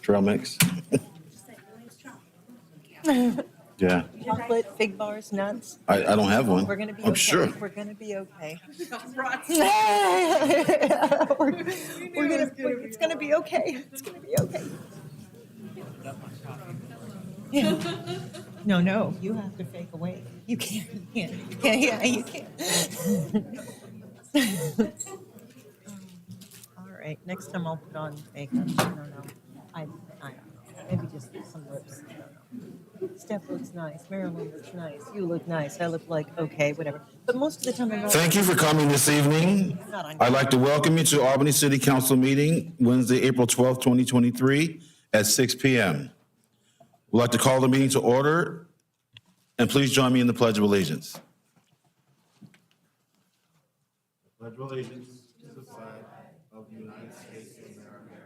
Trail mix. Yeah, Chocolate, fig bars, nuts. I don't have one. We're gonna be I'm okay. sure. We're gonna be okay. It's gonna be okay. It's gonna be okay. Yeah. No, you have to fake awake. You can't, yeah, you can't. All right, next time I'll put on makeup. I don't know. I don't know. Maybe just some lips. I don't know. Steph looks nice. Marilyn looks nice. You look nice. I look like okay, whatever. But most of the time I'm not. Thank you for coming this evening. I'd like to welcome you to Albany City Council meeting Wednesday, April 12th, 2023 at 6 p.m. We'd like to call the meeting to order, and please join me in the Pledge of Allegiance. Pledge of Allegiance to the flag of the United States of America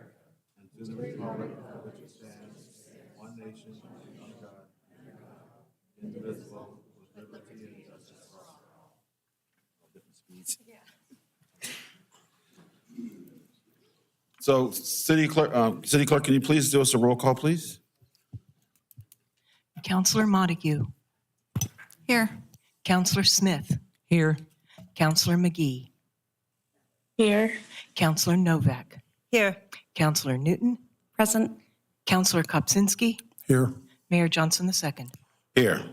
and to the republic for which it stands, one nation, under God, indivisible, with liberty and justice for all. Different speeds. So, City Clerk, can you please do us a roll call, please? Counselor Montague. Here. Counselor Smith. Here. Counselor McGee. Here. Counselor Novak. Here. Counselor Newton. Present. Counselor Kopczynski. Here. Mayor Johnson II. Here.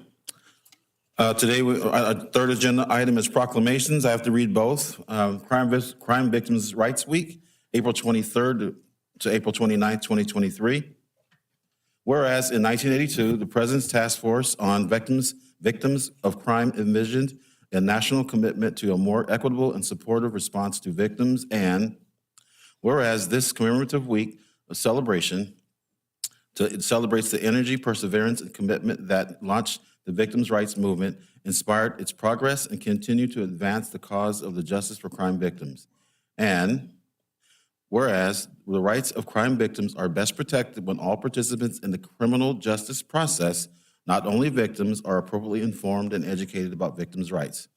Today, our third agenda item is proclamations. I have to read both. Crime Victims' Rights Week, April 23rd to April 29th, 2023. Whereas in 1982, the President's Task Force on Victims of Crime envisioned a national commitment to a more equitable and supportive response to victims, and whereas this commemorative week of celebration it celebrates the energy, perseverance, and commitment that launched the victims' rights movement, inspired its progress, and continue to advance the cause of the justice for crime victims. And whereas the rights of crime victims are best protected when all participants in the criminal justice process, not only victims, are appropriately informed and educated about victims' rights.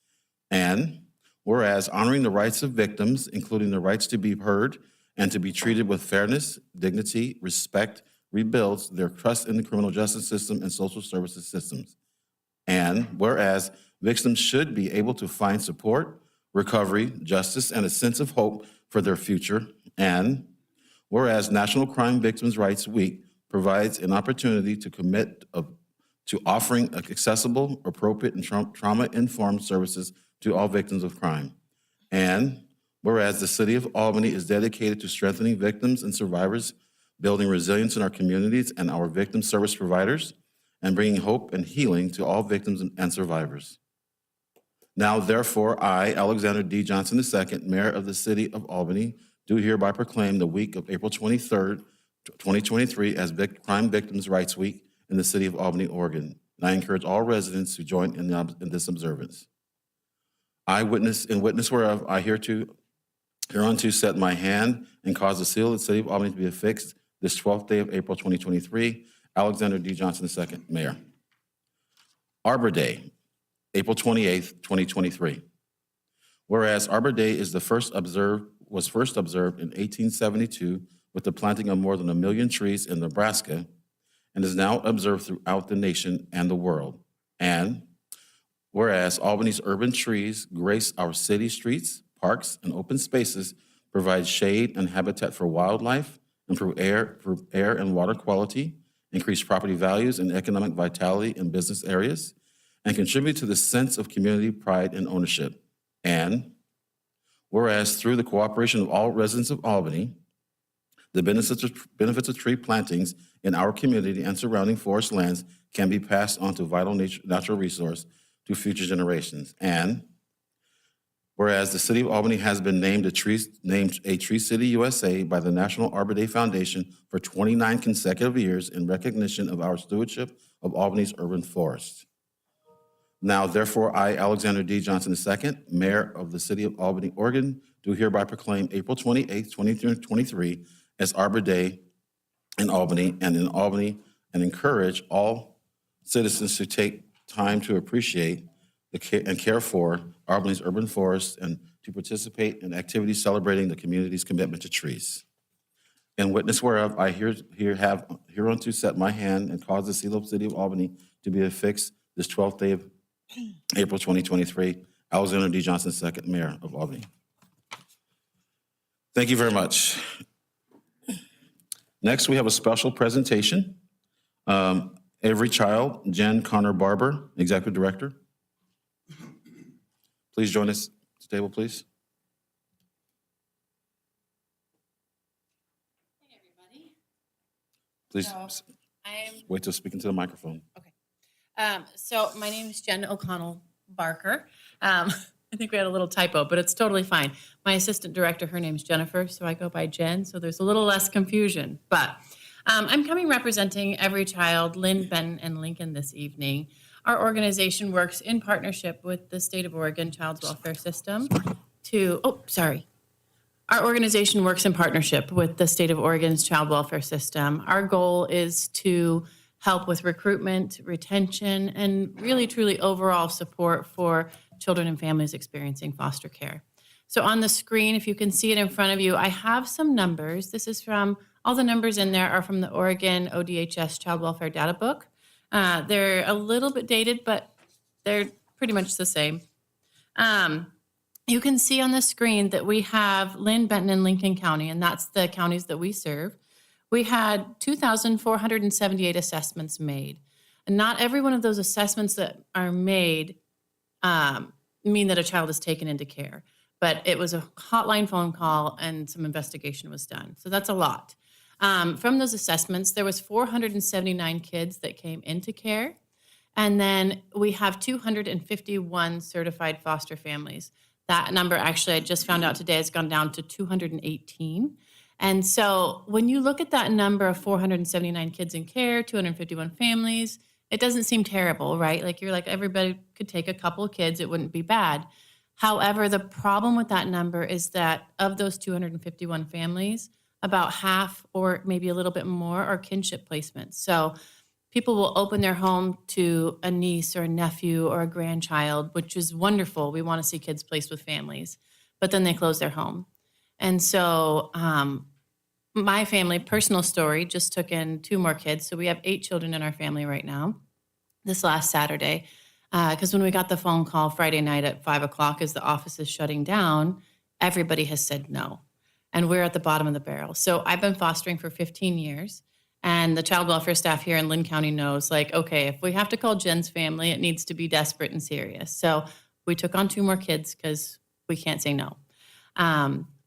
And whereas honoring the rights of victims, including the rights to be heard and to be treated with fairness, dignity, respect, rebuilds their trust in the criminal justice system and social services systems. And whereas victims should be able to find support, recovery, justice, and a sense of hope for their future. And whereas National Crime Victims' Rights Week provides an opportunity to commit to offering accessible, appropriate, and trauma-informed services to all victims of crime. And whereas the City of Albany is dedicated to strengthening victims and survivors, building resilience in our communities and our victim service providers, and bringing hope and healing to all victims and survivors. Now, therefore, I, Alexander D. Johnson II, Mayor of the City of Albany, do hereby proclaim the week of April 23rd, 2023 as Crime Victims' Rights Week in the City of Albany, Oregon. And I encourage all residents to join in this observance. I witness whereof I hereunto set my hand and cause the seal of the City of Albany to be affixed this 12th day of April 2023. Alexander D. Johnson II, Mayor. Arbor Day, April 28th, 2023. Whereas Arbor Day was first observed in 1872 with the planting of more than 1 million trees in Nebraska, and is now observed throughout the nation and the world. And whereas Albany's urban trees grace our city streets, parks, and open spaces, provide shade and habitat for wildlife, improve air and water quality, increase property values and economic vitality in business areas, and contribute to the sense of community pride and ownership. And whereas through the cooperation of all residents of Albany, the benefits of tree plantings in our community and surrounding forest lands can be passed on to vital natural resource to future generations. And whereas the City of Albany has been named a Tree City USA by the National Arbor Day Foundation for 29 consecutive years in recognition of our stewardship of Albany's urban forests. Now, therefore, I, Alexander D. Johnson II, Mayor of the City of Albany, Oregon, do hereby proclaim April 28th, 2023 as Arbor Day in Albany, and encourage all citizens to take time to appreciate and care for Albany's urban forests and to participate in activities celebrating the community's commitment to trees. In witness whereof, I hereunto set my hand and cause the seal of the city of Albany to be affixed this 12th day of April 2023. Alexander D. Johnson, second mayor of Albany. Thank you very much. Next, we have a special presentation. Every Child, Jen Connor Barber, Executive Director. Please join us at the table, please. Hey, everybody. Please So, I'm wait till speaking to the microphone. so my name is Jen O'Connell Barker. I think we had a little typo, but it's totally fine. My assistant director, her name's Jennifer, so I go by Jen, so there's a little less confusion. But I'm coming representing Every Child, Lynn, Benton, and Lincoln this evening. Our organization works in partnership with the State of Oregon Child's Welfare System Our organization works in partnership with the State of Oregon's Child Welfare System. Our goal is to help with recruitment, retention, and really truly overall support for children and families experiencing foster care. So on the screen, if you can see it in front of you, I have some numbers. This is from, all the numbers in there are from the Oregon ODHS Child Welfare Data Book. They're a little bit dated, but they're pretty much the same. You can see on the screen that we have Lynn, Benton, and Lincoln County, and that's the counties that we serve. We had 2,478 assessments made. And not every one of those assessments that are made mean that a child is taken into care. But it was a hotline phone call and some investigation was done. So that's a lot. From those assessments, there was 479 kids that came into care. And then we have 251 certified foster families. That number actually, I just found out today, has gone down to 218. And so when you look at that number of 479 kids in care, 251 families, it doesn't seem terrible, right? Like you're like, everybody could take a couple of kids, it wouldn't be bad. However, the problem with that number is that of those 251 families, about half or maybe a little bit more are kinship placements. So people will open their home to a niece or a nephew or a grandchild, which is wonderful. We want to see kids placed with families, but then they close their home. And so my family, personal story, just took in 2 more kids. So we have 8 children in our family right now this last Saturday. Because when we got the phone call Friday night at 5 o'clock as the office is shutting down, everybody has said no. And we're at the bottom of the barrel. So I've been fostering for 15 years. And the child welfare staff here in Lynn County knows, like, okay, if we have to call Jen's family, it needs to be desperate and serious. So we took on 2 more kids because we can't say no.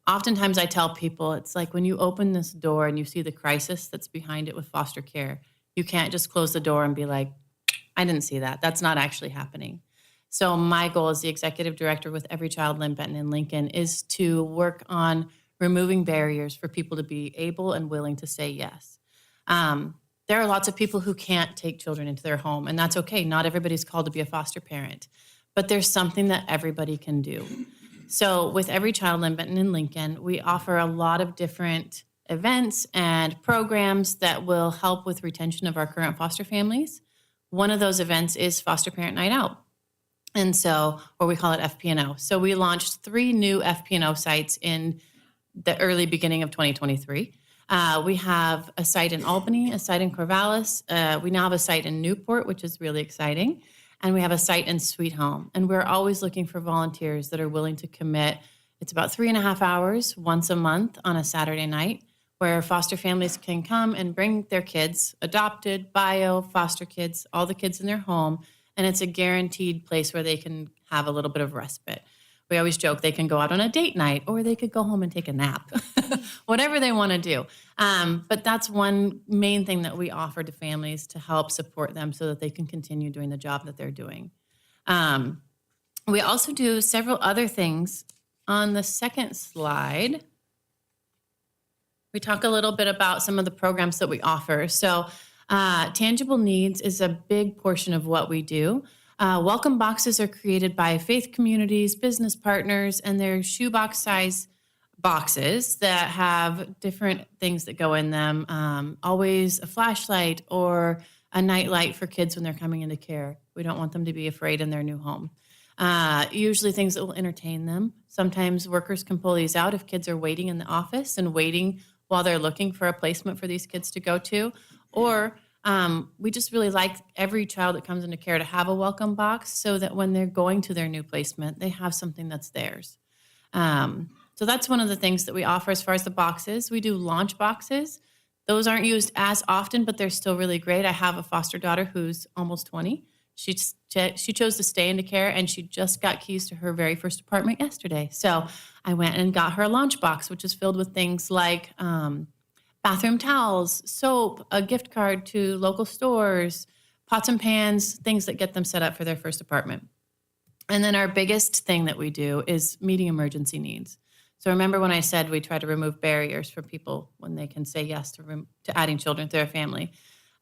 Oftentimes I tell people, it's like when you open this door and you see the crisis that's behind it with foster care, you can't just close the door and be like, I didn't see that. That's not actually happening. So my goal as the executive director with Every Child, Lynn, Benton, and Lincoln is to work on removing barriers for people to be able and willing to say yes. There are lots of people who can't take children into their home, and that's okay. Not everybody's called to be a foster parent, but there's something that everybody can do. So with Every Child, Lynn, Benton, and Lincoln, we offer a lot of different events and programs that will help with retention of our current foster families. One of those events is Foster Parent Night Out. And so, or we call it FP&O. So we launched 3 new FP&O sites in the early beginning of 2023. We have a site in Albany, a site in Corvallis. We now have a site in Newport, which is really exciting. And we have a site in Sweet Home. And we're always looking for volunteers that are willing to commit. It's about 3.5 hours once a month on a Saturday night, where foster families can come and bring their kids, adopted, bio, foster kids, all the kids in their home, and it's a guaranteed place where they can have a little bit of respite. We always joke they can go out on a date night, or they could go home and take a nap, whatever they want to do. But that's one main thing that we offer to families to help support them so that they can continue doing the job that they're doing. We also do several other things. On the second slide, we talk a little bit about some of the programs that we offer. So tangible needs is a big portion of what we do. Welcome boxes are created by faith communities, business partners, and they're shoebox size boxes that have different things that go in them. Always a flashlight or a night light for kids when they're coming into care. We don't want them to be afraid in their new home. Usually things that will entertain them. Sometimes workers can pull these out if kids are waiting in the office and waiting while they're looking for a placement for these kids to go to. Or we just really like every child that comes into care to have a welcome box so that when they're going to their new placement, they have something that's theirs. So that's one of the things that we offer as far as the boxes. We do launch boxes. Those aren't used as often, but they're still really great. I have a foster daughter who's almost 20. She chose to stay into care, and she just got keys to her very first apartment yesterday. So I went and got her a launch box, which is filled with things like bathroom towels, soap, a gift card to local stores, pots and pans, things that get them set up for their first apartment. And then our biggest thing that we do is meeting emergency needs. So remember when I said we try to remove barriers for people when they can say yes to adding children to their family.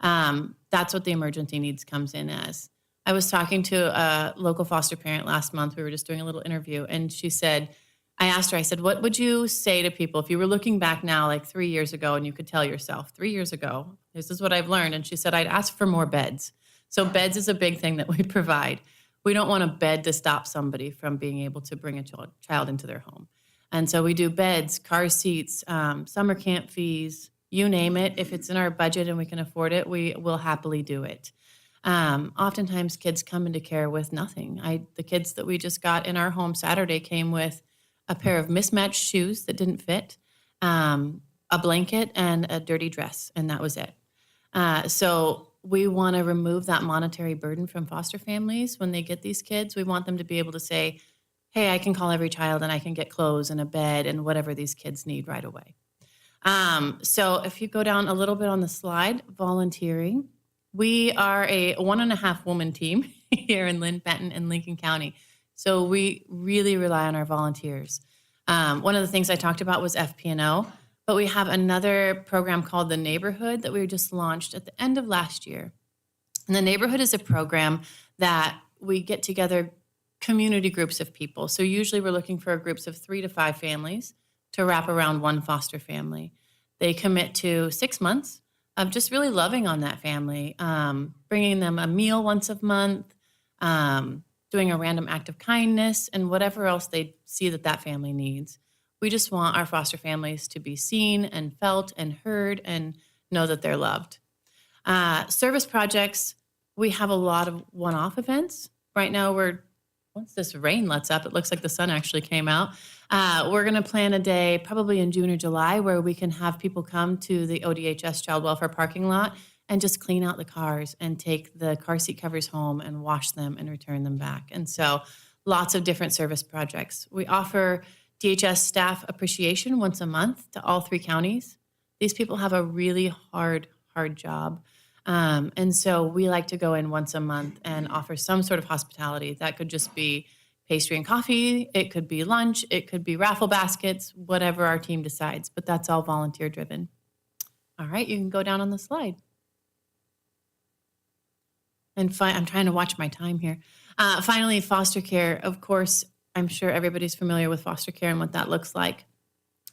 That's what the emergency needs comes in as. I was talking to a local foster parent last month. We were just doing a little interview, and she said, I asked her, I said, what would you say to people if you were looking back now, like 3 years ago, and you could tell yourself, 3 years ago, this is what I've learned. And she said, I'd ask for more beds. So beds is a big thing that we provide. We don't want a bed to stop somebody from being able to bring a child into their home. And so we do beds, car seats, summer camp fees, you name it. If it's in our budget and we can afford it, we will happily do it. Oftentimes kids come into care with nothing. The kids that we just got in our home Saturday came with a pair of mismatched shoes that didn't fit, a blanket, and a dirty dress, and that was it. So we want to remove that monetary burden from foster families when they get these kids. We want them to be able to say, hey, I can call every child and I can get clothes and a bed and whatever these kids need right away. So if you go down a little bit on the slide, volunteering. We are a 1.5 woman team here in Lynn, Benton, and Lincoln County. So we really rely on our volunteers. One of the things I talked about was FP&O, but we have another program called The Neighborhood that we just launched at the end of last year. And The Neighborhood is a program that we get together community groups of people. So usually we're looking for groups of 3 to 5 families to wrap around one foster family. They commit to 6 months of just really loving on that family, bringing them a meal once a month, doing a random act of kindness, and whatever else they see that family needs. We just want our foster families to be seen and felt and heard and know that they're loved. Service projects, we have a lot of one-off events. Right now once this rain lets up, it looks like the sun actually came out. We're going to plan a day probably in June or July where we can have people come to the ODHS Child Welfare parking lot and just clean out the cars and take the car seat covers home and wash them and return them back. And so lots of different service projects. We offer DHS staff appreciation once a month to all 3 counties. These people have a really hard job. And so we like to go in once a month and offer some sort of hospitality. That could just be pastry and coffee. It could be lunch. It could be raffle baskets, whatever our team decides. But that's all volunteer driven. All right, you can go down on the slide. And I'm trying to watch my time here. Finally, foster care. Of course, I'm sure everybody's familiar with foster care and what that looks like.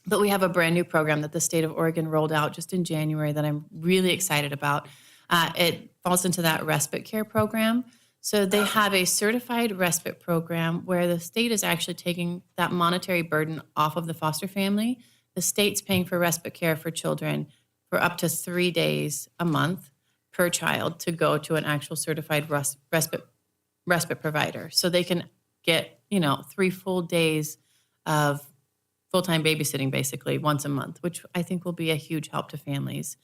But we have a brand new program that the state of Oregon rolled out just in January that I'm really excited about. It falls into that respite care program. So they have a certified respite program where the state is actually taking that monetary burden off of the foster family. The state's paying for respite care for children for up to 3 days a month per child to go to an actual certified respite provider. So they can get, 3 full days of full-time babysitting basically once a month, which I think will be a huge help to families.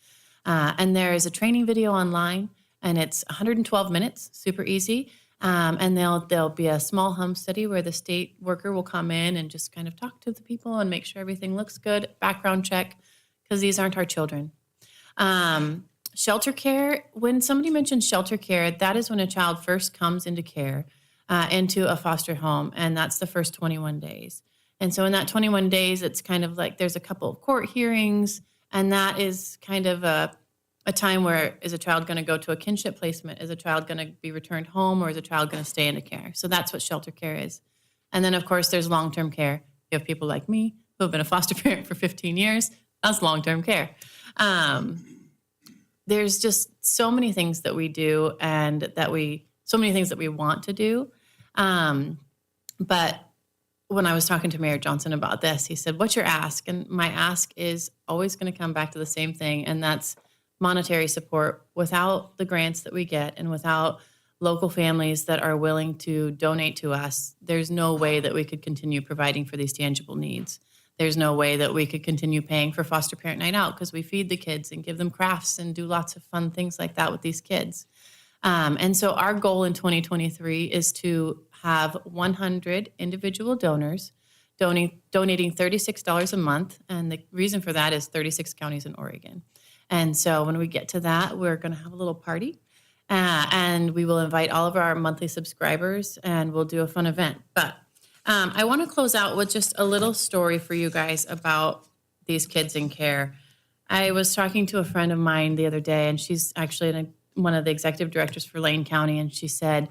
And there is a training video online, and it's 112 minutes, super easy. And there'll be a small home study where the state worker will come in and just kind of talk to the people and make sure everything looks good, background check, because these aren't our children. Shelter care, when somebody mentions shelter care, that is when a child first comes into care, into a foster home, and that's the first 21 days. And so in that 21 days, it's kind of like there's a couple of court hearings, and that is kind of a time where is a child going to go to a kinship placement? Is a child going to be returned home, or is a child going to stay into care? So that's what shelter care is. And then, of course, there's long-term care. You have people like me who have been a foster parent for 15 years. That's long-term care. There's just so many things that we do so many things that we want to do. But when I was talking to Mayor Johnson about this, he said, "What's your ask?" And my ask is always going to come back to the same thing, and that's monetary support. Without the grants that we get and without local families that are willing to donate to us, there's no way that we could continue providing for these tangible needs. There's no way that we could continue paying for foster parent night out because we feed the kids and give them crafts and do lots of fun things like that with these kids. And so our goal in 2023 is to have 100 individual donors donating $36 a month. And the reason for that is 36 counties in Oregon. And so when we get to that, we're going to have a little party. And we will invite all of our monthly subscribers and we'll do a fun event. But I want to close out with just a little story for you guys about these kids in care. I was talking to a friend of mine the other day, and she's actually one of the executive directors for Lane County, and she said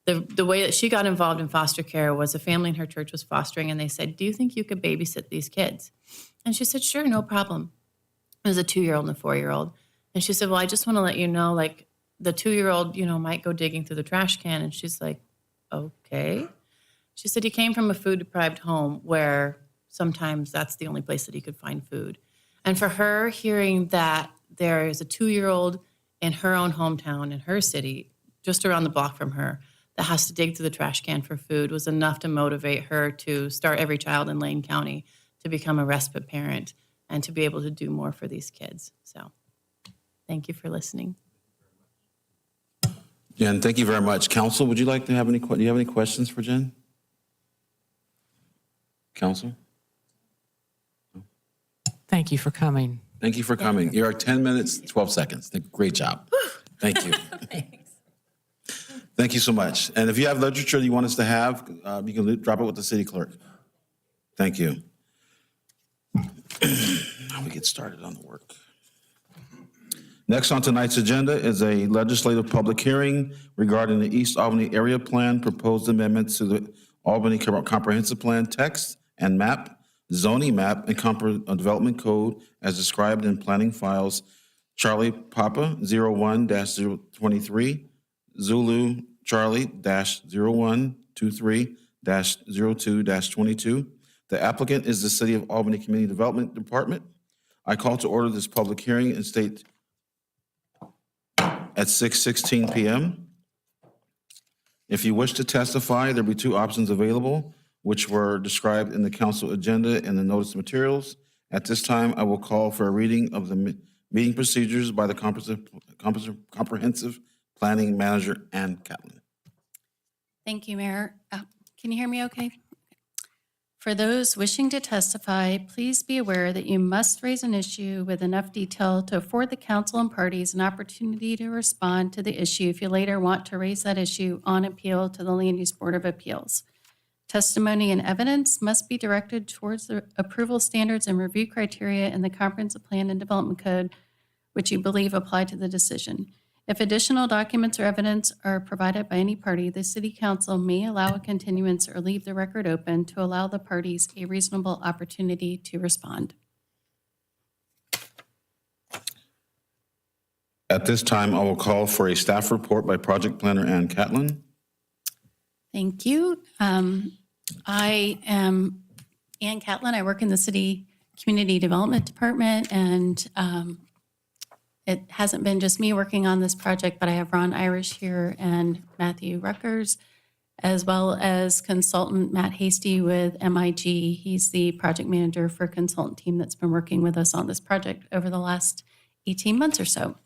the way that she got involved in foster care was a family in her church was fostering, and they said, "Do you think you could babysit these kids?" And she said, "Sure, no problem." It was a 2-year-old and a 4-year-old. And she said, "Well, I just want to let you know, like, the 2-year-old, might go digging through the trash can." And she's like, "Okay." She said he came from a food-deprived home where sometimes that's the only place that he could find food. And for her, hearing that there is a 2-year-old in her own hometown, in her city, just around the block from her, that has to dig through the trash can for food was enough to motivate her to start Every Child in Lane County, to become a respite parent, and to be able to do more for these kids. So thank you for listening. Jen, thank you very much. Council, would you like to have do you have any questions for Jen? Council? Thank you for coming. Thank you for coming. You're at 10 minutes, 12 seconds. Great job. Thank you. Thank you so much. And if you have literature you want us to have, you can drop it with the city clerk. Thank you. Now we get started on the work. Next on tonight's agenda is a legislative public hearing regarding the East Albany Area Plan, proposed amendments to the Albany Comprehensive Plan text and map, zoning map, and development code as described in planning files Charlie Papa 01-023, Zulu Charlie -0123-02-22. The applicant is the City of Albany Community Development Department. I call to order this public hearing and state at 6:16 p.m. If you wish to testify, there'll be 2 options available, which were described in the council agenda and the notice materials. At this time, I will call for a reading of the meeting procedures by the Comprehensive Planning Manager, Ann Catlin. Thank you, Mayor. Can you hear me okay? For those wishing to testify, please be aware that you must raise an issue with enough detail to afford the council and parties an opportunity to respond to the issue if you later want to raise that issue on appeal to the Land Use Board of Appeals. Testimony and evidence must be directed towards the approval standards and review criteria in the Comprehensive Plan and Development Code, which you believe apply to the decision. If additional documents or evidence are provided by any party, the City Council may allow a continuance or leave the record open to allow the parties a reasonable opportunity to respond. At this time, I will call for a staff report by Project Planner Ann Catlin. Thank you. I am Ann Catlin. I work in the City Community Development Department, and it hasn't been just me working on this project, but I have Ron Irish here and Matthew Ruckers, as well as consultant Matt Hasty with MIG. He's the project manager for a consultant team that's been working with us on this project over the last 18 months or so.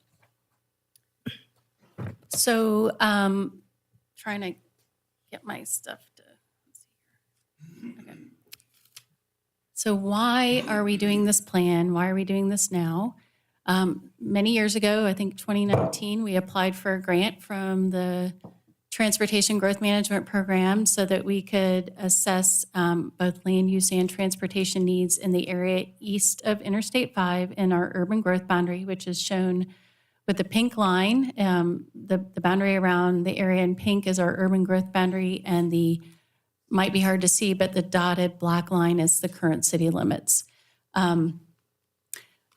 So trying to get my stuff to, let's see here. Okay. So why are we doing this plan? Why are we doing this now? Many years ago, I think 2019, we applied for a grant from the Transportation Growth Management Program so that we could assess both land use and transportation needs in the area east of Interstate 5 in our urban growth boundary, which is shown with the pink line. The boundary around the area in pink is our urban growth boundary, and the, might be hard to see, but the dotted black line is the current city limits.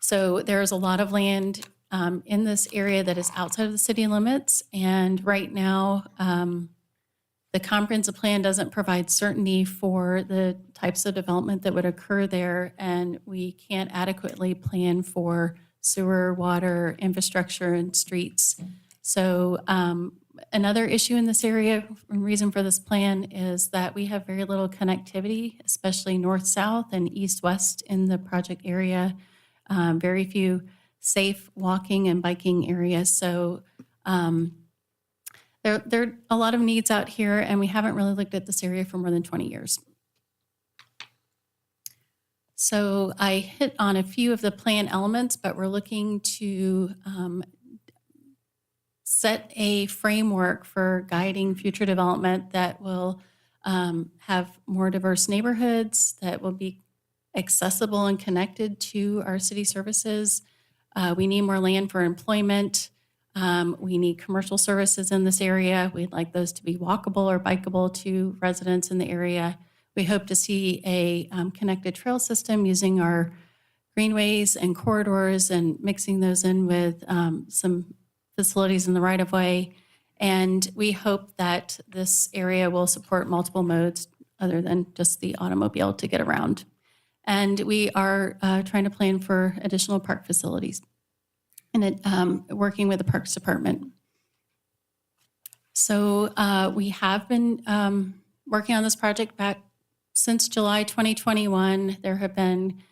So there's a lot of land in this area that is outside of the city limits. And right now, The comprehensive plan doesn't provide certainty for the types of development that would occur there, and we can't adequately plan for sewer, water, infrastructure, and streets. So another issue in this area, reason for this plan, is that we have very little connectivity, especially north-south and east-west in the project area. Very few safe walking and biking areas. So there are a lot of needs out here, and we haven't really looked at this area for more than 20 years. So I hit on a few of the plan elements, but we're looking to set a framework for guiding future development that will have more diverse neighborhoods, that will be accessible and connected to our city services. We need more land for employment. We need commercial services in this area. We'd like those to be walkable or bikeable to residents in the area. We hope to see a connected trail system using our greenways and corridors and mixing those in with some facilities in the right-of-way. And we hope that this area will support multiple modes other than just the automobile to get around. And we are trying to plan for additional park facilities and working with the Parks Department. So we have been working on this project back since July 2021. There have been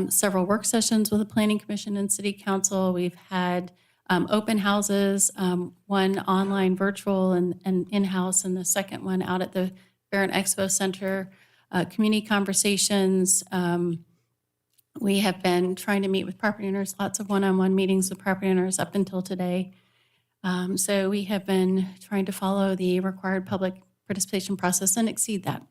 several work sessions with the Planning Commission and City Council. We've had open houses, one online virtual and in-house, and the second one out at the Fair and Expo Center, community conversations. We have been trying to meet with property owners, lots of one-on-one meetings with property owners up until today. So we have been trying to follow the required public participation process and exceed that.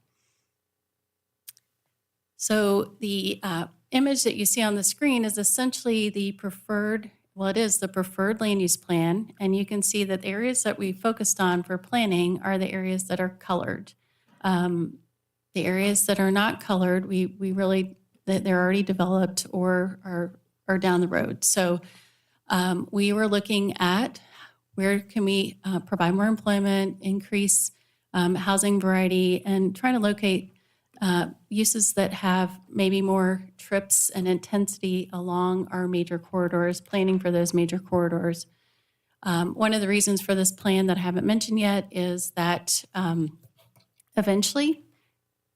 So the image that you see on the screen is essentially the preferred, well, it is the preferred land use plan. And you can see that the areas that we focused on for planning are the areas that are colored. The areas that are not colored, we really, they're already developed or are down the road. So we were looking at where can we provide more employment, increase housing variety, and trying to locate uses that have maybe more trips and intensity along our major corridors, planning for those major corridors. One of the reasons for this plan that I haven't mentioned yet is that eventually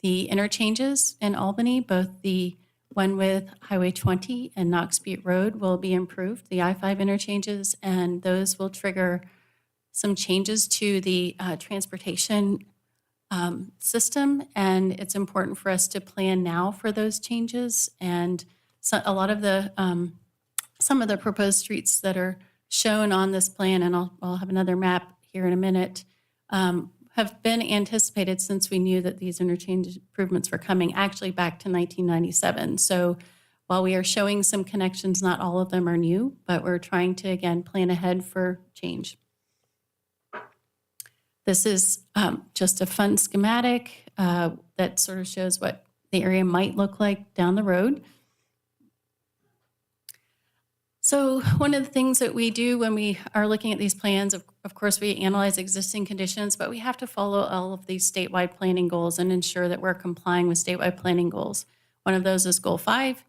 the interchanges in Albany, both the one with Highway 20 and Knox Butte Road, will be improved, the I-5 interchanges, and those will trigger some changes to the transportation system. And it's important for us to plan now for those changes. And so a lot of the, some of the proposed streets that are shown on this plan, and I'll have another map here in a minute, have been anticipated since we knew that these interchange improvements were coming, actually back to 1997. So while we are showing some connections, not all of them are new, but we're trying to, again, plan ahead for change. This is just a fun schematic that sort of shows what the area might look like down the road. So one of the things that we do when we are looking at these plans, of course, we analyze existing conditions, but we have to follow all of these statewide planning goals and ensure that we're complying with statewide planning goals. One of those is Goal 5,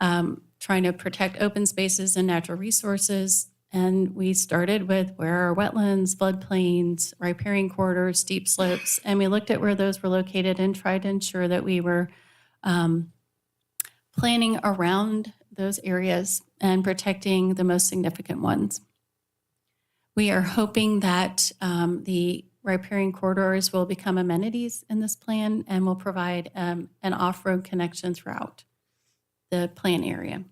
trying to protect open spaces and natural resources. And we started with where are wetlands, floodplains, riparian corridors, steep slopes, and we looked at where those were located and tried to ensure that we were planning around those areas and protecting the most significant ones. We are hoping that the riparian corridors will become amenities in this plan and will provide an off-road connection throughout the plan area.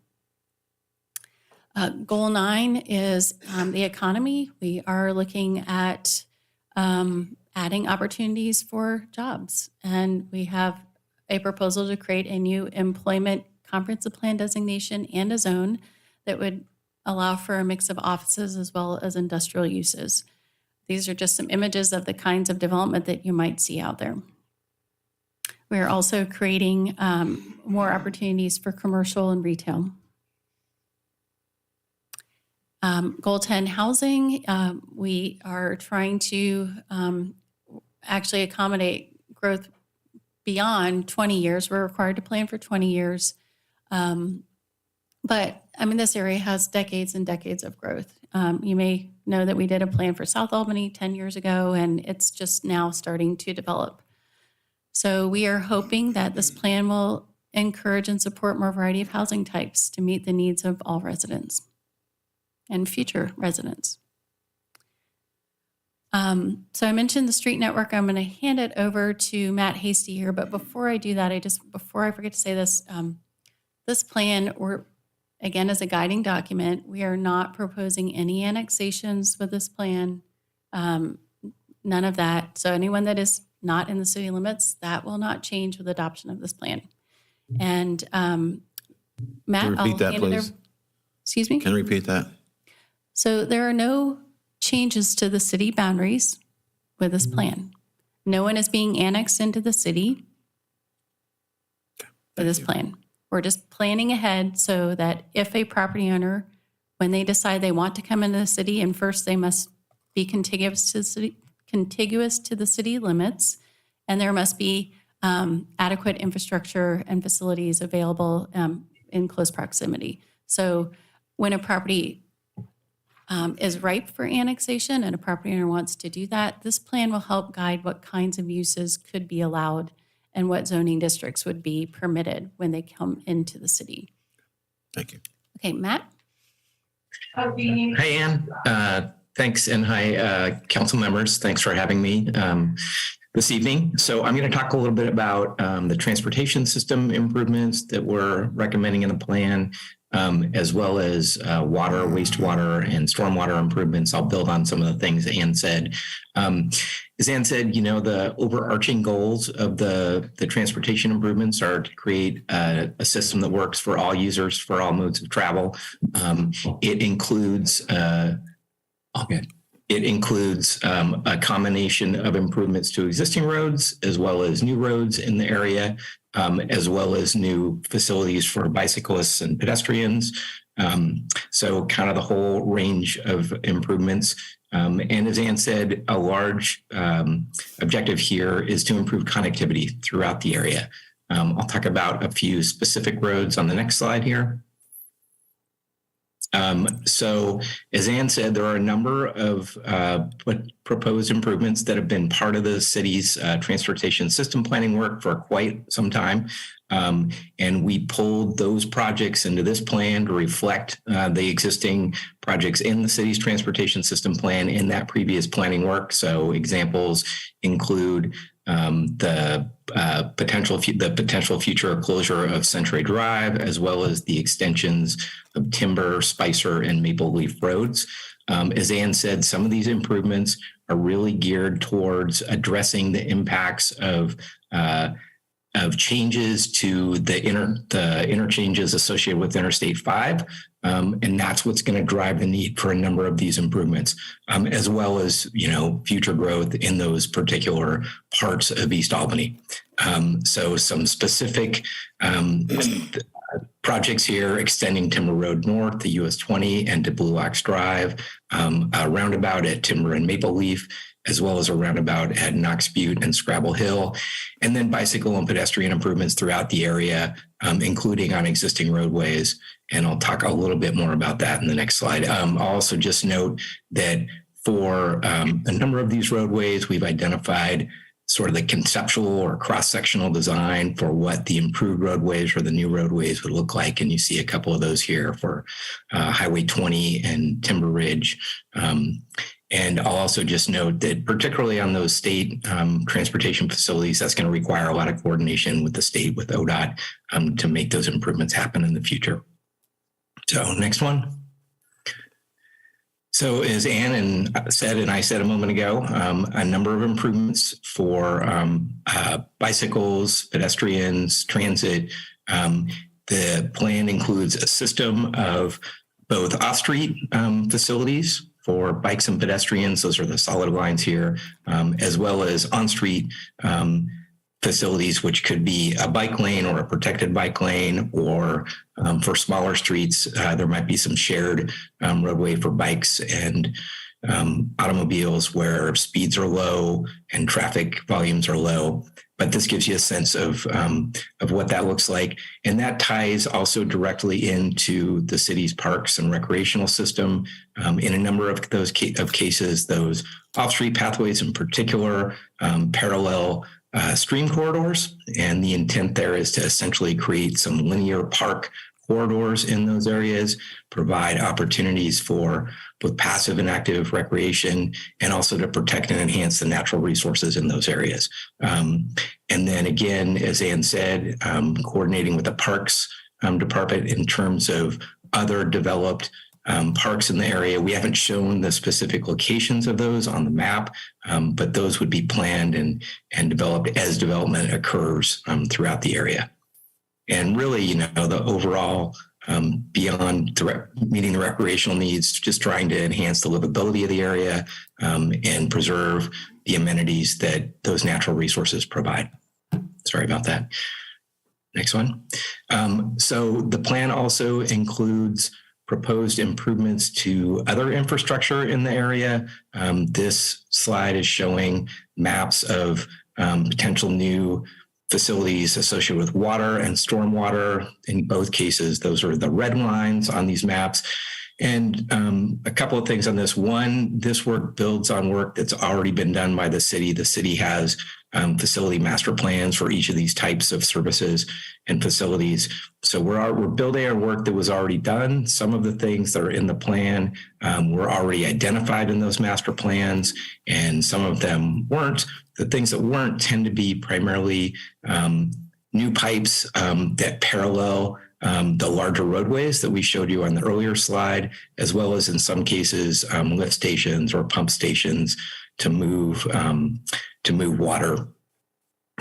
Goal 9 is the economy. We are looking at adding opportunities for jobs, and we have a proposal to create a new employment comprehensive plan designation and a zone that would allow for a mix of offices as well as industrial uses. These are just some images of the kinds of development that you might see out there. We are also creating more opportunities for commercial and retail. Goal 10, housing. We are trying to actually accommodate growth beyond 20 years. We're required to plan for 20 years. But I mean, this area has decades and decades of growth. You may know that we did a plan for South Albany 10 years ago, and it's just now starting to develop. So we are hoping that this plan will encourage and support more variety of housing types to meet the needs of all residents and future residents. So I mentioned the street network. I'm going to hand it over to Matt Hasty here. But before I do that, before I forget to say this, this plan, again, as a guiding document, we are not proposing any annexations with this plan. None of that. So anyone that is not in the city limits, that will not change with adoption of this plan. And Matt, Can you repeat that, please? Excuse me? Can you repeat that? So there are no changes to the city boundaries with this plan. No one is being annexed into the city with this plan. We're just planning ahead so that if a property owner, when they decide they want to come into the city, and first they must be contiguous to the city limits, and there must be adequate infrastructure and facilities available in close proximity. So when a property is ripe for annexation and a property owner wants to do that, this plan will help guide what kinds of uses could be allowed and what zoning districts would be permitted when they come into the city. Thank you. Okay, Matt? Hi, Ann. Thanks, and hi, council members. Thanks for having me this evening. So I'm going to talk a little bit about the transportation system improvements that we're recommending in the plan, as well as water, wastewater, and stormwater improvements. I'll build on some of the things Ann said. As Ann said, you know, the overarching goals of the transportation improvements are to create a system that works for all users, for all modes of travel. It includes a combination of improvements to existing roads, as well as new roads in the area, as well as new facilities for bicyclists and pedestrians. So kind of the whole range of improvements. And as Ann said, a large objective here is to improve connectivity throughout the area. I'll talk about a few specific roads on the next slide here. So as Ann said, there are a number of proposed improvements that have been part of the city's transportation system planning work for quite some time. And we pulled those projects into this plan to reflect the existing projects in the city's transportation system plan in that previous planning work. So examples include the potential future closure of Century Drive, as well as the extensions of Timber, Spicer, and Maple Leaf roads. As Ann said, some of these improvements are really geared towards addressing the impacts of changes to the interchanges associated with Interstate 5. And that's what's going to drive the need for a number of these improvements, as well as, you know, future growth in those particular parts of East Albany. So some specific projects here: extending Timber Road North to US 20 and to Blue Ox Drive, a roundabout at Timber and Maple Leaf, as well as a roundabout at Knox Butte and Scrabble Hill, and then bicycle and pedestrian improvements throughout the area, including on existing roadways. And I'll talk a little bit more about that in the next slide. I'll also just note that for a number of these roadways, we've identified sort of the conceptual or cross-sectional design for what the improved roadways or the new roadways would look like. And you see a couple of those here for Highway 20 and Timber Ridge. And I'll also just note that particularly on those state transportation facilities, that's going to require a lot of coordination with the state, with ODOT, to make those improvements happen in the future. So next one. So as Ann said, and I said a moment ago, a number of improvements for bicycles, pedestrians, transit. The plan includes a system of both off-street facilities for bikes and pedestrians. Those are the solid lines here, as well as on-street facilities, which could be a bike lane or a protected bike lane, or for smaller streets, there might be some shared roadway for bikes and automobiles where speeds are low and traffic volumes are low. But this gives you a sense of what that looks like. And that ties also directly into the city's parks and recreational system. In a number of those cases, those off-street pathways in particular parallel stream corridors. And the intent there is to essentially create some linear park corridors in those areas, provide opportunities for both passive and active recreation, and also to protect and enhance the natural resources in those areas. And then again, as Ann said, coordinating with the Parks Department in terms of other developed parks in the area. We haven't shown the specific locations of those on the map, but those would be planned and developed as development occurs throughout the area. And really, the overall, beyond meeting the recreational needs, just trying to enhance the livability of the area and preserve the amenities that those natural resources provide. Sorry about that. Next one. So the plan also includes proposed improvements to other infrastructure in the area. This slide is showing maps of potential new facilities associated with water and stormwater. In both cases, those are the red lines on these maps. And a couple of things on this. One, this work builds on work that's already been done by the city. The city has facility master plans for each of these types of services and facilities. So we're building on work that was already done. Some of the things that are in the plan were already identified in those master plans, and some of them weren't. The things that weren't tend to be primarily new pipes that parallel the larger roadways that we showed you on the earlier slide, as well as in some cases lift stations or pump stations to move water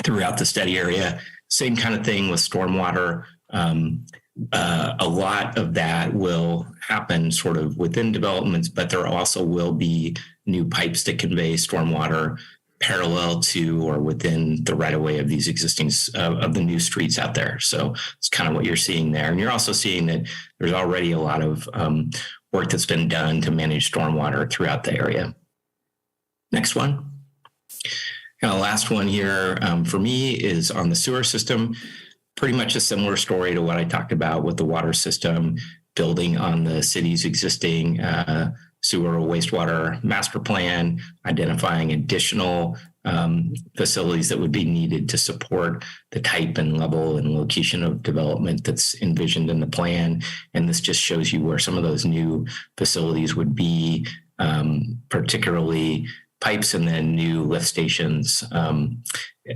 throughout the study area. Same kind of thing with stormwater. A lot of that will happen sort of within developments, but there also will be new pipes that convey stormwater parallel to or within the right of way of these existing of the new streets out there. So it's kind of what you're seeing there. And you're also seeing that there's already a lot of work that's been done to manage stormwater throughout the area. Next one. And the last one here for me is on the sewer system. Pretty much a similar story to what I talked about with the water system, building on the city's existing sewer or wastewater master plan, identifying additional facilities that would be needed to support the type and level and location of development that's envisioned in the plan. And this just shows you where some of those new facilities would be, particularly pipes and then new lift stations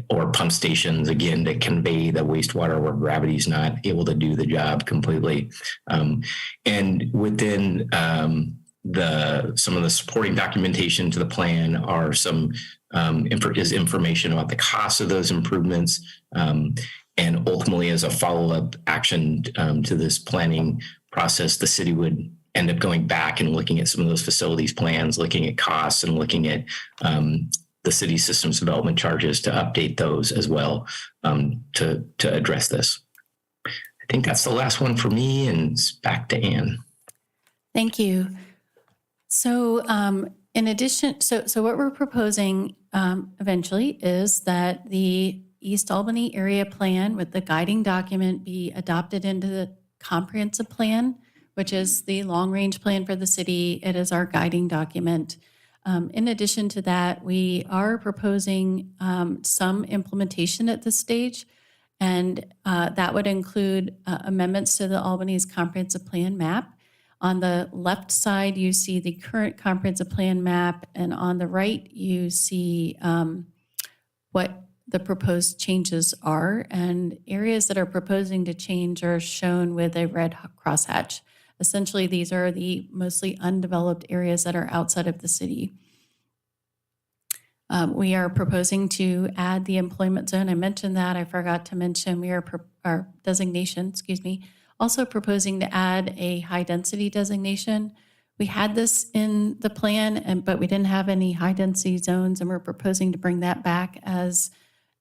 or pump stations, again, to convey the wastewater where gravity's not able to do the job completely. And within some of the supporting documentation to the plan are some information about the cost of those improvements. And ultimately, as a follow-up action to this planning process, the city would end up going back and looking at some of those facilities plans, looking at costs and looking at the city systems development charges to update those as well to address this. I think that's the last one for me, and it's back to Ann. Thank you. So in addition, so what we're proposing eventually is that the East Albany Area Plan with the guiding document be adopted into the comprehensive plan, which is the long-range plan for the city. It is our guiding document. In addition to that, we are proposing some implementation at this stage, and that would include amendments to the Albany's comprehensive plan map. On the left side, you see the current comprehensive plan map, and on the right, you see what the proposed changes are. And areas that are proposing to change are shown with a red crosshatch. Essentially, these are the mostly undeveloped areas that are outside of the city. We are proposing to add the employment zone. I mentioned that. I forgot to mention we are our designation, excuse me, also proposing to add a high density designation. We had this in the plan, but we didn't have any high density zones, and we're proposing to bring that back as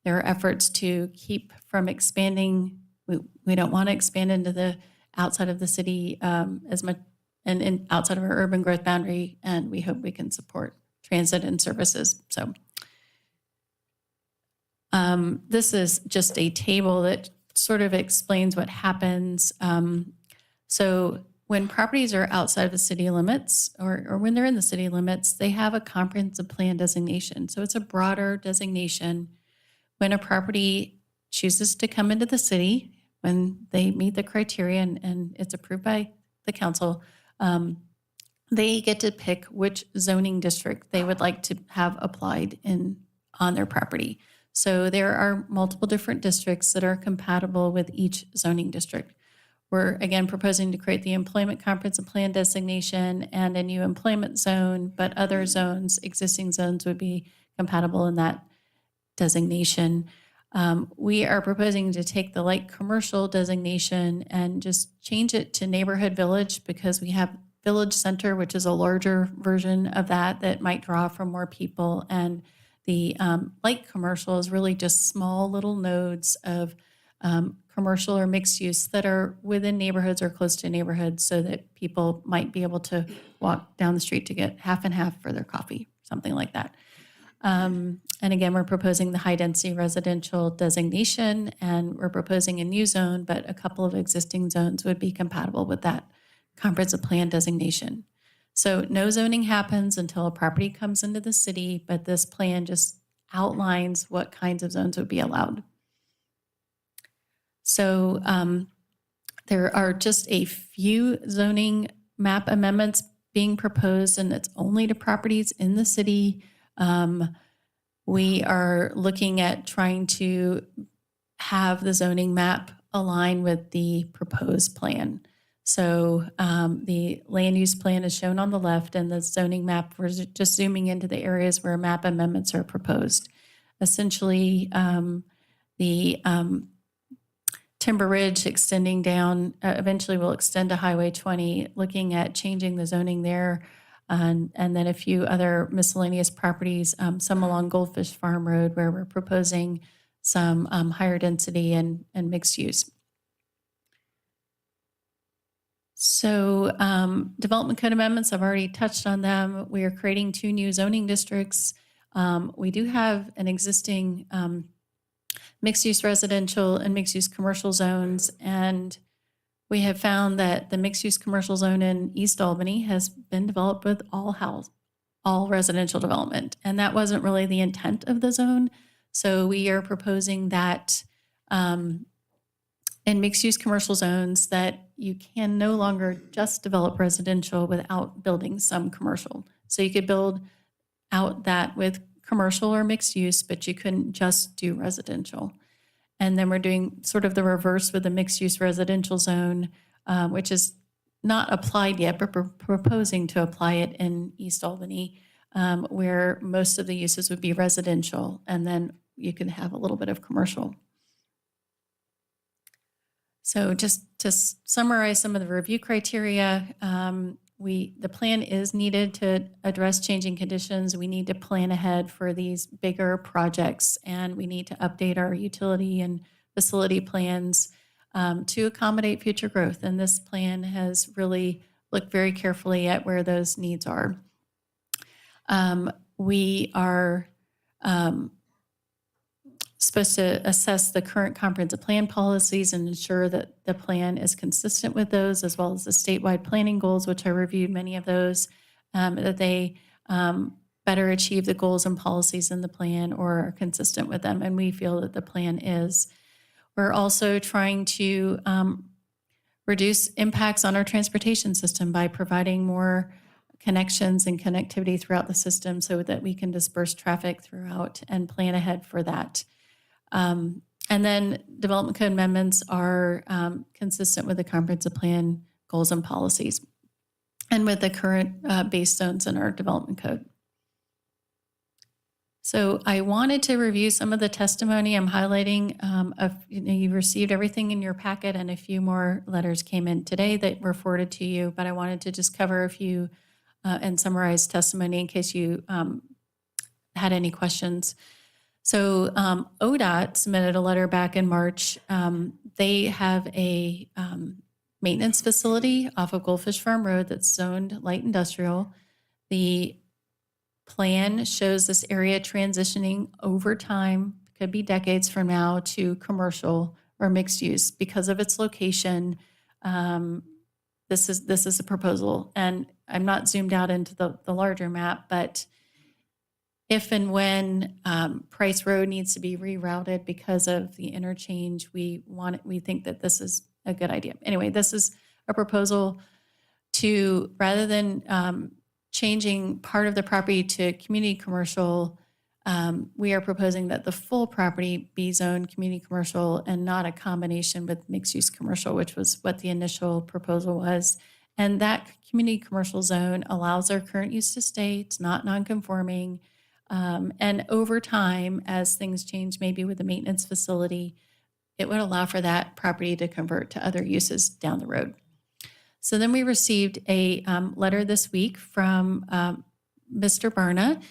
there are efforts to keep from expanding. We don't want to expand into the outside of the city as much and outside of our urban growth boundary, and we hope we can support transit and services. So this is just a table that sort of explains what happens. So when properties are outside of the city limits or when they're in the city limits, they have a comprehensive plan designation. So it's a broader designation. When a property chooses to come into the city, when they meet the criteria and it's approved by the council, they get to pick which zoning district they would like to have applied on their property. So there are multiple different districts that are compatible with each zoning district. We're again proposing to create the employment comprehensive plan designation and a new employment zone, but other zones, existing zones would be compatible in that designation. We are proposing to take the light commercial designation and just change it to neighborhood village because we have village center, which is a larger version of that might draw from more people. And the light commercial is really just small little nodes of commercial or mixed use that are within neighborhoods or close to neighborhoods so that people might be able to walk down the street to get half and half for their coffee, something like that. And again, we're proposing the high density residential designation, and we're proposing a new zone, but a couple of existing zones would be compatible with that comprehensive plan designation. So no zoning happens until a property comes into the city, but this plan just outlines what kinds of zones would be allowed. So there are just a few zoning map amendments being proposed, and it's only to properties in the city. We are looking at trying to have the zoning map align with the proposed plan. So the land use plan is shown on the left, and the zoning map, we're just zooming into the areas where map amendments are proposed. Essentially, the Timber Ridge extending down, eventually will extend to Highway 20, looking at changing the zoning there. And then a few other miscellaneous properties, some along Goldfish Farm Road, where we're proposing some higher density and mixed use. So development code amendments, I've already touched on them. We are creating 2 new zoning districts. We do have an existing mixed-use residential and mixed-use commercial zones, and we have found that the mixed-use commercial zone in East Albany has been developed with all residential development, and that wasn't really the intent of the zone. So we are proposing that in mixed-use commercial zones that you can no longer just develop residential without building some commercial. So you could build out that with commercial or mixed use, but you couldn't just do residential. And then we're doing sort of the reverse with the mixed use residential zone, which is not applied yet, but we're proposing to apply it in East Albany, where most of the uses would be residential, and then you can have a little bit of commercial. So just to summarize some of the review criteria, the plan is needed to address changing conditions. We need to plan ahead for these bigger projects, and we need to update our utility and facility plans to accommodate future growth. And this plan has really looked very carefully at where those needs are. We are supposed to assess the current comprehensive plan policies and ensure that the plan is consistent with those, as well as the statewide planning goals, which I reviewed many of those, that they better achieve the goals and policies in the plan or are consistent with them. And we feel that the plan is. We're also trying to reduce impacts on our transportation system by providing more connections and connectivity throughout the system so that we can disperse traffic throughout and plan ahead for that. And then development code amendments are consistent with the comprehensive plan goals and policies and with the current base zones in our development code. So I wanted to review some of the testimony I'm highlighting. You received everything in your packet, and a few more letters came in today that were forwarded to you, but I wanted to just cover a few and summarize testimony in case you had any questions. So ODOT submitted a letter back in March. They have a maintenance facility off of Goldfish Farm Road that's zoned light industrial. The plan shows this area transitioning over time, could be decades from now, to commercial or mixed use because of its location. This is a proposal, and I'm not zoomed out into the larger map, but if and when Price Road needs to be rerouted because of the interchange, we think that this is a good idea. Anyway, this is a proposal to, rather than changing part of the property to community commercial, we are proposing that the full property be zoned community commercial and not a combination with mixed-use commercial, which was what the initial proposal was. And that community commercial zone allows our current use to stay. It's not non-conforming. And over time, as things change, maybe with the maintenance facility, it would allow for that property to convert to other uses down the road. So then we received a letter this week from Mr. Barna,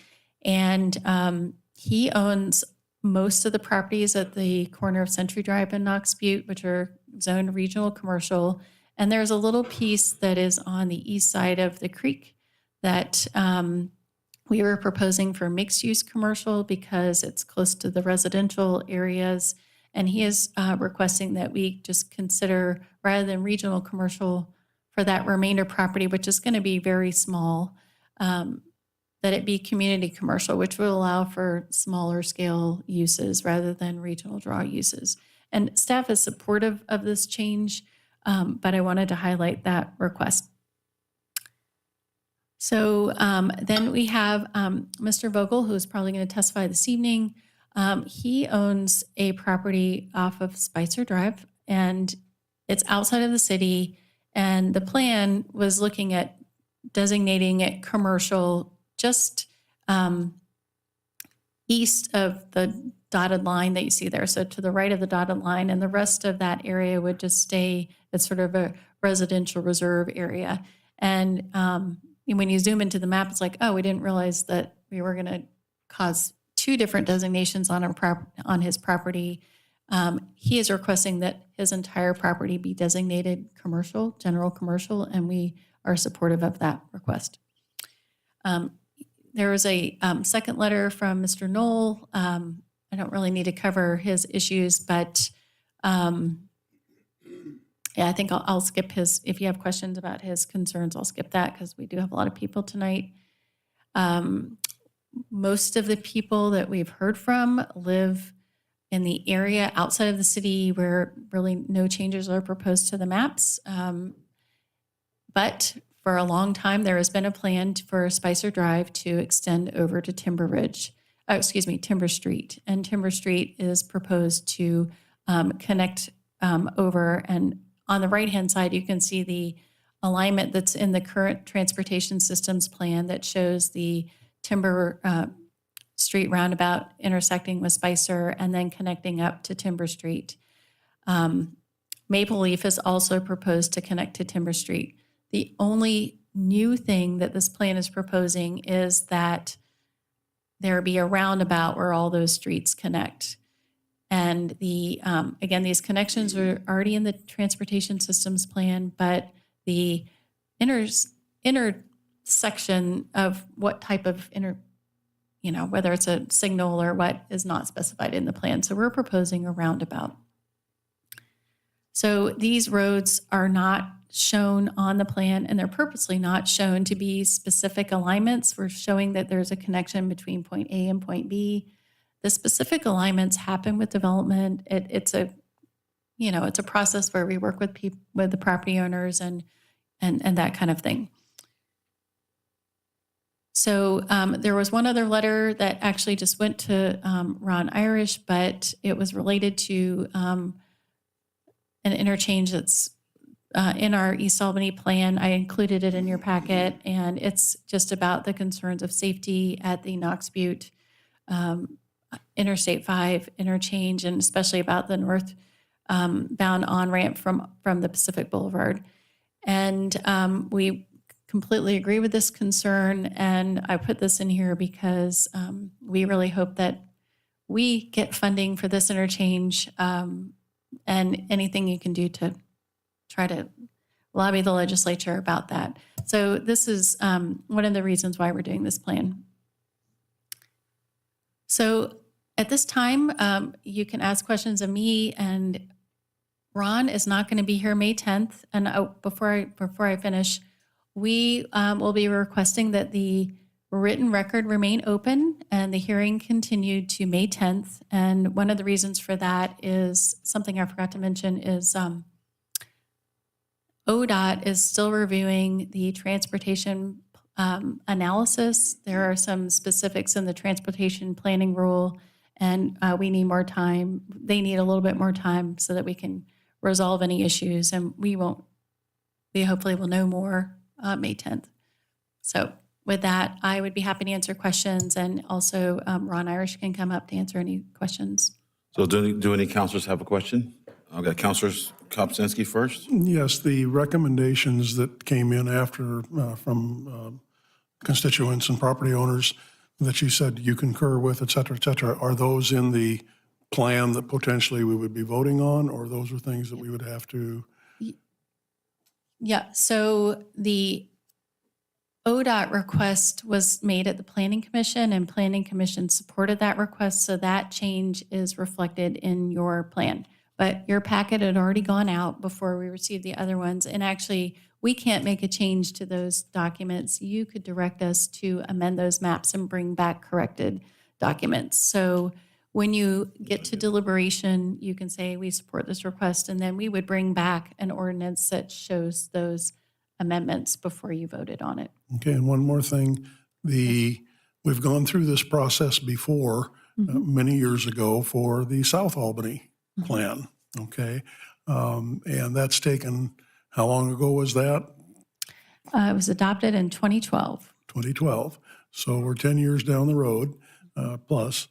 and he owns most of the properties at the corner of Century Drive and Knox Butte, which are zoned regional commercial. And there's a little piece that is on the east side of the creek that we were proposing for mixed-use commercial because it's close to the residential areas. And he is requesting that we just consider, rather than regional commercial for that remainder property, which is going to be very small, that it be community commercial, which will allow for smaller scale uses rather than regional draw uses. And staff is supportive of this change, but I wanted to highlight that request. So then we have Mr. Vogel, who is probably going to testify this evening. He owns a property off of Spicer Drive, and it's outside of the city. And the plan was looking at designating it commercial just east of the dotted line that you see there. So to the right of the dotted line, and the rest of that area would just stay as sort of a residential reserve area. And when you zoom into the map, it's like, oh, we didn't realize that we were going to cause two different designations on his property. He is requesting that his entire property be designated commercial, general commercial, and we are supportive of that request. There was a second letter from Mr. Knoll. I don't really need to cover his issues, but yeah, I think I'll skip his. If you have questions about his concerns, I'll skip that because we do have a lot of people tonight. Most of the people that we've heard from live in the area outside of the city where really no changes are proposed to the maps. But for a long time, there has been a plan for Spicer Drive to extend over to Timber Street. And Timber Street is proposed to connect over. And on the right-hand side, you can see the alignment that's in the current transportation systems plan that shows the Timber Street roundabout intersecting with Spicer and then connecting up to Timber Street. Maple Leaf is also proposed to connect to Timber Street. The only new thing that this plan is proposing is that there be a roundabout where all those streets connect. And again, these connections are already in the transportation systems plan, but the intersection of what type of whether it's a signal or what is not specified in the plan. So we're proposing a roundabout. So these roads are not shown on the plan, and they're purposely not shown to be specific alignments. We're showing that there's a connection between point A and point B. The specific alignments happen with development. It's a process where we work with the property owners and that kind of thing. So there was one other letter that actually just went to Ron Irish, but it was related to an interchange that's in our East Albany plan. I included it in your packet, and it's just about the concerns of safety at the Knox Butte Interstate 5 interchange, and especially about the northbound on-ramp from the Pacific Boulevard. And we completely agree with this concern, and I put this in here because we really hope that we get funding for this interchange, and anything you can do to try to lobby the legislature about that. So this is one of the reasons why we're doing this plan. So at this time, you can ask questions of me, and Ron is not going to be here May 10th. And before I finish, we will be requesting that the written record remain open and the hearing continued to May 10th. And one of the reasons for that is something I forgot to mention is ODOT is still reviewing the transportation analysis. There are some specifics in the transportation planning rule, and we need more time. They need a little bit more time so that we can resolve any issues, and we hopefully will know more May 10th. So with that, I would be happy to answer questions, and also Ron Irish can come up to answer any questions. So do any counselors have a question? I've got Counselor Kopsinski first. Yes, the recommendations that came in after from constituents and property owners that you said you concur with, et cetera, are those in the plan that potentially we would be voting on, or those are things that we would have to? Yeah, so the ODOT request was made at the Planning Commission, and Planning Commission supported that request, so that change is reflected in your plan. But your packet had already gone out before we received the other ones, and actually, we can't make a change to those documents. You could direct us to amend those maps and bring back corrected documents. So when you get to deliberation, you can say, we support this request, and then we would bring back an ordinance that shows those amendments before you voted on it. Okay, and one more thing, we've gone through this process before, many years ago, for the South Albany plan, okay? And that's taken, how long ago was that? It was adopted in 2012. 2012. So we're 10 years down the road plus,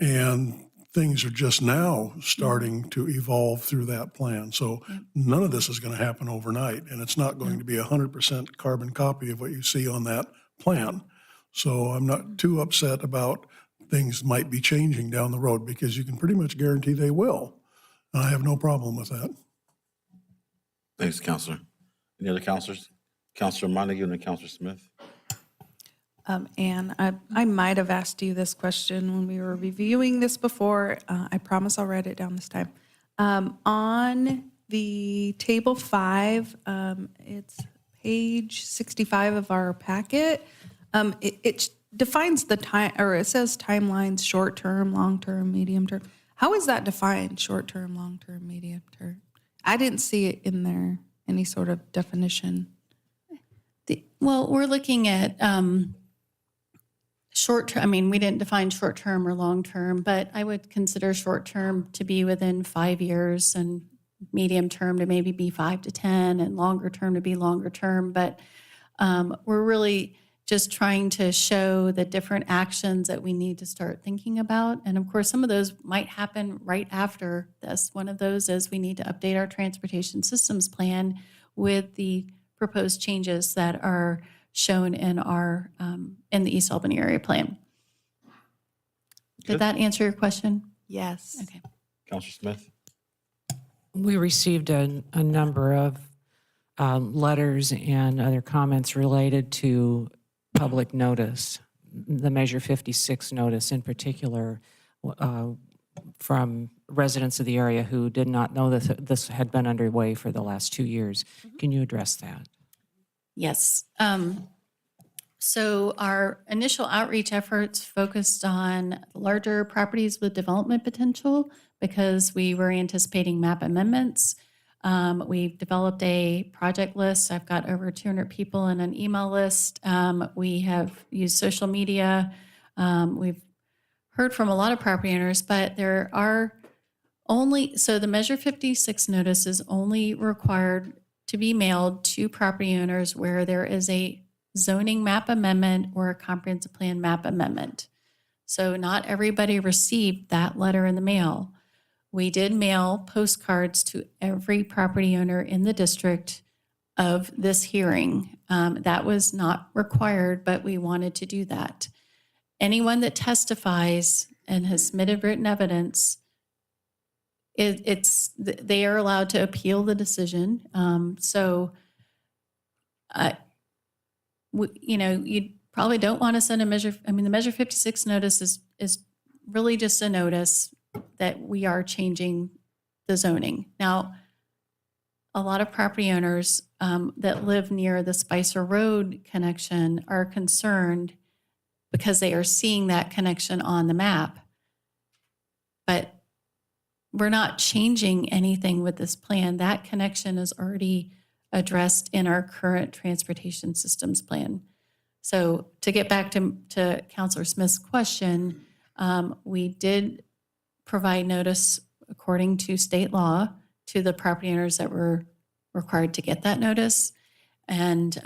and things are just now starting to evolve through that plan. So none of this is going to happen overnight, and it's not going to be 100% carbon copy of what you see on that plan. So I'm not too upset about things might be changing down the road, because you can pretty much guarantee they will. And I have no problem with that. Thanks, Counselor. Any other counselors? Counselor Montague and then Counselor Smith. Anne, I might have asked you this question when we were reviewing this before. I promise I'll write it down this time. On the table 5, it's page 65 of our packet. It defines the time, or it says timelines, short-term, long-term, medium-term. How is that defined, short-term, long-term, medium-term? I didn't see it in there, any sort of definition. Well, we're looking at short-term. I mean, we didn't define short-term or long-term, but I would consider short-term to be within 5 years, and medium-term to maybe be 5 to 10, and longer-term to be longer-term. But we're really just trying to show the different actions that we need to start thinking about. And of course, some of those might happen right after this. One of those is we need to update our transportation systems plan with the proposed changes that are shown in our in the East Albany area plan. Did that answer your question? Yes. Okay. Counselor Smith. We received a number of letters and other comments related to public notice, the Measure 56 notice in particular, from residents of the area who did not know that this had been underway for the last 2 years. Can you address that? Yes. So our initial outreach efforts focused on larger properties with development potential because we were anticipating map amendments. We've developed a project list. I've got over 200 people in an email list. We have used social media. We've heard from a lot of property owners, but there are so the Measure 56 notice is only required to be mailed to property owners where there is a zoning map amendment or a comprehensive plan map amendment. So not everybody received that letter in the mail. We did mail postcards to every property owner in the district of this hearing. That was not required, but we wanted to do that. Anyone that testifies and has submitted written evidence, they are allowed to appeal the decision. So You probably don't want to send a measure. I mean, the Measure 56 notice is really just a notice that we are changing the zoning. Now, a lot of property owners that live near the Spicer Road connection are concerned because they are seeing that connection on the map. But we're not changing anything with this plan. That connection is already addressed in our current transportation systems plan. So to get back to Councilor Smith's question, we did provide notice according to state law to the property owners that were required to get that notice. And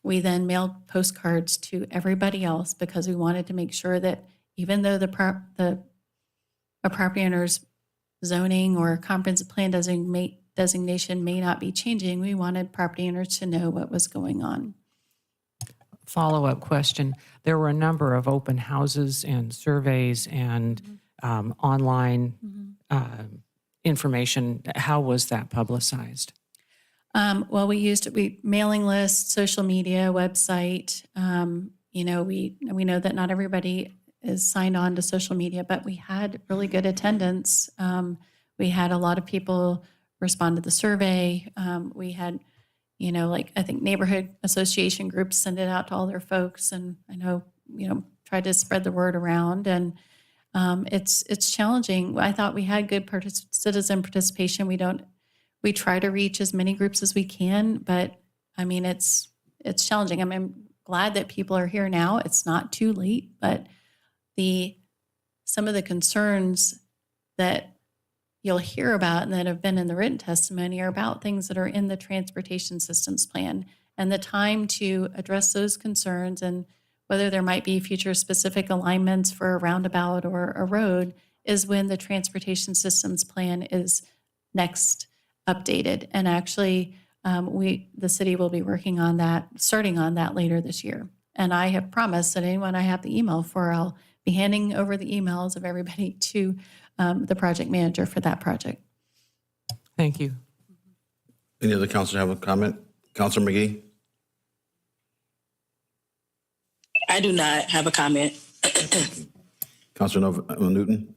we then mailed postcards to everybody else because we wanted to make sure that even though a property owner's zoning or comprehensive plan designation may not be changing, we wanted property owners to know what was going on. Follow-up question. There were a number of open houses and surveys and online information. How was that publicized? Well, we used mailing lists, social media, website. We know that not everybody is signed on to social media, but we had really good attendance. We had a lot of people respond to the survey. We had, I think neighborhood association groups send it out to all their folks, and I know, tried to spread the word around. And it's challenging. I thought we had good citizen participation. We try to reach as many groups as we can, but I mean, it's challenging. I'm glad that people are here now. It's not too late, but some of the concerns that you'll hear about and that have been in the written testimony are about things that are in the transportation systems plan, and the time to address those concerns and whether there might be future specific alignments for a roundabout or a road is when the transportation systems plan is next updated. And actually, the city will be working on that, starting on that later this year. And I have promised that anyone I have the email for, I'll be handing over the emails of everybody to the project manager for that project. Thank you. Any other counselor have a comment? Counselor McGee? I do not have a comment. Counselor Newton?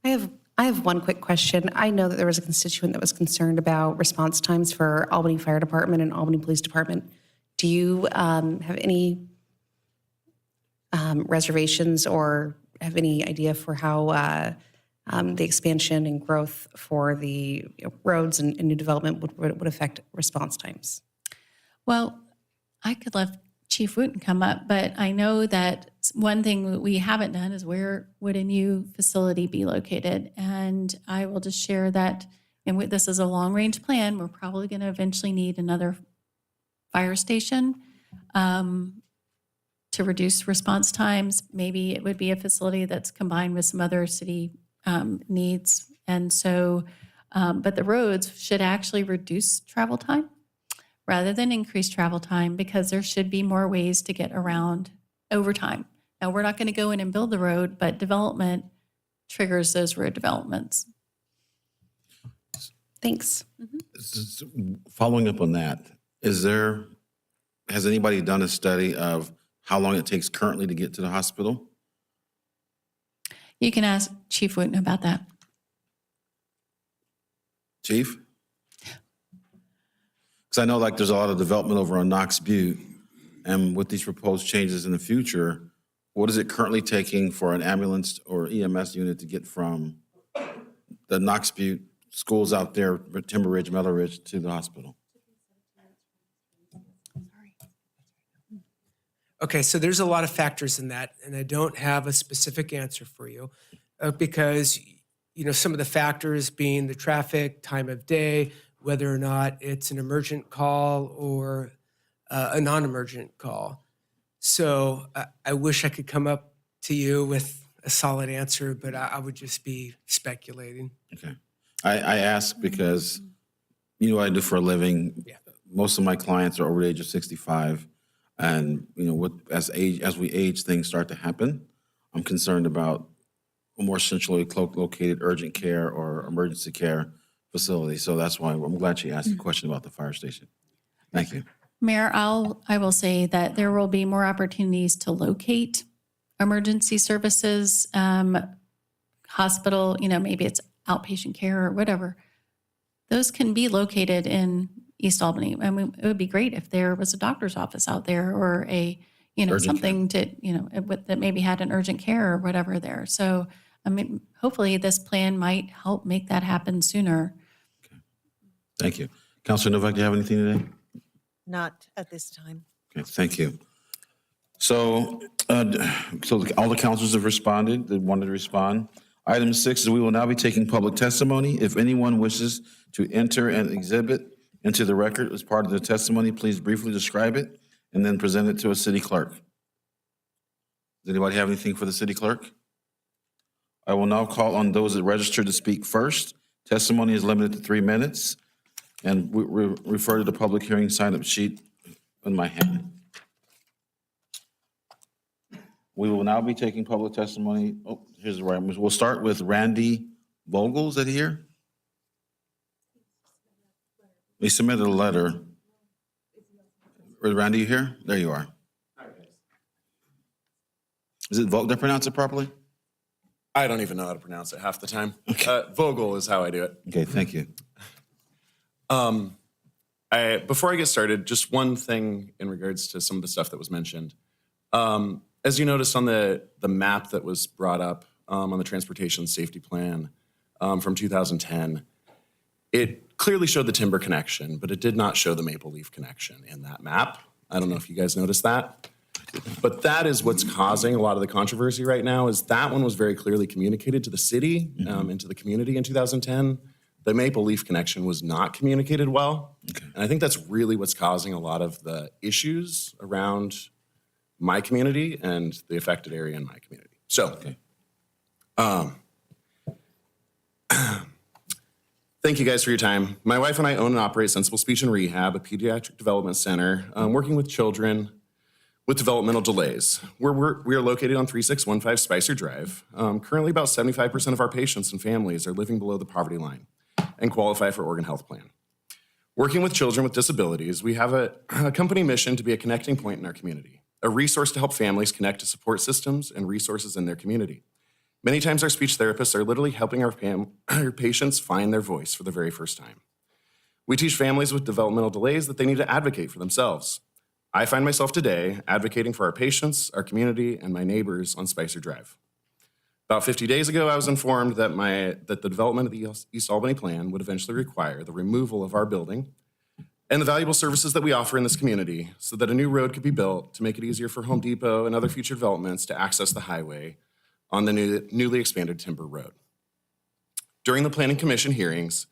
I have one quick question. I know that there was a constituent that was concerned about response times for Albany Fire Department and Albany Police Department. Do you have any reservations or have any idea for how the expansion and growth for the roads and new development would affect response times? Well, I could let Chief Wooten come up, but I know that one thing that we haven't done is where would a new facility be located? And I will just share that, and this is a long-range plan. We're probably going to eventually need another fire station to reduce response times. Maybe it would be a facility that's combined with some other city needs. And so, but the roads should actually reduce travel time rather than increase travel time, because there should be more ways to get around over time. Now, we're not going to go in and build the road, but development triggers those road developments. Thanks. Following up on that, has anybody done a study of how long it takes currently to get to the hospital? You can ask Chief Wooten about that. Chief? Because I know there's a lot of development over on Knox Butte, and with these proposed changes in the future, what is it currently taking for an ambulance or EMS unit to get from the Knox Butte schools out there, Timber Ridge, Mellow Ridge, to the hospital? Okay, so there's a lot of factors in that, and I don't have a specific answer for you because, some of the factors being the traffic, time of day, whether or not it's an emergent call or a non-emergent call. So I wish I could come up to you with a solid answer, but I would just be speculating. Okay. I ask because what I do for a living. Yeah. Most of my clients are over the age of 65. And, as we age, things start to happen. I'm concerned about a more centrally located urgent care or emergency care facility. So that's why I'm glad she asked the question about the fire station. Thank you. Mayor, I will say that there will be more opportunities to locate emergency services, hospital, maybe it's outpatient care or whatever. Those can be located in East Albany. I mean, it would be great if there was a doctor's office out there or Urgent something that maybe had an urgent care or whatever there. So, I mean, hopefully this plan might help make that happen sooner. Thank you. Councilor Novak, do you have anything today? Not at this time. Okay, thank you. So all the councilors have responded, that wanted to respond. Item 6 is we will now be taking public testimony. If anyone wishes to enter an exhibit into the record as part of the testimony, please briefly describe it and then present it to a city clerk. Does anybody have anything for the city clerk? I will now call on those that registered to speak first. Testimony is limited to 3 minutes, and we refer to the public hearing sign-up sheet in my hand. We will now be taking public testimony. Oh, here's the right. We'll start with Randy Vogel. Is that here? We submitted a letter. Randy, you here? There you are. Is it Vogel? Did I pronounce it properly? I don't even know how to pronounce it half the time. Vogel is how I do it. Okay, thank you. Before I get started, just one thing in regards to some of the stuff that was mentioned. As you noticed on the map that was brought up on the Transportation Safety Plan from 2010, it clearly showed the timber connection, but it did not show the maple leaf connection in that map. I don't know if you guys noticed that. But that is what's causing a lot of the controversy right now, is that one was very clearly communicated to the city and to the community in 2010. The maple leaf connection was not communicated well. Okay. And I think that's really what's causing a lot of the issues around my community and the affected area in my community. So, thank you guys for your time. My wife and I own and operate Sensible Speech and Rehab, a pediatric development center, working with children with developmental delays. We are located on 3615 Spicer Drive. Currently, about 75% of our patients and families are living below the poverty line and qualify for Oregon Health Plan. Working with children with disabilities, we have a company mission to be a connecting point in our community, a resource to help families connect to support systems and resources in their community. Many times our speech therapists are literally helping our patients find their voice for the very first time. We teach families with developmental delays that they need to advocate for themselves. I find myself today advocating for our patients, our community, and my neighbors on Spicer Drive. About 50 days ago, I was informed that the development of the East Albany Plan would eventually require the removal of our building and the valuable services that we offer in this community so that a new road could be built to make it easier for Home Depot and other future developments to access the highway on the newly expanded Timber Road. During the Planning Commission hearings,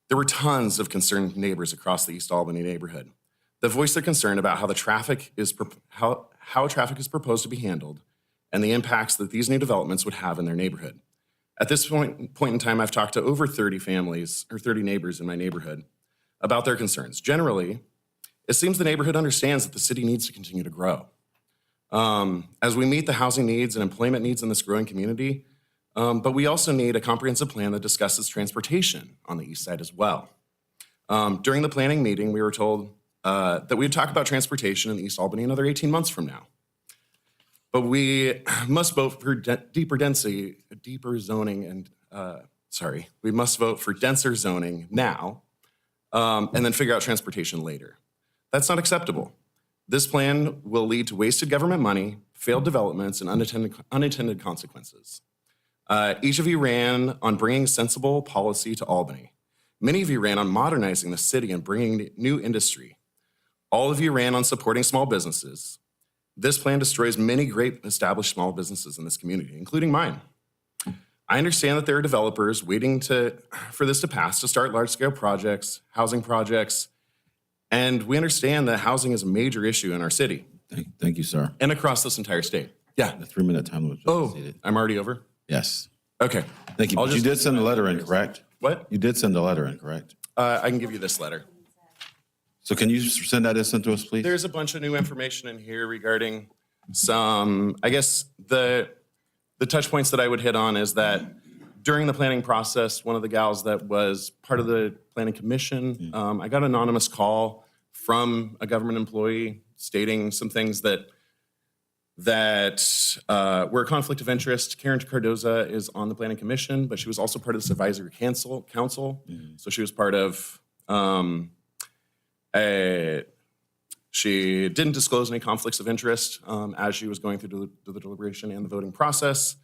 there were tons of concerned neighbors across the East Albany neighborhood that voiced their concern about how traffic is proposed to be handled and the impacts that these new developments would have in their neighborhood. At this point in time, I've talked to over 30 families or 30 neighbors in my neighborhood about their concerns. Generally, it seems the neighborhood understands that the city needs to continue to grow. As we meet the housing needs and employment needs in this growing community, but we also need a comprehensive plan that discusses transportation on the east side as well. During the planning meeting, we were told that we'd talk about transportation in East Albany another 18 months from now. But we must vote for we must vote for denser zoning now, and then figure out transportation later. That's not acceptable. This plan will lead to wasted government money, failed developments, and unintended consequences. Each of you ran on bringing sensible policy to Albany. Many of you ran on modernizing the city and bringing new industry. All of you ran on supporting small businesses. This plan destroys many great established small businesses in this community, including mine. I understand that there are developers waiting for this to pass to start large-scale projects, housing projects, and we understand that housing is a major issue in our city. Thank you, sir. And across this entire state. Yeah. The 3-minute time limit. Oh, I'm already over? Yes. Okay. Thank you. But you did send a letter in, correct? What? You did send a letter in, correct? I can give you this letter. So can you send that to us, please? There's a bunch of new information in here regarding some, I guess the touch points that I would hit on is that during the planning process, one of the gals that was part of the planning commission, I got an anonymous call from a government employee stating some things that were a conflict of interest. Karen Cardoza is on the Planning Commission, but she was also part of this advisory council. So she was part of, she didn't disclose any conflicts of interest as she was going through the deliberation and the voting process.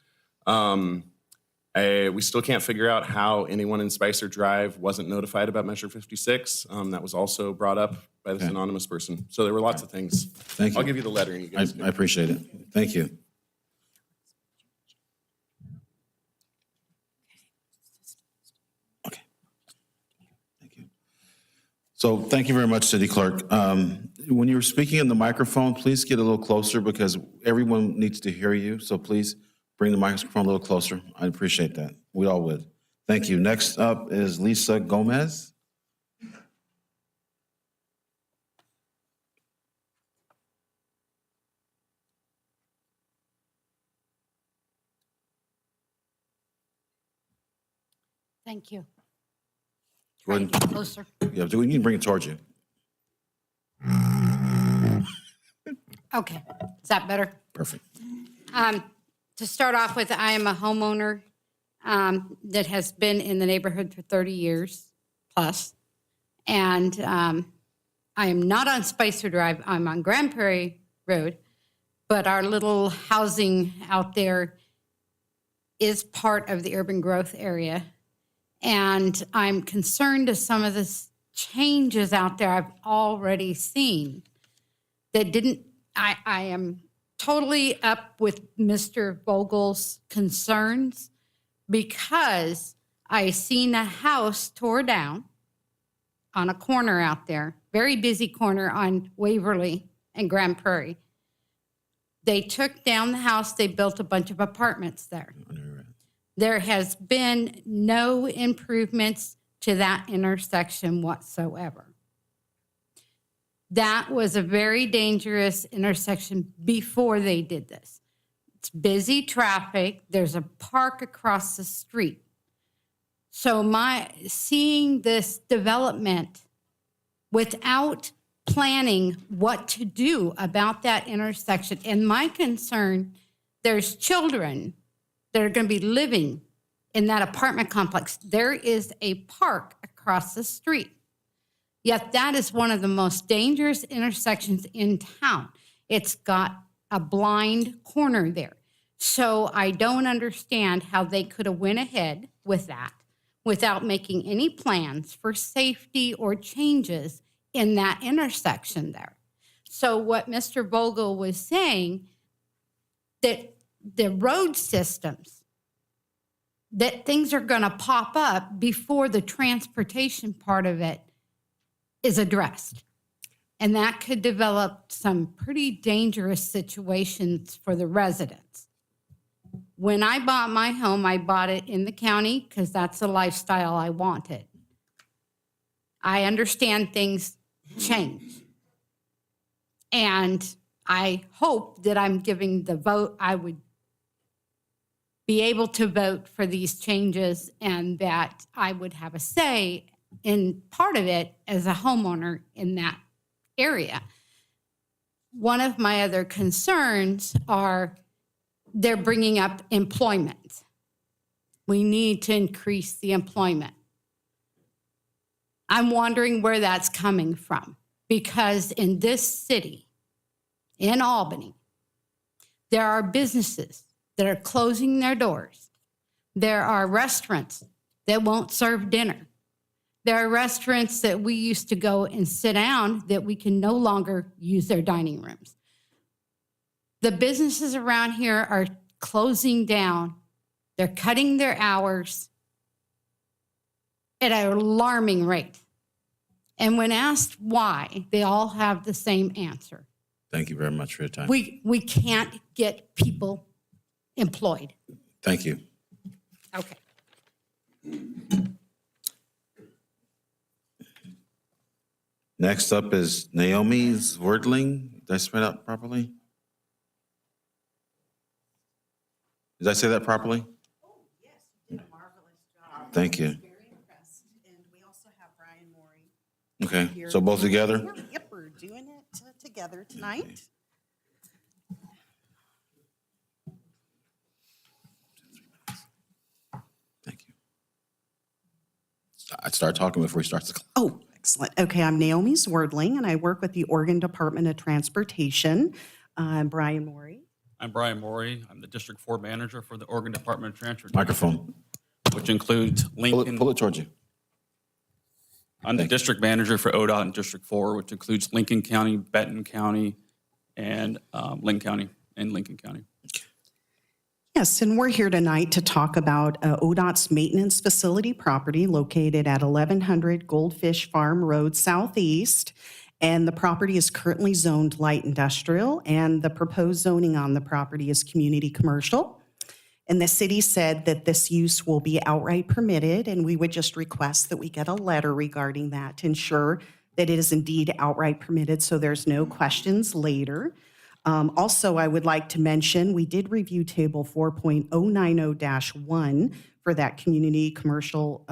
We still can't figure out how anyone in Spicer Drive wasn't notified about Measure 56. That was also brought up by this anonymous person. So there were lots of things. Thank you. I'll give you the letter and you guys I appreciate it. Thank you. Okay. Thank you. So thank you very much, City Clerk. When you're speaking in the microphone, please get a little closer because everyone needs to hear you. So please bring the microphone a little closer. I appreciate that. We all would. Thank you. Next up is Lisa Gomez. Thank you. Go ahead. Get closer. Yeah, we can bring it towards you. Okay, is that better? Perfect. To start off with, I am a homeowner that has been in the neighborhood for 30 years plus. And I am not on Spicer Drive, I'm on Grand Prairie Road. But our little housing out there is part of the urban growth area. And I'm concerned of some of the changes out there I've already seen that didn't, I am totally up with Mr. Vogel's concerns because I seen a house tore down on a corner out there, very busy corner on Waverly and Grand Prairie. They took down the house, they built a bunch of apartments there. There has been no improvements to that intersection whatsoever. That was a very dangerous intersection before they did this. It's busy traffic. There's a park across the street. So seeing this development without planning what to do about that intersection, and my concern, there's children that are going to be living in that apartment complex. There is a park across the street. Yet that is one of the most dangerous intersections in town. It's got a blind corner there. So I don't understand how they could have went ahead with that without making any plans for safety or changes in that intersection there. So what Mr. Vogel was saying, that the road systems, that things are going to pop up before the transportation part of it is addressed. And that could develop some pretty dangerous situations for the residents. When I bought my home, I bought it in the county because that's the lifestyle I wanted. I understand things change. And I hope that I'm giving the vote, I would be able to vote for these changes and that I would have a say in part of it as a homeowner in that area. One of my other concerns are they're bringing up employment. We need to increase the employment. I'm wondering where that's coming from because in this city, in Albany, there are businesses that are closing their doors. There are restaurants that won't serve dinner. There are restaurants that we used to go and sit down that we can no longer use their dining rooms. The businesses around here are closing down. They're cutting their hours at an alarming rate. And when asked why, they all have the same answer. Thank you very much for your time. We can't get people employed. Thank you. Okay. Next up is Naomi Zwerdling. Did I spell that properly? Did I say that properly? Oh, yes, you did a marvelous job. Thank you. Very impressed. And we also have Brian Morey. Okay, so both together? Yep. together tonight. Thank you. I'd start talking before he starts the clock. Oh, excellent. Okay, I'm Naomi Swerdling, and I work with the Oregon Department of Transportation. I'm Brian Morey. I'm Brian Morey. I'm the District 4 Manager for the Oregon Department of Transportation, Microphone. which includes Lincoln. Pull it towards you. I'm the District Manager for ODOT in District 4, which includes Lincoln County, Benton County, and Lincoln County and Lincoln County. Yes, and we're here tonight to talk about ODOT's maintenance facility property located at 1100 Goldfish Farm Road Southeast. And the property is currently zoned light industrial, and the proposed zoning on the property is community commercial. And the city said that this use will be outright permitted, and we would just request that we get a letter regarding that to ensure that it is indeed outright permitted, so there's no questions later. Also, I would like to mention, we did review Table 4.090-1 for that community commercial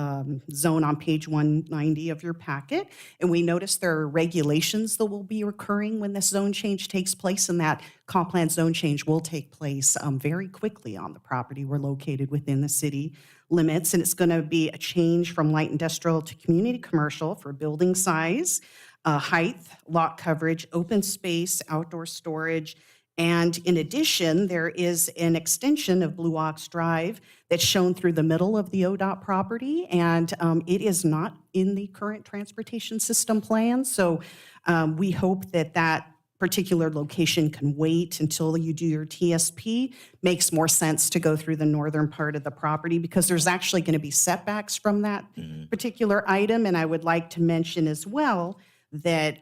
zone on page 190 of your packet. And we noticed there are regulations that will be occurring when this zone change takes place, and that comp plan zone change will take place very quickly on the property. We're located within the city limits, and it's going to be a change from light industrial to community commercial for building size, height, lot coverage, open space, outdoor storage. And in addition, there is an extension of Blue Ox Drive that's shown through the middle of the ODOT property, and it is not in the current transportation system plan. So we hope that that particular location can wait until you do your TSP. Makes more sense to go through the northern part of the property because there's actually going to be setbacks from that particular item. And I would like to mention as well that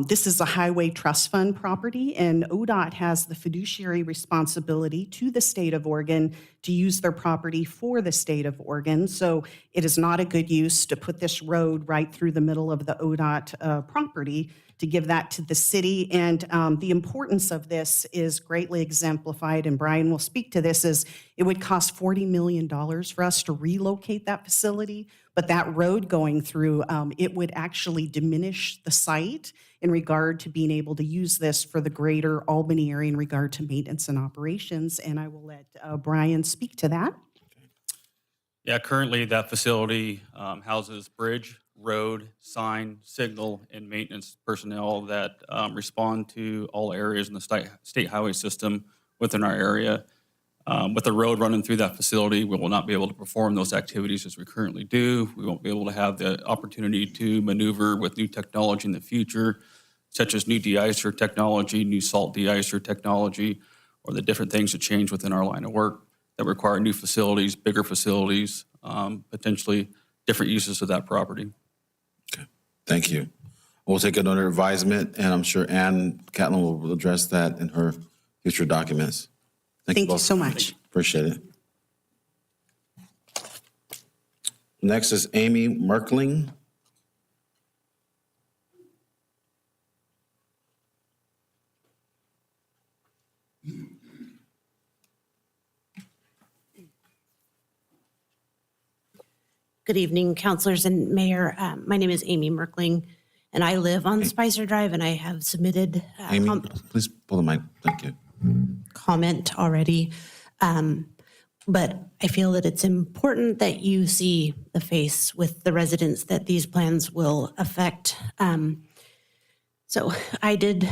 this is a highway trust fund property, and ODOT has the fiduciary responsibility to the state of Oregon to use their property for the state of Oregon. So it is not a good use to put this road right through the middle of the ODOT property to give that to the city. And the importance of this is greatly exemplified, and Brian will speak to this, is it would cost $40 million for us to relocate that facility, but that road going through, it would actually diminish the site in regard to being able to use this for the greater Albany area in regard to maintenance and operations. And I will let Brian speak to that. Yeah, currently that facility houses bridge, road, sign, signal, and maintenance personnel that respond to all areas in the state highway system within our area. With the road running through that facility, we will not be able to perform those activities as we currently do. We won't be able to have the opportunity to maneuver with new technology in the future, such as new de-icer technology, new salt de-icer technology, or the different things that change within our line of work that require new facilities, bigger facilities, potentially different uses of that property. Okay, thank you. We'll take it under advisement, and I'm sure Ann Catlin will address that in her future documents. Thank you both. so much. Appreciate it. Next is Amy Merkling. Good evening, councilors and mayor. My name is Amy Merkling, and I live on Spicer Drive, and I have submitted Amy, please pull the mic. Thank you. comment already. But I feel that it's important that you see the face with the residents that these plans will affect. So I did,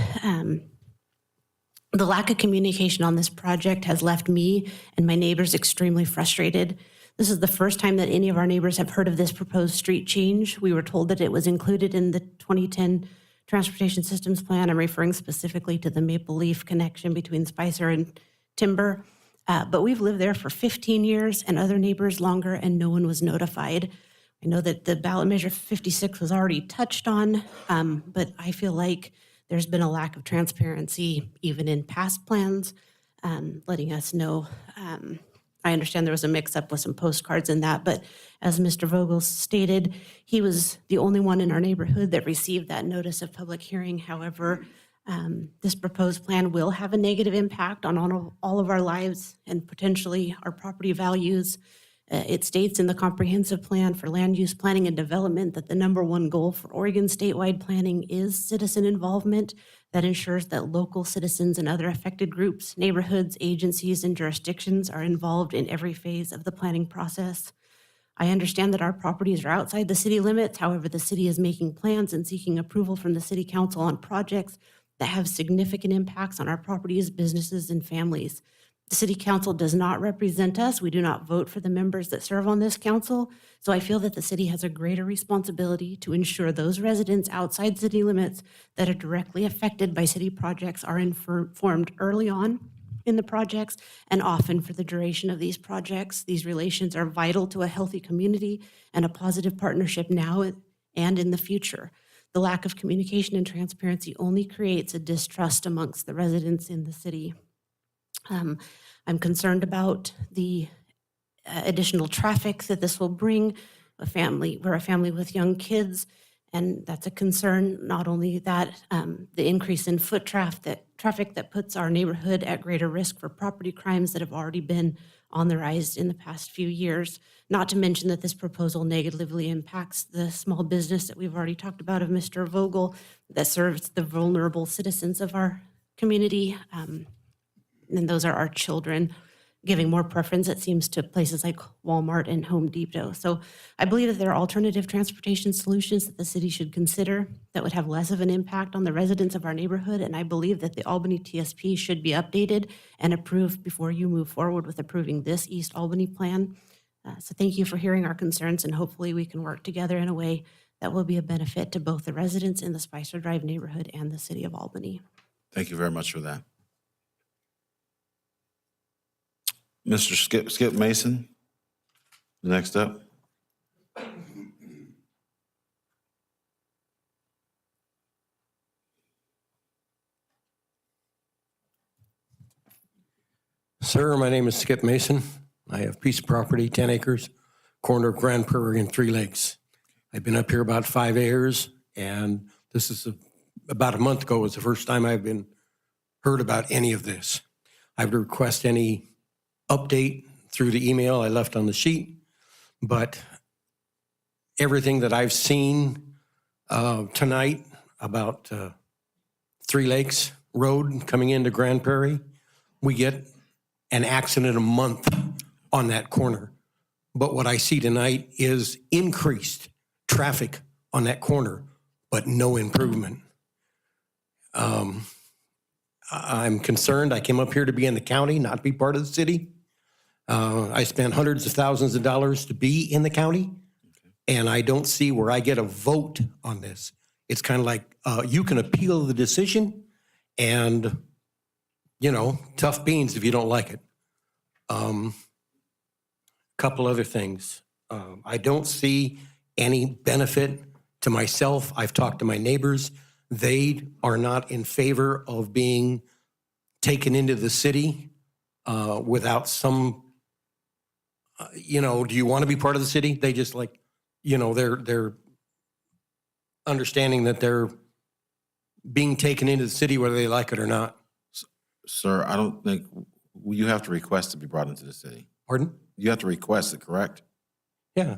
the lack of communication on this project has left me and my neighbors extremely frustrated. This is the first time that any of our neighbors have heard of this proposed street change. We were told that it was included in the 2010 Transportation Systems Plan. I'm referring specifically to the Maple Leaf connection between Spicer and Timber. But we've lived there for 15 years and other neighbors longer, and no one was notified. I know that the ballot measure 56 was already touched on, but I feel like there's been a lack of transparency even in past plans, letting us know. I understand there was a mix-up with some postcards in that, but as Mr. Vogel stated, he was the only one in our neighborhood that received that notice of public hearing. However, this proposed plan will have a negative impact on all of our lives and potentially our property values. It states in the comprehensive plan for land use planning and development that the number one goal for Oregon statewide planning is citizen involvement that ensures that local citizens and other affected groups, neighborhoods, agencies, and jurisdictions are involved in every phase of the planning process. I understand that our properties are outside the city limits. However, the city is making plans and seeking approval from the city council on projects that have significant impacts on our properties, businesses, and families. The city council does not represent us. We do not vote for the members that serve on this council. So I feel that the city has a greater responsibility to ensure those residents outside city limits that are directly affected by city projects are informed early on in the projects and often for the duration of these projects. These relations are vital to a healthy community and a positive partnership now and in the future. The lack of communication and transparency only creates a distrust amongst the residents in the city. I'm concerned about the additional traffic that this will bring. We're a family with young kids, and that's a concern. Not only that, the increase in foot traffic that puts our neighborhood at greater risk for property crimes that have already been on the rise in the past few years. Not to mention that this proposal negatively impacts the small business that we've already talked about of Mr. Vogel that serves the vulnerable citizens of our community. And those are our children, giving more preference, it seems, to places like Walmart and Home Depot. So I believe that there are alternative transportation solutions that the city should consider that would have less of an impact on the residents of our neighborhood. And I believe that the Albany TSP should be updated and approved before you move forward with approving this East Albany plan. So thank you for hearing our concerns, and hopefully we can work together in a way that will be a benefit to both the residents in the Spicer Drive neighborhood and the city of Albany. Thank you very much for that. Mr. Skip Mason, next up. Sir, my name is Skip Mason. I have a piece of property, 10 acres, corner of Grand Prairie and Three Lakes. I've been up here about 5 years, and this is about a month ago was the first time I've been heard about any of this. I would request any update through the email I left on the sheet, but everything that I've seen tonight about Three Lakes Road coming into Grand Prairie, we get an accident a month on that corner. But what I see tonight is increased traffic on that corner, but no improvement. I'm concerned. I came up here to be in the county, not be part of the city. I spent hundreds of thousands of dollars to be in the county, and I don't see where I get a vote on this. It's kind of like you can appeal the decision and, you know, tough beans if you don't like it. Couple other things. I don't see any benefit to myself. I've talked to my neighbors. They are not in favor of being taken into the city without some, you know, do you want to be part of the city? They just like, you know, they're understanding that they're being taken into the city whether they like it or not. Sir, I don't think you have to request to be brought into the city. Pardon? You have to request it, correct? Yeah.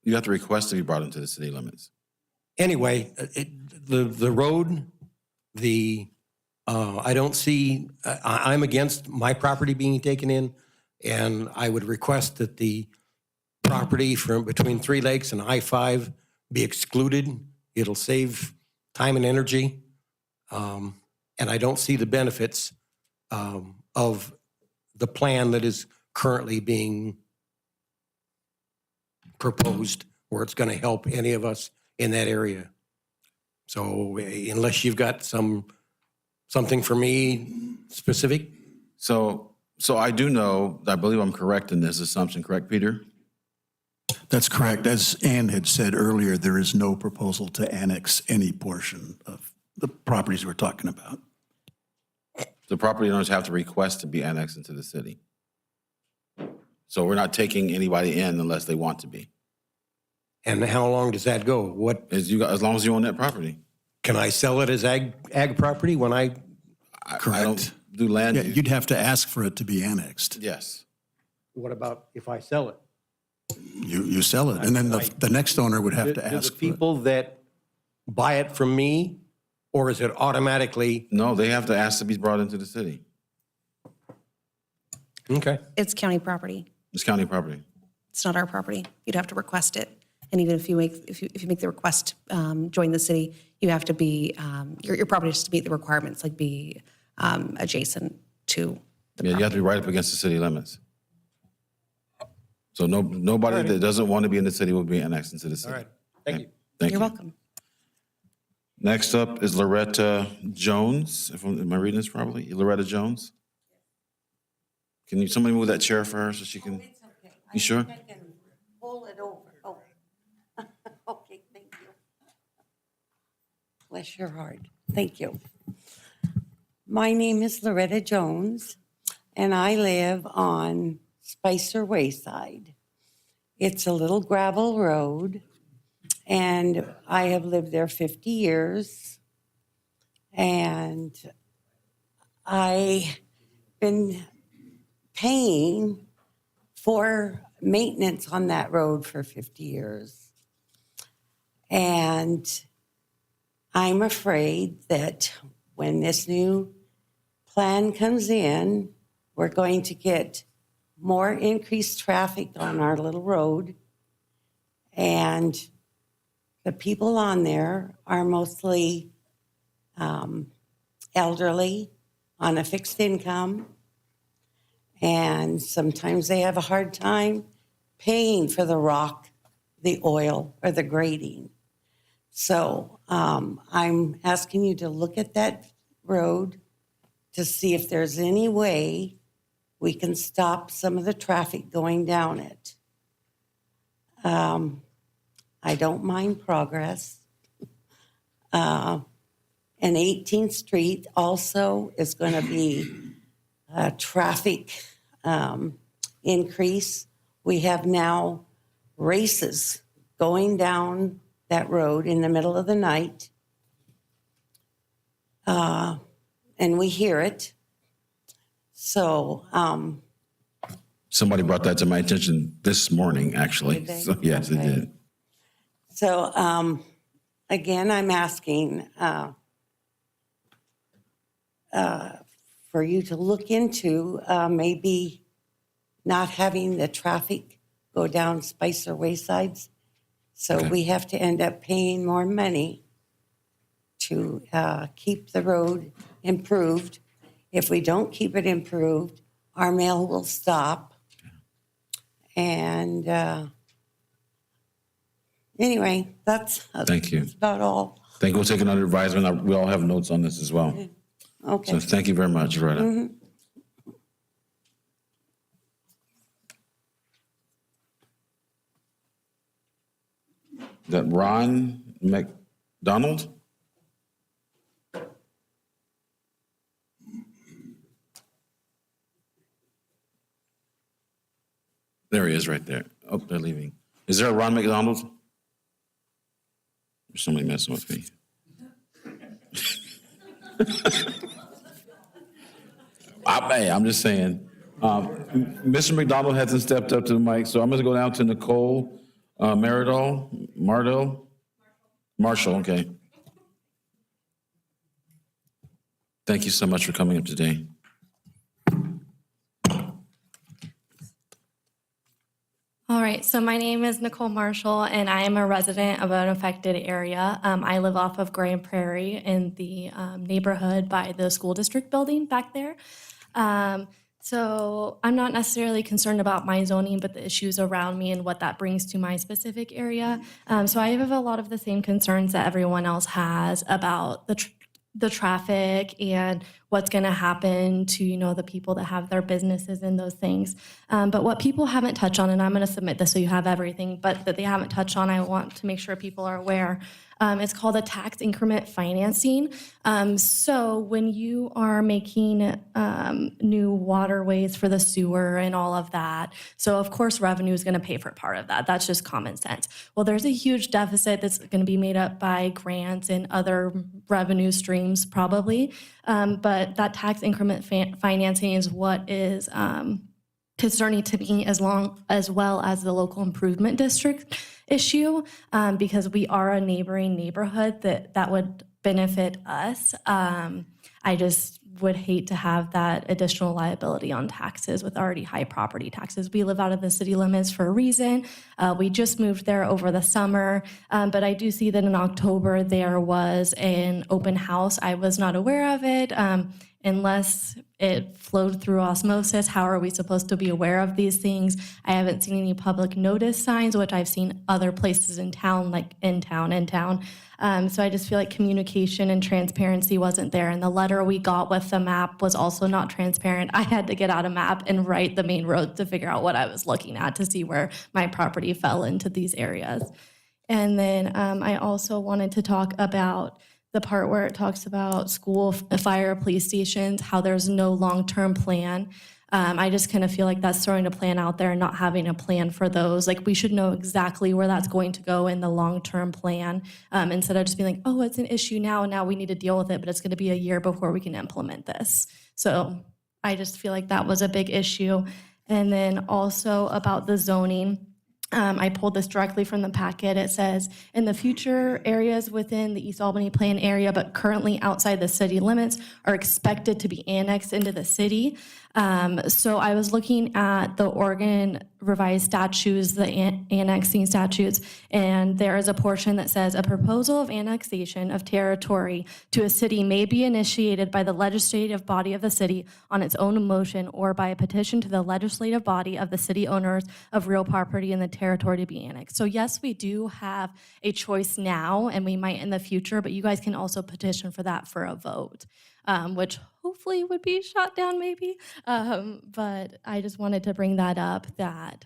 You have to request to be brought into the city limits. Anyway, the road, I don't see, I'm against my property being taken in, and I would request that the property from between Three Lakes and I-5 be excluded. It'll save time and energy, and I don't see the benefits of the plan that is currently being proposed, where it's going to help any of us in that area. So unless you've got something for me specific. So I do know, I believe I'm correct in this assumption, correct, Peter? That's correct. As Ann had said earlier, there is no proposal to annex any portion of the properties we're talking about. The property owners have to request to be annexed into the city. So we're not taking anybody in unless they want to be. And how long does that go? As long as you own that property. Can I sell it as ag property when I Correct. I don't do land use. You'd have to ask for it to be annexed. Yes. What about if I sell it? You sell it, and then the next owner would have to Do ask the for it. people that buy it from me, or is it automatically? No, they have to ask to be brought into the city. Okay. It's county property. It's county property. It's not our property. You'd have to request it. And even if you make, if you make the request, join the city, you have to be, your property has to meet the requirements, like be adjacent to the Yeah, you have to be right up against the city limits. So nobody that doesn't want to be in the city will be annexed into the city. All right. Thank you. Thank You're you. welcome. Next up is Loretta Jones. Am I reading this properly? Loretta Jones? Can somebody move that chair for her so she can? You sure? Pull it over. Oh. Okay, thank you. Bless your heart. Thank you. My name is Loretta Jones, and I live on Spicer Wayside. It's a little gravel road, and I have lived there 50 years. And I've been paying for maintenance on that road for 50 years. And I'm afraid that when this new plan comes in, we're going to get more increased traffic on our little road. And the people on there are mostly elderly on a fixed income. And sometimes they have a hard time paying for the rock, the oil, or the grading. So I'm asking you to look at that road to see if there's any way we can stop some of the traffic going down it. I don't mind progress. And 18th Street also is going to be a traffic increase. We have now races going down that road in the middle of the night. And we hear it. So, Somebody brought that to my attention this morning, actually. Did they? So, yes, it Okay. did. So, again, I'm asking for you to look into maybe not having the traffic go down Spicer Waysides. So Okay. we have to end up paying more money to keep the road improved. If we don't keep it improved, our mail will stop. And anyway, that's Thank you. about all. Thank you. We'll take another advisement. We all have notes on this as well. Okay. So thank you very much, Loretta. Mhm. Is that Ron McDonald? There he is right there. Oh, they're leaving. Is there a Ron McDonald? There's somebody messing with me. I'm just saying. Mr. McDonald hasn't stepped up to the mic, so I'm going to go down to Nicole Marshall, okay. Thank you so much for coming up today. All right, so my name is Nicole Marshall, and I am a resident of an affected area. I live off of Grand Prairie in the neighborhood by the school district building back there. So I'm not necessarily concerned about my zoning, but the issues around me and what that brings to my specific area. So I have a lot of the same concerns that everyone else has about the traffic and what's going to happen to, you know, the people that have their businesses and those things. But what people haven't touched on, and I'm going to submit this so you have everything, but that they haven't touched on, I want to make sure people are aware. It's called a tax increment financing. So when you are making new waterways for the sewer and all of that, so of course revenue is going to pay for part of that. That's just common sense. Well, there's a huge deficit that's going to be made up by grants and other revenue streams probably. But that tax increment financing is what is concerning to me as well as the local improvement district issue, because we are a neighboring neighborhood that would benefit us. I just would hate to have that additional liability on taxes with already high property taxes. We live out of the city limits for a reason. We just moved there over the summer, but I do see that in October there was an open house. I was not aware of it. Unless it flowed through osmosis, how are we supposed to be aware of these things? I haven't seen any public notice signs, which I've seen other places in town, like in town. So I just feel like communication and transparency wasn't there. And the letter we got with the map was also not transparent. I had to get out a map and write the main roads to figure out what I was looking at to see where my property fell into these areas. And then I also wanted to talk about the part where it talks about school, fire, police stations, how there's no long-term plan. I just kind of feel like that's throwing a plan out there and not having a plan for those. Like, we should know exactly where that's going to go in the long-term plan, instead of just being like, oh, it's an issue now we need to deal with it, but it's going to be a year before we can implement this. So I just feel like that was a big issue. And then also about the zoning. I pulled this directly from the packet. It says, in the future, areas within the East Albany Plan area, but currently outside the city limits, are expected to be annexed into the city. So I was looking at the Oregon revised statutes, the annexing statutes, and there is a portion that says a proposal of annexation of territory to a city may be initiated by the legislative body of the city on its own motion or by a petition to the legislative body of the city owners of real property in the territory to be annexed. So yes, we do have a choice now, and we might in the future, but you guys can also petition for that for a vote. Which hopefully would be shot down maybe. But I just wanted to bring that up, that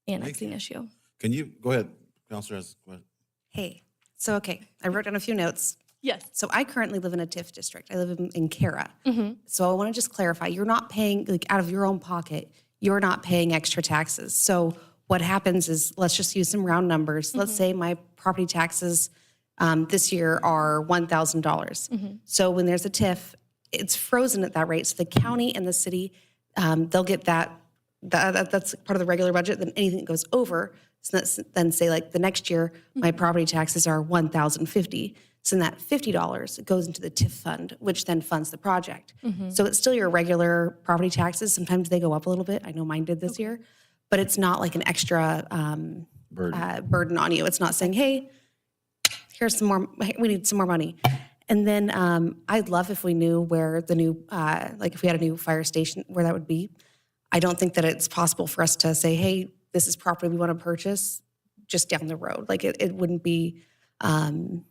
annexing issue. Can you, go ahead, Counselor, go ahead. Hey, so, okay, I wrote down a few notes. Yes. So I currently live in a TIF district. I live in Cara. Mm-hmm. So I want to just clarify, you're not paying, like, out of your own pocket, you're not paying extra taxes. So what happens is, let's just use some round numbers. Let's say my property taxes this year are $1,000. So when there's a TIF, it's frozen at that rate. So the county and the city, they'll get that's part of the regular budget. Then anything that goes over, so then say like the next year, my property taxes are $1,050. So then that $50 goes into the TIF fund, which then funds the project. So it's still your regular property taxes. Sometimes they go up a little bit. I know mine did this year, but it's not like an extra burden on you. It's not saying, hey, here's some more, we need some more money. And then I'd love if we knew where the new, like if we had a new fire station, where that would be. I don't think that it's possible for us to say, hey, this is property we want to purchase just down the road. Like it wouldn't be something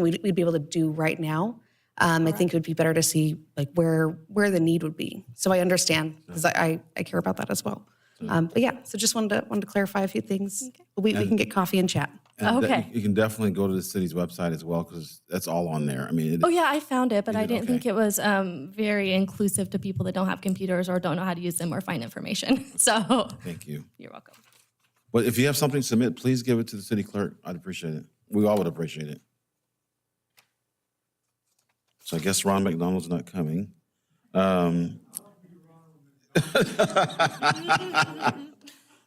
we'd be able to do right now. I think it would be better to see like where the need would be. So I understand, because I care about that as well. But yeah, so just wanted to clarify a few things. Okay. We can get coffee and chat. And Okay. you can definitely go to the city's website as well, because that's all on there. I mean, Oh yeah, I found it, but I didn't okay. think it was very inclusive to people that don't have computers or don't know how to use them or find information. So thank you. you're welcome. But if you have something to submit, please give it to the city clerk. I'd appreciate it. We all would appreciate it. So I guess Ron McDonald's not coming.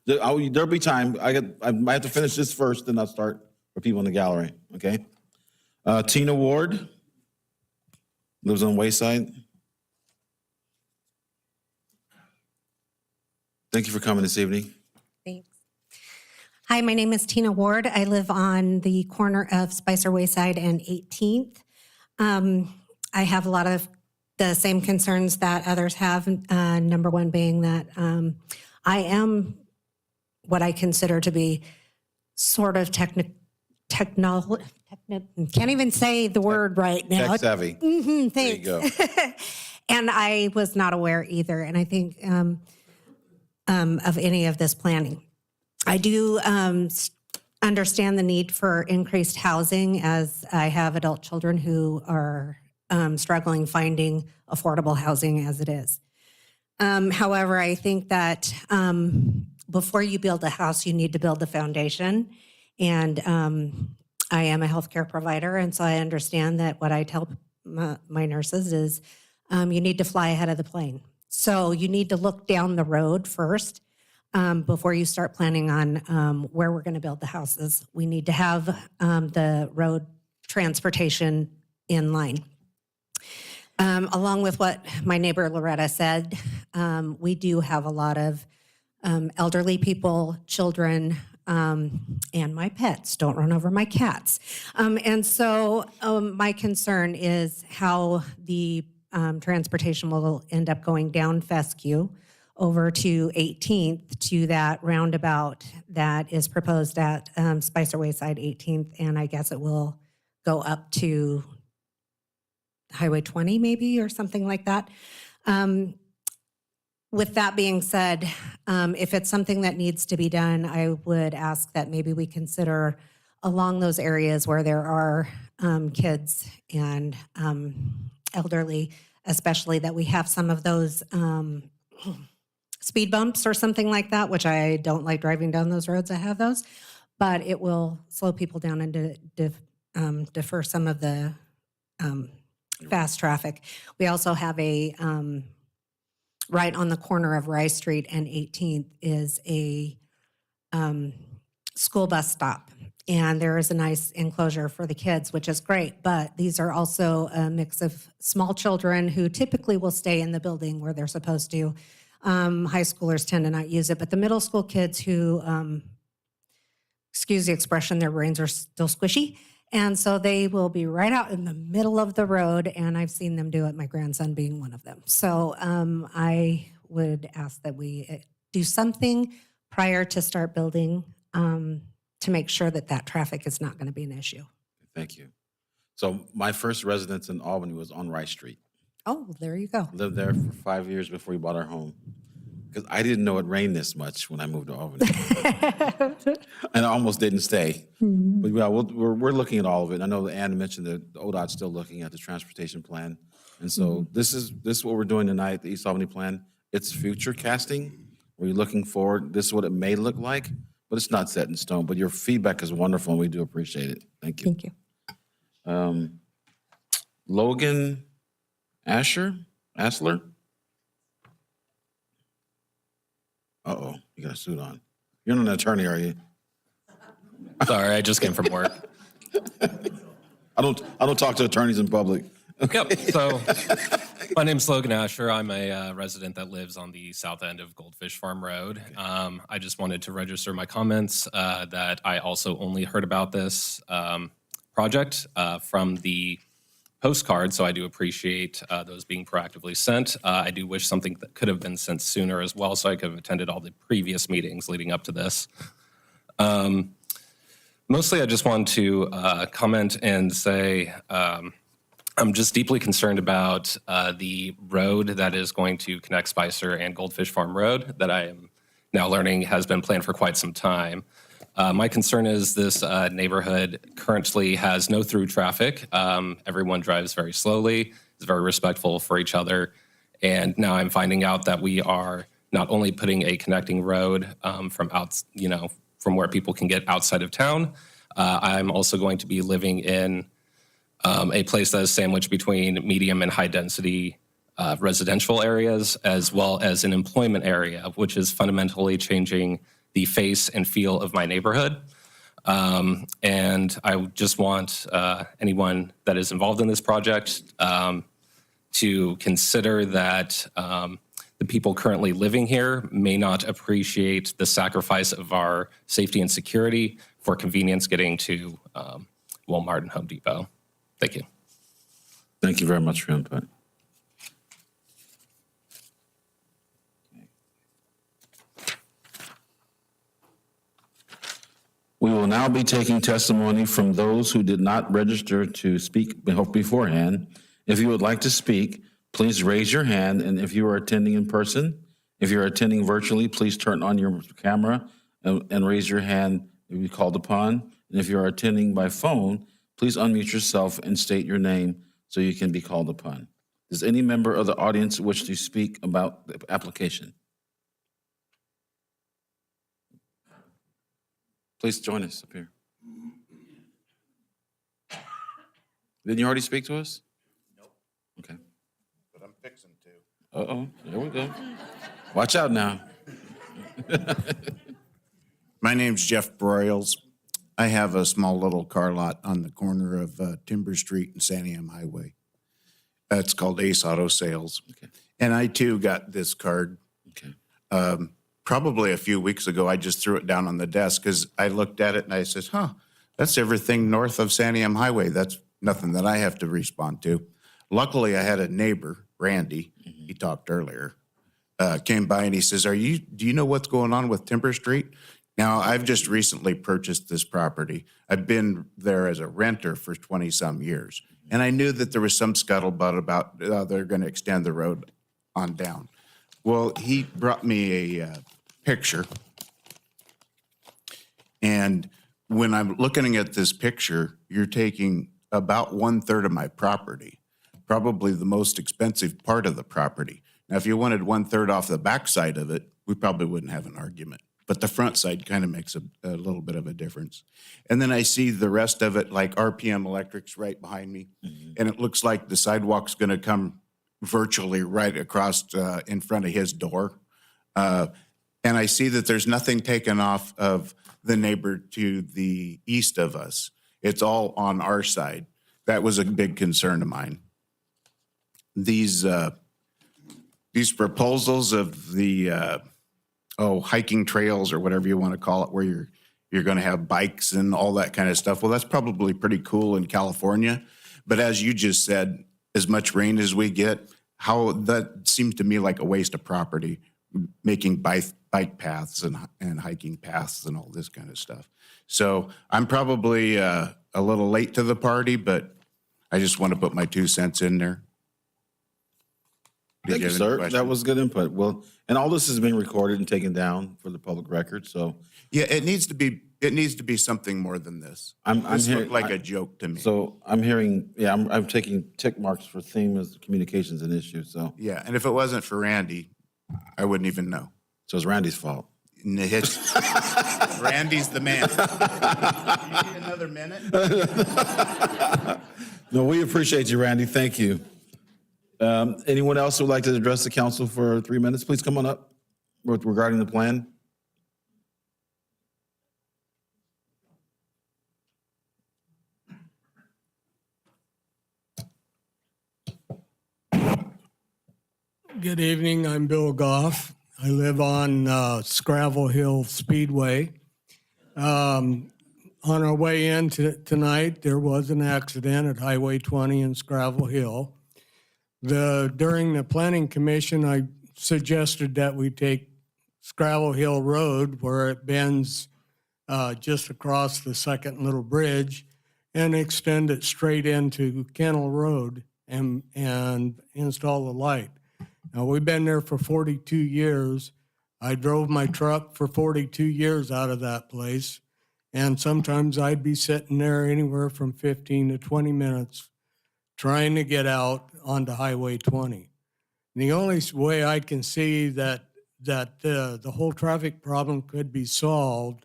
There'll be time. I might have to finish this first, then I'll start for people in the gallery, okay? Tina Ward lives on Wayside. Thank you for coming this evening. Thanks. Hi, my name is Tina Ward. I live on the corner of Spicer Wayside and 18th. I have a lot of the same concerns that others have. Number one being that I am what I consider to be sort of can't even say the word right now. Tech savvy. Thanks. There you go. And I was not aware either. And I think of any of this planning. I do understand the need for increased housing, as I have adult children who are struggling finding affordable housing as it is. However, I think that before you build a house, you need to build the foundation. And I am a healthcare provider, and so I understand that what I tell my nurses is you need to fly ahead of the plane. So you need to look down the road first before you start planning on where we're going to build the houses. We need to have the road transportation in line. Along with what my neighbor Loretta said, we do have a lot of elderly people, children, and my pets. Don't run over my cats. And so my concern is how the transportation will end up going down Fescue over to 18th to that roundabout that is proposed at Spicer Wayside 18th. And I guess it will go up to Highway 20 maybe or something like that. With that being said, if it's something that needs to be done, I would ask that maybe we consider along those areas where there are kids and elderly, especially that we have some of those speed bumps or something like that, which I don't like driving down those roads. I have those, but it will slow people down and defer some of the fast traffic. We also have a right on the corner of Rice Street and 18th is a school bus stop. And there is a nice enclosure for the kids, which is great. But these are also a mix of small children who typically will stay in the building where they're supposed to. High schoolers tend to not use it. But the middle school kids who, excuse the expression, their brains are still squishy. And so they will be right out in the middle of the road, and I've seen them do it, my grandson being one of them. So I would ask that we do something prior to start building to make sure that that traffic is not going to be an issue. Thank you. So my first residence in Albany was on Rice Street. Oh, there you go. Lived there for 5 years before we bought our home. Because I didn't know it rained this much when I moved to Albany. And I almost didn't stay. But yeah, we're looking at all of it. I know that Ann mentioned that the ODOT's still looking at the transportation plan. And so this is what we're doing tonight, the East Albany plan. It's future casting. We're looking forward. This is what it may look like, but it's not set in stone. But your feedback is wonderful, and we do appreciate it. Thank you. Thank you. Logan Asler? Uh-oh, you got a suit on. You're not an attorney, are you? Sorry, I just came from work. I don't talk to attorneys in public. Yep. So my name's Logan Asher. I'm a resident that lives on the south end of Goldfish Farm Road. I just wanted to register my comments that I also only heard about this project from the postcard, so I do appreciate those being proactively sent. I do wish something that could have been sent sooner as well, so I could have attended all the previous meetings leading up to this. Mostly, I just want to comment and say I'm just deeply concerned about the road that is going to connect Spicer and Goldfish Farm Road that I am now learning has been planned for quite some time. My concern is this neighborhood currently has no through traffic. Everyone drives very slowly, is very respectful for each other. And now I'm finding out that we are not only putting a connecting road from where people can get outside of town. I'm also going to be living in a place that is sandwiched between medium and high density residential areas, as well as an employment area, which is fundamentally changing the face and feel of my neighborhood. And I just want anyone that is involved in this project to consider that the people currently living here may not appreciate the sacrifice of our safety and security for convenience getting to Walmart and Home Depot. Thank you. Thank you very much for your input. We will now be taking testimony from those who did not register to speak beforehand. If you would like to speak, please raise your hand, and if you are attending in person, if you're attending virtually, please turn on your camera and raise your hand if you're called upon. And if you are attending by phone, please unmute yourself and state your name so you can be called upon. Does any member of the audience wish to speak about the application? Please join us up here. Didn't you already speak to us? Nope. Okay. But I'm fixing to. Uh-oh, there we go. Watch out now. My name's Jeff Broyles. I have a small little car lot on the corner of Timber Street and Santiam Highway. It's called Ace Auto Sales. And I too got this card. Probably a few weeks ago, I just threw it down on the desk because I looked at it and I said, that's everything north of Santiam Highway. That's nothing that I have to respond to. Luckily, I had a neighbor, Randy, he talked earlier, came by and he says, do you know what's going on with Timber Street? Now, I've just recently purchased this property. I've been there as a renter for 20-some years. And I knew that there was some scuttlebutt about they're going to extend the road on down. Well, he brought me a picture. And when I'm looking at this picture, you're taking about 1/3 of my property, probably the most expensive part of the property. Now, if you wanted 1/3 off the backside of it, we probably wouldn't have an argument. But the front side kind of makes a little bit of a difference. And then I see the rest of it, like RPM Electric's right behind me. And it looks like the sidewalk's going to come virtually right across in front of his door. And I see that there's nothing taken off of the neighbor to the east of us. It's all on our side. That was a big concern of mine. These proposals of the hiking trails or whatever you want to call it, where you're going to have bikes and all that kind of stuff. Well, that's probably pretty cool in California. But as you just said, as much rain as we get, how that seems to me like a waste of property, making bike paths and hiking paths and all this kind of stuff. So I'm probably a little late to the party, but I just want to put my 2 cents in there. Thank you, sir. That was good input. Well, and all this has been recorded and taken down for the public record, so. Yeah, it needs to be something more than this. This looked like a joke to me. So I'm hearing, I'm taking tick marks for theme as communications an issue, so. Yeah, and if it wasn't for Randy, I wouldn't even know. So it's Randy's fault. Randy's the man. You need another minute? No, we appreciate you, Randy. Thank you. Anyone else who would like to address the council for 3 minutes? Please come on up regarding the plan. Good evening. I'm Bill Goff. I live on Scravel Hill Speedway. On our way in tonight, there was an accident at Highway 20 in Scravel Hill. During the Planning Commission, I suggested that we take Scravel Hill Road, where it bends just across the second little bridge, and extend it straight into Kennel Road and install the light. Now, we've been there for 42 years. I drove my truck for 42 years out of that place, and sometimes I'd be sitting there anywhere from 15 to 20 minutes trying to get out onto Highway 20. And the only way I can see that the whole traffic problem could be solved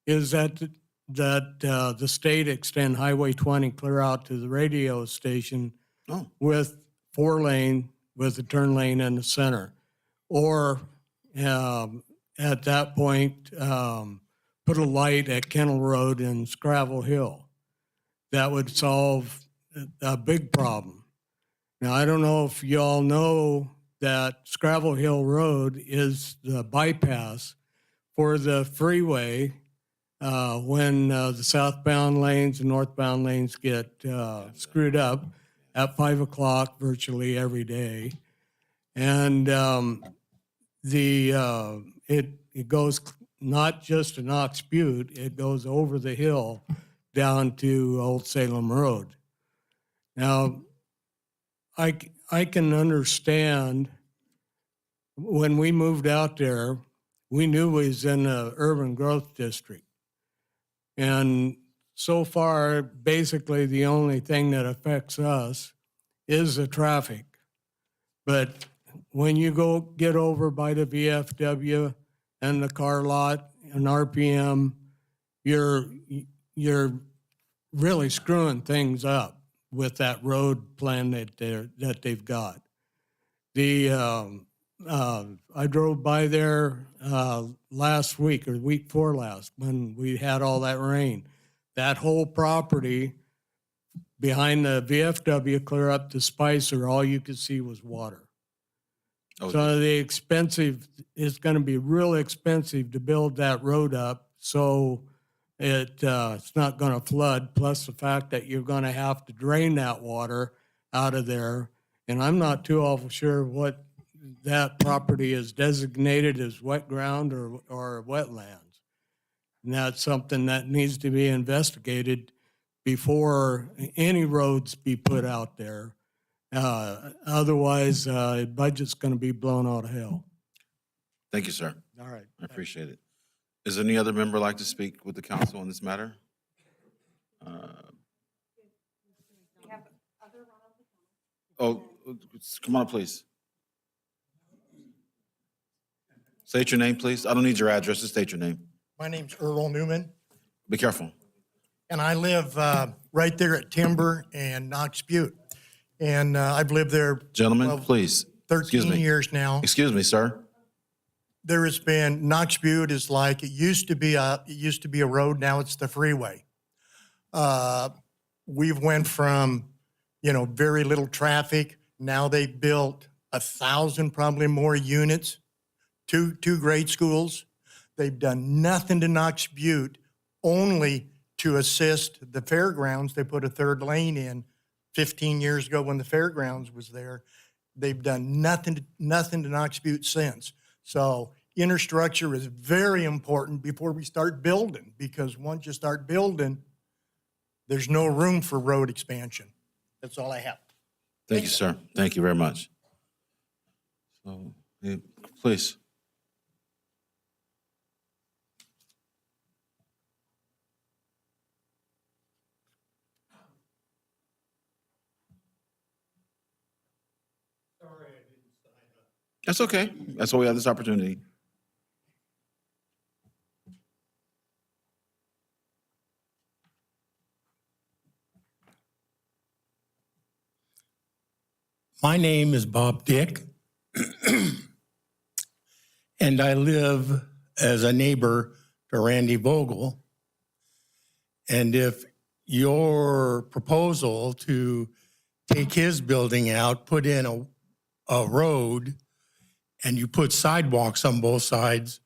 is that the state extend Highway 20 clear out to the radio station with 4-lane with a turn lane in the center. Or at that point, put a light at Kennel Road and Scravel Hill. That would solve a big problem. Now, I don't know if you all know that Scravel Hill Road is the bypass for the freeway when the southbound lanes and northbound lanes get screwed up at 5 o'clock virtually every day. And it goes not just to Knox Butte, it goes over the hill down to Old Salem Road. Now, I can understand when we moved out there, we knew we was in an urban growth district. And so far, basically the only thing that affects us is the traffic. But when you go get over by the VFW and the car lot and RPM, you're really screwing things up with that road plan that they've got. I drove by there last week or the week before last when we had all that rain. That whole property behind the VFW clear up to Spicer, all you could see was water. Oh, So it's going to be real expensive to build that road up. So it's not going to flood. Plus the fact that you're going to have to drain that water out of there. And I'm not too awful sure what that property is designated as wet ground or wetlands. And that's something that needs to be investigated before any roads be put out there. Otherwise, budget's going to be blown out of hell. Thank you, sir. All right. I appreciate it. Is there any other member like to speak with the council on this matter? Oh, come on, please. State your name, please. I don't need your address. Just state your name. My name's Earl Newman, Be careful. and I live right there at Timber and Knox Butte. And I've lived there Gentlemen, please. Excuse 13 me. years now. Excuse me, sir. There has been, Knox Butte is like, it used to be a road, now it's the freeway. We've went from, very little traffic. Now they've built 1,000, probably more units, two grade schools. They've done nothing to Knox Butte, only to assist the fairgrounds. They put a third lane in 15 years ago when the fairgrounds was there. They've done nothing to Knox Butte since. So infrastructure is very important before we start building, because once you start building, there's no room for road expansion. That's all I have. Thank you, sir. Thank you very much. So, please. That's okay. That's why we have this opportunity. My name is Bob Dick, and I live as a neighbor to Randy Vogel. And if your proposal to take his building out, put in a road, and you put sidewalks on both sides,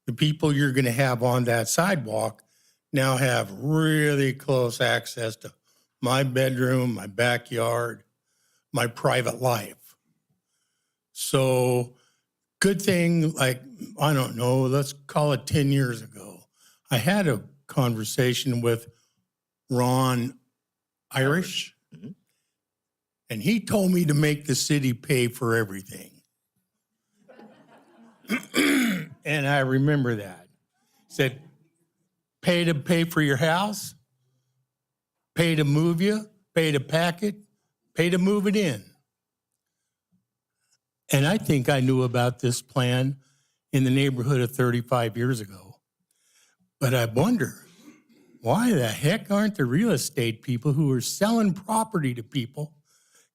the people you're going to have on that sidewalk now have really close access to my bedroom, my backyard, my private life. So good thing, like, I don't know, let's call it 10 years ago, I had a conversation with Ron Irish, and he told me to make the city pay for everything. And I remember that. He said, pay for your house, pay to move you, pay to pack it, pay to move it in. And I think I knew about this plan in the neighborhood of 35 years ago. But I wonder, why the heck aren't the real estate people who are selling property to people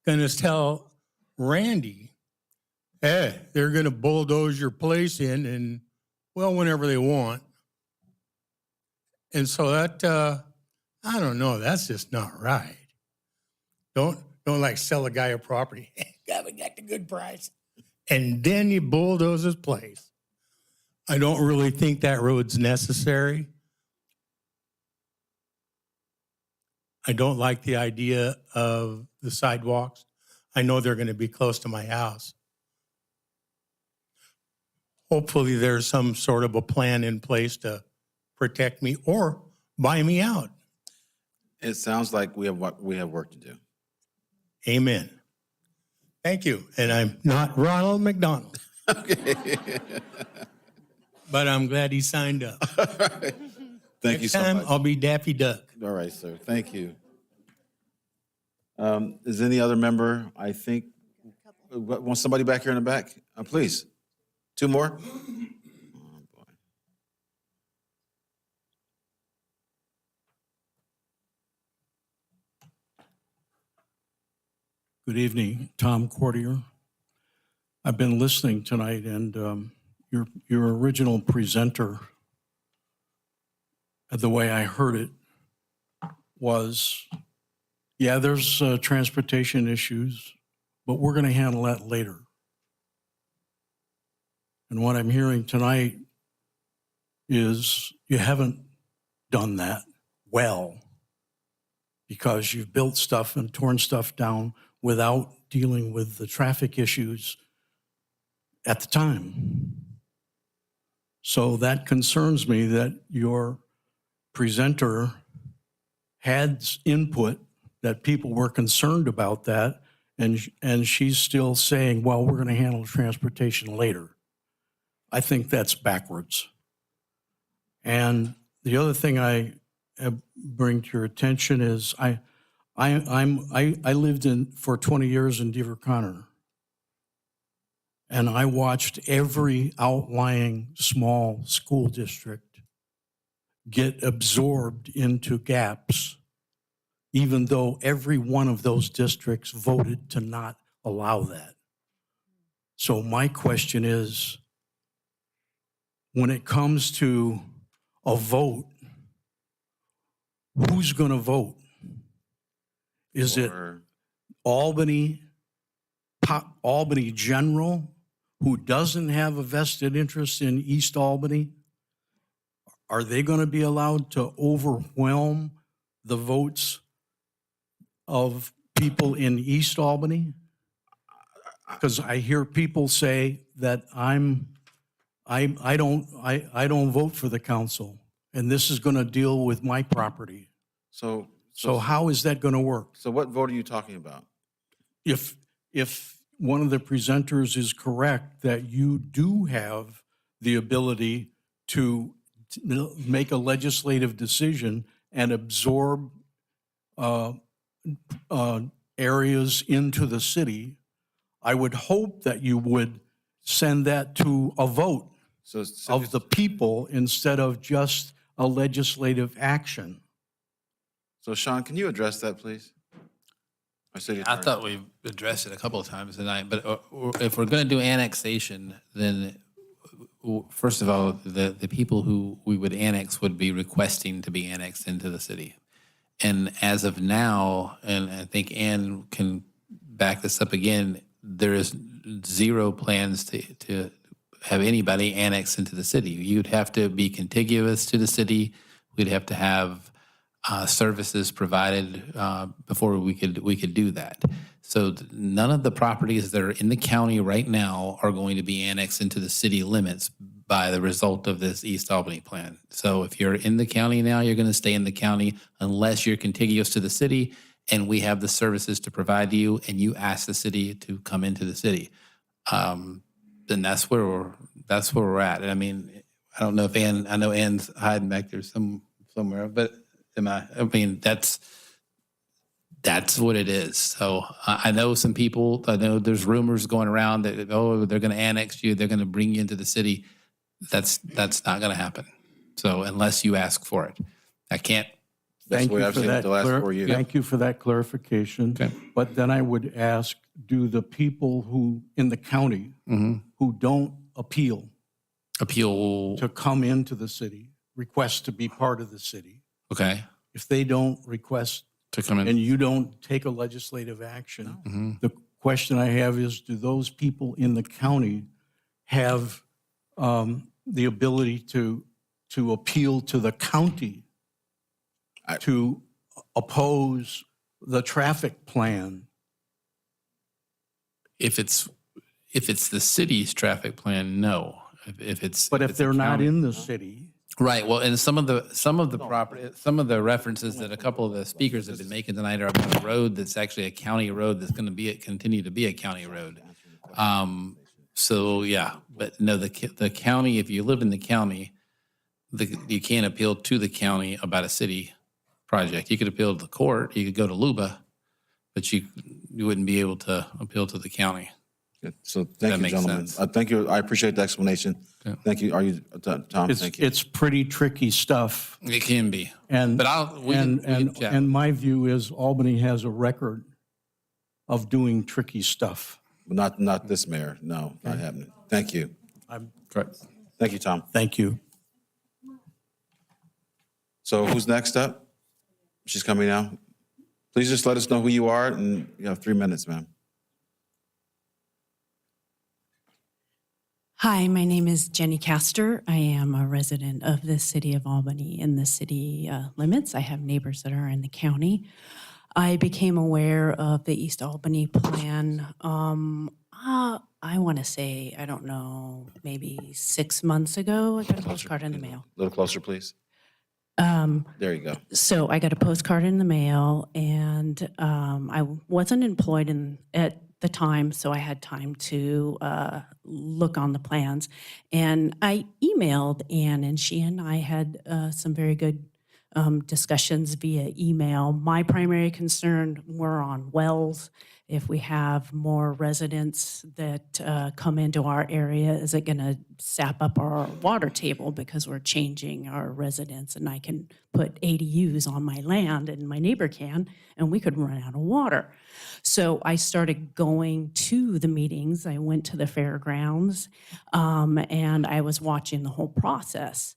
going to tell Randy, hey, they're going to bulldoze your place in and, well, whenever they want. And so that, I don't know, that's just not right. Don't like sell a guy a property. We got the good price. And then you bulldoze his place. I don't really think that road's necessary. I don't like the idea of the sidewalks. I know they're going to be close to my house. Hopefully there's some sort of a plan in place to protect me or buy me out. It sounds like we have work to do. Amen. Thank you. And I'm not Ronald McDonald. Okay. But I'm glad he signed up. Thank you so much. Next time, I'll be Daffy Duck. All right, sir. Thank you. Is any other member, I think, want somebody back here in the back? Please. Two more? Good evening, Tom Cordier. I've been listening tonight, and your original presenter, the way I heard it, was, yeah, there's transportation issues, but we're going to handle that later. And what I'm hearing tonight is you haven't done that well because you've built stuff and torn stuff down without dealing with the traffic issues at the time. So that concerns me that your presenter had input that people were concerned about that, and she's still saying, well, we're going to handle transportation later. I think that's backwards. And the other thing I bring to your attention is I lived for 20 years in Beaver Connor, and I watched every outlying small school district get absorbed into gaps, even though every one of those districts voted to not allow that. So my question is, when it comes to a vote, who's going to vote? Is it Albany General, who doesn't have a vested interest in East Albany? Are they going to be allowed to overwhelm the votes of people in East Albany? Because I hear people say that I don't vote for the council, and this is going to deal with my property. So how is that going to work? So what vote are you talking about? If one of the presenters is correct that you do have the ability to make a legislative decision and absorb areas into the city, I would hope that you would send that to a vote of the people instead of just a legislative action. So Sean, can you address that, please? I thought we addressed it a couple of times tonight, but if we're going to do annexation, then first of all, the people who we would annex would be requesting to be annexed into the city. And as of now, and I think Ann can back this up again, there is zero plans to have anybody annexed into the city. You'd have to be contiguous to the city. We'd have to have services provided before we could do that. So none of the properties that are in the county right now are going to be annexed into the city limits by the result of this East Albany plan. So if you're in the county now, you're going to stay in the county unless you're contiguous to the city and we have the services to provide you and you ask the city to come into the city. Then that's where we're at. And I mean, I don't know if I know Ann's hiding back there somewhere, but that's what it is. So I know some people, I know there's rumors going around that, oh, they're going to annex you, they're going to bring you into the city. That's not going to happen. So unless you ask for it, I can't. That's the way I've seen it the last 4 years. Thank you for that clarification. Okay. But then I would ask, do the people who in the county who don't appeal to come into the city, request to be part of the city? Okay. If they don't request to come in and you don't take a legislative action, the question I have is, do those people in the county have the ability to appeal to the county to oppose the traffic plan? If it's the city's traffic plan, no. If they're not in the city. Right. Well, and some of the references that a couple of the speakers have been making tonight are about a road that's actually a county road that's going to continue to be a county road. So yeah, but no, the county. If you live in the county, you can't appeal to the county about a city project. You could appeal to the court. You could go to LUBA, but you wouldn't be able to appeal to the county. Good. So thank you, gentlemen. Thank you. I appreciate the explanation. Yeah. Thank you. Are you, Tom? Thank you. It's pretty tricky stuff. It can be. And But we can chat. and my view is Albany has a record of doing tricky stuff. Not this mayor. No, not happening. Thank you. Correct. Thank you, Tom. Thank you. So who's next up? She's coming now. Please just let us know who you are, and you have 3 minutes, ma'am. Hi, my name is Jenny Castor. I am a resident of the city of Albany in the city limits. I have neighbors that are in the county. I became aware of the East Albany plan, I want to say, I don't know, maybe 6 months ago. I got a postcard in the mail. A little closer, please. There you go. So I got a postcard in the mail, and I wasn't employed at the time, so I had time to look on the plans. And I emailed Ann, and she and I had some very good discussions via email. My primary concern were on wells. If we have more residents that come into our area, is it going to sap up our water table because we're changing our residents? And I can put ADUs on my land, and my neighbor can, and we could run out of water. So I started going to the meetings. I went to the fairgrounds, and I was watching the whole process.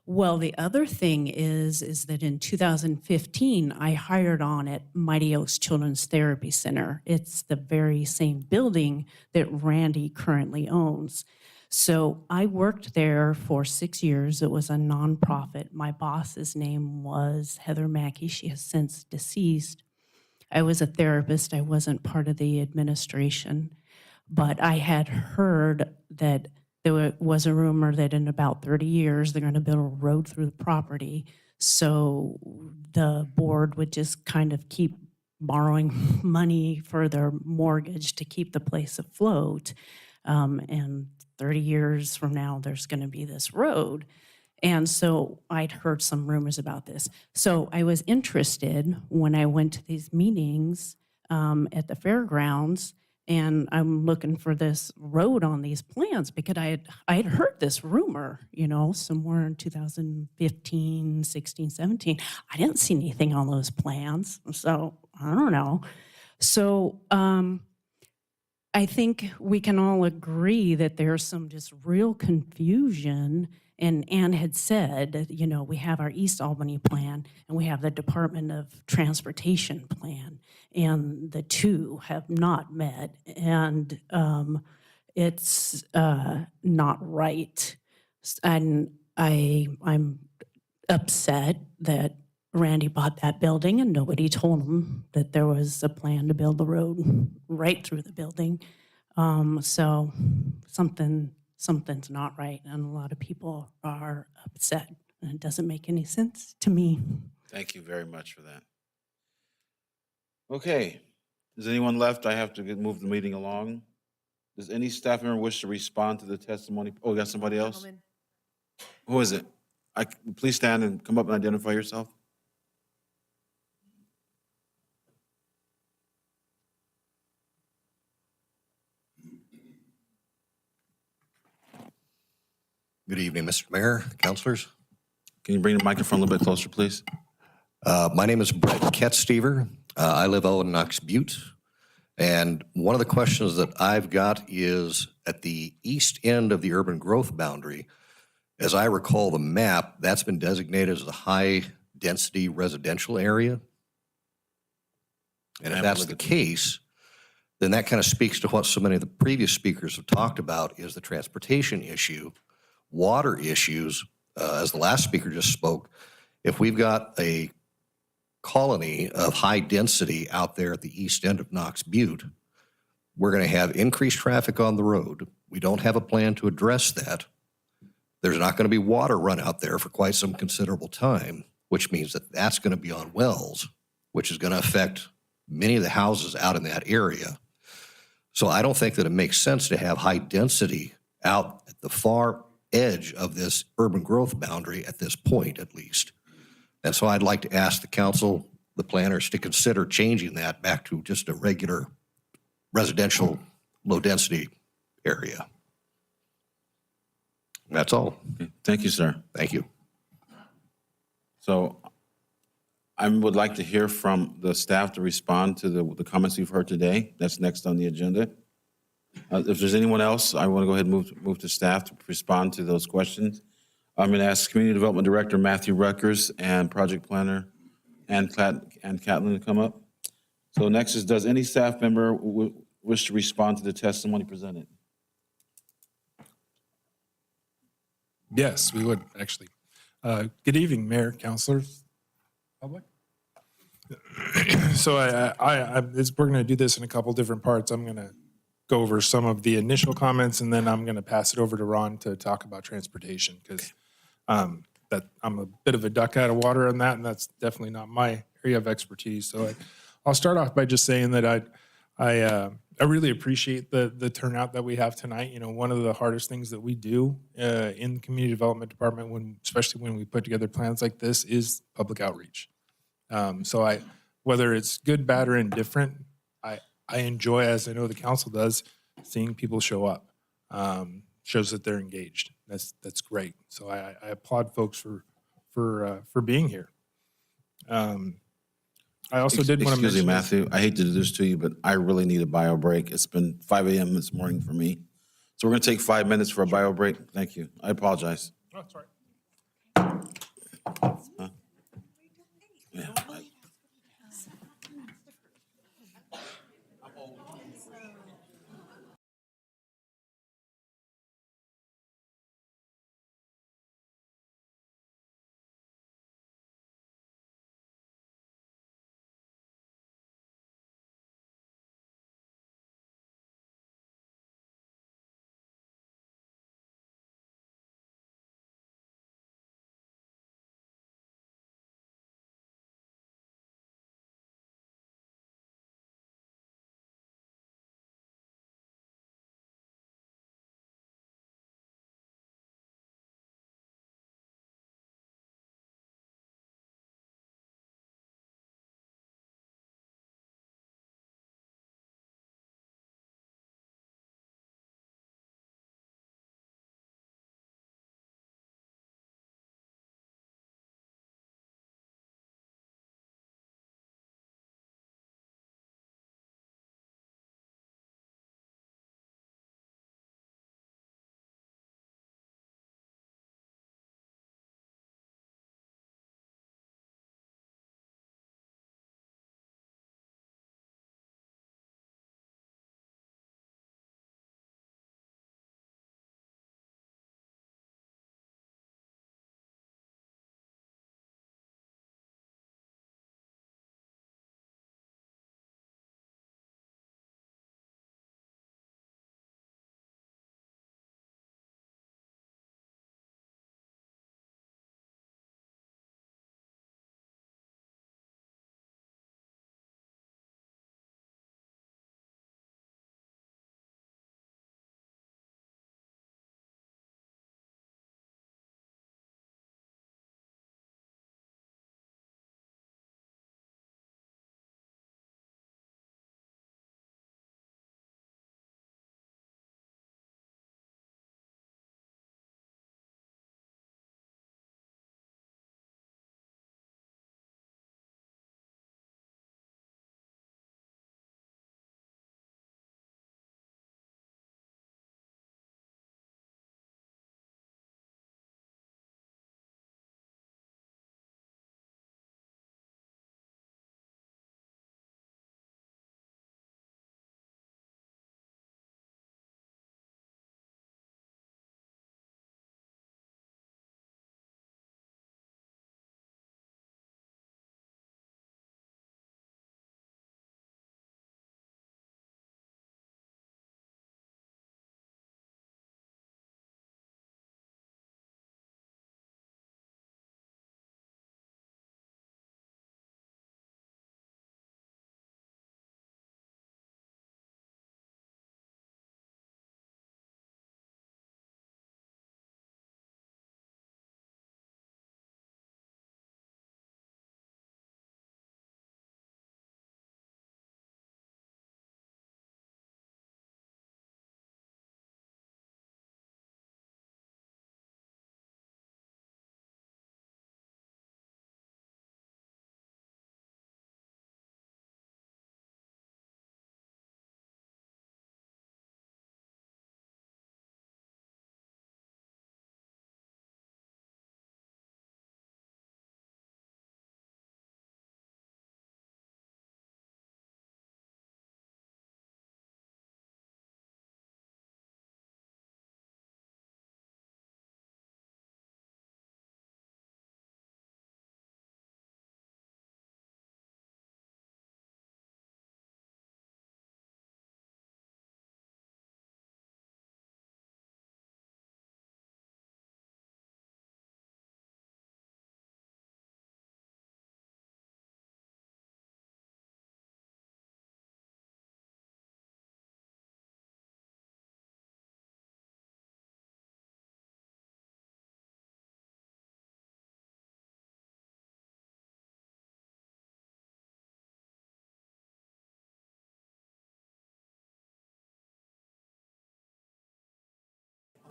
Well, the other thing is that in 2015, I hired on at Mighty Oaks Children's Therapy Center. It's the very same building that Randy currently owns. So I worked there for 6 years. It was a nonprofit. My boss's name was Heather Mackey. She has since deceased. I was a therapist. I wasn't part of the administration, but I had heard that there was a rumor that in about 30 years, they're going to build a road through the property. So the board would just kind of keep borrowing money for their mortgage to keep the place afloat. And 30 years from now, there's going to be this road. And so I'd heard some rumors about this. So I was interested when I went to these meetings at the fairgrounds, and I'm looking for this road on these plans because I had heard this rumor, somewhere in 2015, 16, 17. I didn't see anything on those plans, so I don't know. So I think we can all agree that there's some just real confusion. And Ann had said, we have our East Albany plan and we have the Department of Transportation plan, and the two have not met, and it's not right. And I'm upset that Randy bought that building and nobody told him that there was a plan to build the road right through the building. So something's not right, and a lot of people are upset, and it doesn't make any sense to me. Thank you very much for that. Okay, is anyone left? I have to move the meeting along. Does any staff member wish to respond to the testimony? Oh, we got somebody else? Who is it? Please stand and come up and identify yourself. Good evening, Mr. Mayor, councilors. Can you bring the microphone a little bit closer, please? My name is Brett Ketstever. I live out in Knox Butte. And one of the questions that I've got is at the east end of the urban growth boundary, as I recall the map, that's been designated as a high-density residential area. And if that's the case, then that kind of speaks to what so many of the previous speakers have talked about, is the transportation issue, water issues. As the last speaker just spoke, if we've got a colony of high density out there at the east end of Knox Butte, we're going to have increased traffic on the road. We don't have a plan to address that. There's not going to be water run out there for quite some considerable time, which means that that's going to be on wells, which is going to affect many of the houses out in that area. So I don't think that it makes sense to have high density out at the far edge of this urban growth boundary at this point, at least. And so I'd like to ask the council, the planners, to consider changing that back to just a regular residential low-density area. That's all. Thank you, sir. Thank you. So I would like to hear from the staff to respond to the comments you've heard today. That's next on the agenda. If there's anyone else, I want to go ahead and move to staff to respond to those questions. I'm going to ask Community Development Director Matthew Ruckers and Project Planner and Catlin to come up. So next is, does any staff member wish to respond to the testimony presented? Yes, we would, actually. Good evening, Mayor, councilors, public. So we're going to do this in a couple different parts. I'm going to go over some of the initial comments, and then I'm going to pass it over to Ron to talk about transportation, because that I'm a bit of a duck out of water on that, and that's definitely not my area of expertise. So I'll start off by just saying that I really appreciate the turnout that we have tonight. You know, one of the hardest things that we do in the community development department, especially when we put together plans like this, is public outreach. So whether it's good, bad, or indifferent, I enjoy, as I know the council does, seeing people show up. Shows that they're engaged. That's great. So I applaud folks for being here. I also did want to Excuse me, mention. Matthew. I hate to do this to you, but I really need a bio break. It's been 5 a.m. this morning for me. So we're going to take 5 minutes for a bio break. Thank you. I apologize. Oh, that's all right.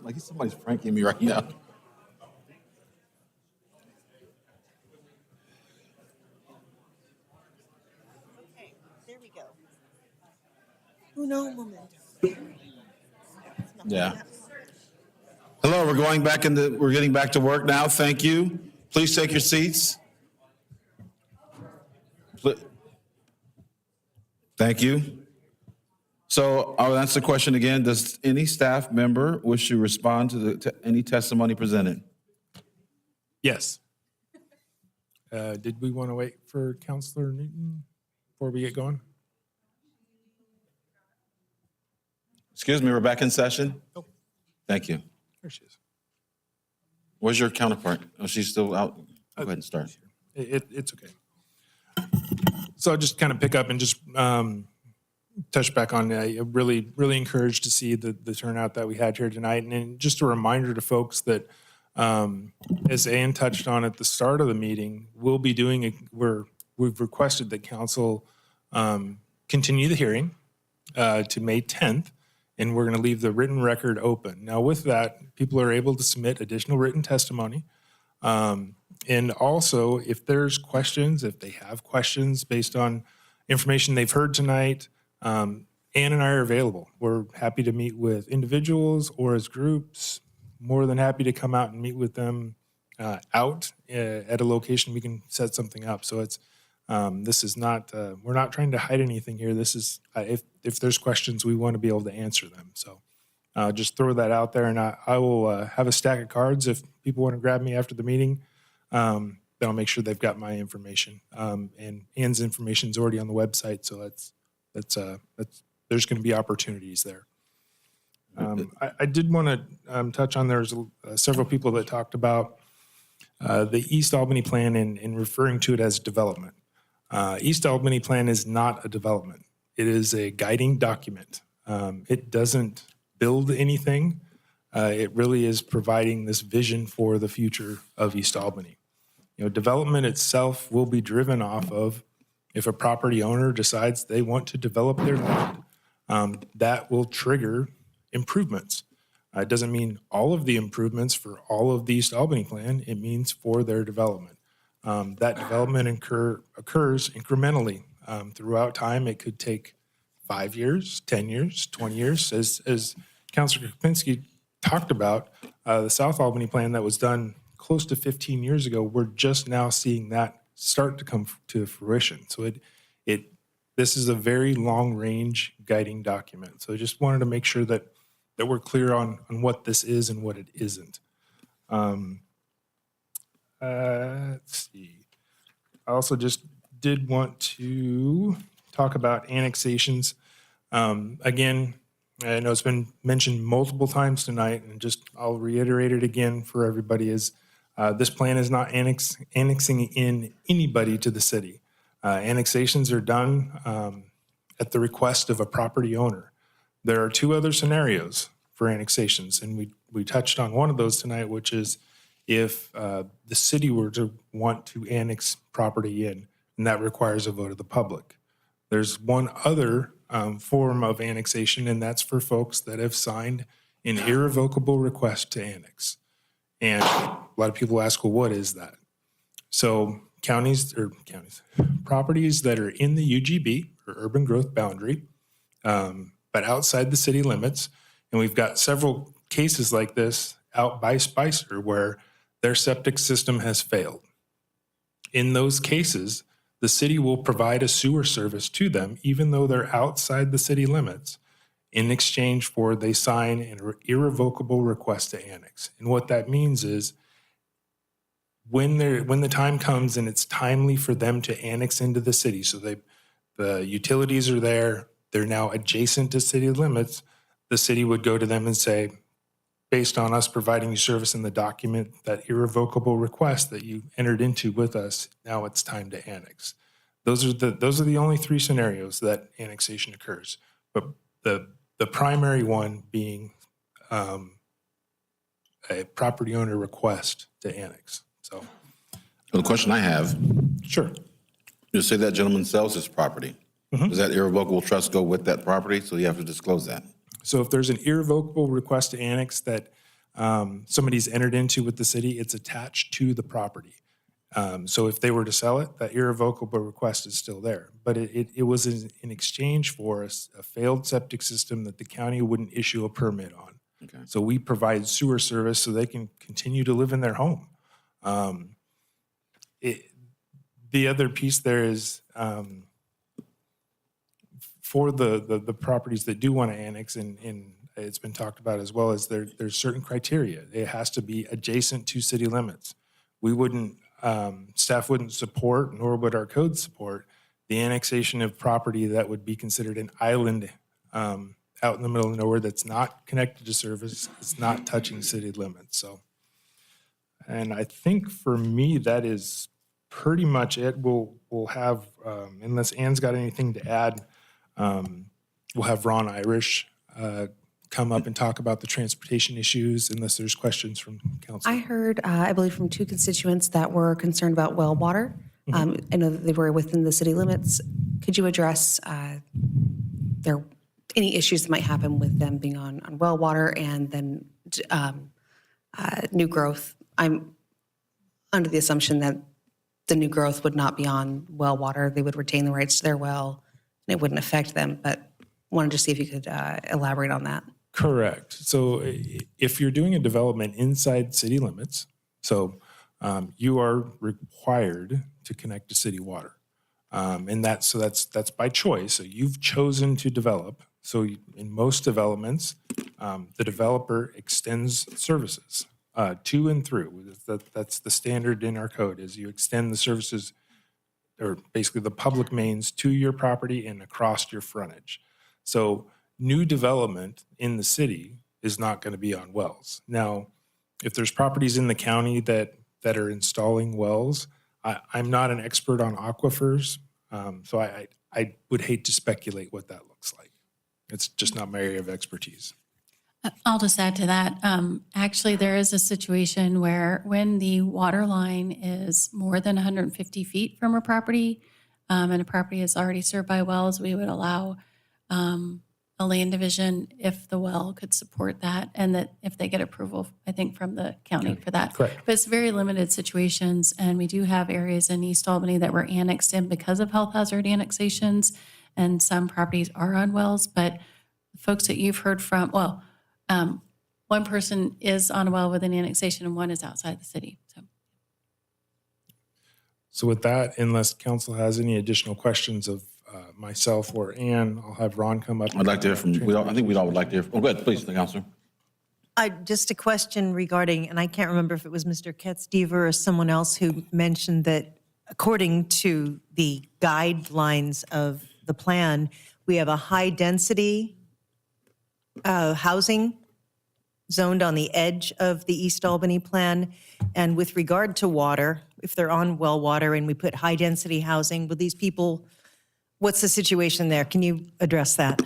Like somebody's pranking me right now. Okay, there we go. Uno momento. Yeah. Hello, we're getting back to work now. Thank you. Please take your seats. Thank you. So I'll answer the question again. Does any staff member wish to respond to any testimony presented? Yes. Did we want to wait for Counselor Newton before we get going? Excuse me, we're back in session? Thank you. There she is. Where's your counterpart? Oh, she's still out? Go ahead and start. It's okay. So I'll just kind of pick up and just touch back on really encouraged to see the turnout that we had here tonight. And then just a reminder to folks that as Ann touched on at the start of the meeting, we'll be we've requested that council continue the hearing to May 10th, and we're going to leave the written record open. Now with that, people are able to submit additional written testimony. And also, if there's questions, if they have questions based on information they've heard tonight, Ann and I are available. We're happy to meet with individuals or as groups, more than happy to come out and meet with them out at a location. We can set something up. So this is not, we're not trying to hide anything here. This is, if there's questions, we want to be able to answer them. So just throw that out there, and I will have a stack of cards if people want to grab me after the meeting. Then I'll make sure they've got my information. And Ann's information is already on the website, so there's going to be opportunities there. I did want to touch on, there's several people that talked about the East Albany plan and referring to it as development. East Albany plan is not a development. It is a guiding document. It doesn't build anything. It really is providing this vision for the future of East Albany. Development itself will be driven off of if a property owner decides they want to develop their land. That will trigger improvements. It doesn't mean all of the improvements for all of the East Albany plan. It means for their development. That development occurs incrementally throughout time. It could take 5 years, 10 years, 20 years. As Councilor Kopinski talked about, the South Albany plan that was done close to 15 years ago, we're just now seeing that start to come to fruition. So this is a very long-range guiding document. So I just wanted to make sure that we're clear on what this is and what it isn't. Let's see. I also just did want to talk about annexations. Again, I know it's been mentioned multiple times tonight, and I'll reiterate it again for everybody, is this plan is not annexing in anybody to the city. Annexations are done at the request of a property owner. There are two other scenarios for annexations, and we touched on one of those tonight, which is if the city were to want to annex property in, and that requires a vote of the public. There's one other form of annexation, and that's for folks that have signed an irrevocable request to annex. And a lot of people ask, well, what is that? So properties that are in the UGB, or urban growth boundary, but outside the city limits, and we've got several cases like this out by Spicer where their septic system has failed. In those cases, the city will provide a sewer service to them, even though they're outside the city limits, in exchange for they sign an irrevocable request to annex. And what that means is when the time comes and it's timely for them to annex into the city, so the utilities are there, they're now adjacent to city limits, the city would go to them and say, based on us providing you service in the document, that irrevocable request that you entered into with us, now it's time to annex. Those are the only three scenarios that annexation occurs. But the primary one being a property owner request to annex. So The question I have. Sure. You say that gentleman sells his property. Does that irrevocable trust go with that property? So you have to disclose that. So if there's an irrevocable request to annex that somebody's entered into with the city, it's attached to the property. So if they were to sell it, that irrevocable request is still there. But it was in exchange for a failed septic system that the county wouldn't issue a permit on. Okay. So we provide sewer service so they can continue to live in their home. The other piece there is for the properties that do want to annex, and it's been talked about as well, as there's certain criteria. It has to be adjacent to city limits. We wouldn't, staff wouldn't support, nor would our code support, the annexation of property that would be considered an island out in the middle of nowhere that's not connected to service, it's not touching city limits. So, and I think for me, that is pretty much it. We'll have, unless Ann's got anything to add, we'll have Ron Irish come up and talk about the transportation issues, unless there's questions from council. I heard, I believe, from two constituents that were concerned about well water. I know that they were within the city limits. Could you address any issues that might happen with them being on well water and then new growth? I'm under the assumption that the new growth would not be on well water. They would retain the rights to their well, and it wouldn't affect them. But wanted to see if you could elaborate on that. Correct. So if you're doing a development inside city limits, so you are required to connect to city water. And that's by choice. So you've chosen to develop. So in most developments, the developer extends services to and through. That's the standard in our code, is you extend the services, or basically the public mains, to your property and across your frontage. So new development in the city is not going to be on wells. Now, if there's properties in the county that are installing wells, I'm not an expert on aquifers, so I would hate to speculate what that looks like. It's just not my area of expertise. I'll just add to that. Actually, there is a situation where when the water line is more than 150 feet from a property, and a property is already served by wells, we would allow a land division if the well could support that, and that if they get approval, I think, from the county for that. Correct. But it's very limited situations, and we do have areas in East Albany that were annexed in because of health hazard annexations, and some properties are on wells. But folks that you've heard from, well, one person is on a well with an annexation and one is outside the city. So with that, unless council has any additional questions of myself or Ann, I'll have Ron come up. I'd like to hear from, I think we'd all would like to hear, oh, go ahead, please, the councilor. Just a question regarding, and I can't remember if it was Mr. Ketzdiever or someone else who mentioned that according to the guidelines of the plan, we have a high-density housing zoned on the edge of the East Albany plan. And with regard to water, if they're on well water and we put high-density housing, will these people, what's the situation there? Can you address that?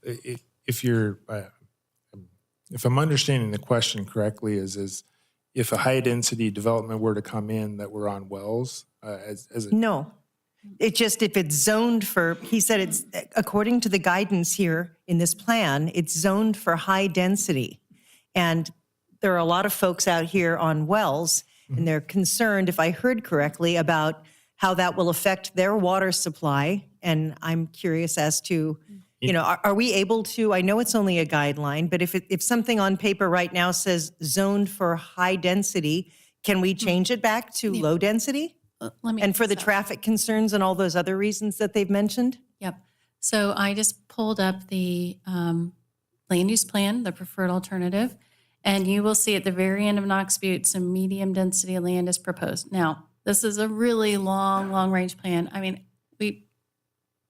If I'm understanding the question correctly, is if a high-density development were to come in that were on wells, No. It just, if it's zoned for, he said it's, according to the guidance here in this plan, it's zoned for high density. And there are a lot of folks out here on wells, and they're concerned, if I heard correctly, about how that will affect their water supply. And I'm curious as to, you know, are we able to, I know it's only a guideline, but if something on paper right now says zoned for high density, can we change it back to low density? And for the traffic concerns and all those other reasons that they've mentioned? Yep. So I just pulled up the land use plan, the preferred alternative, and you will see at the very end of Knox Butte, some medium density land is proposed. Now, this is a really long range plan. I mean, we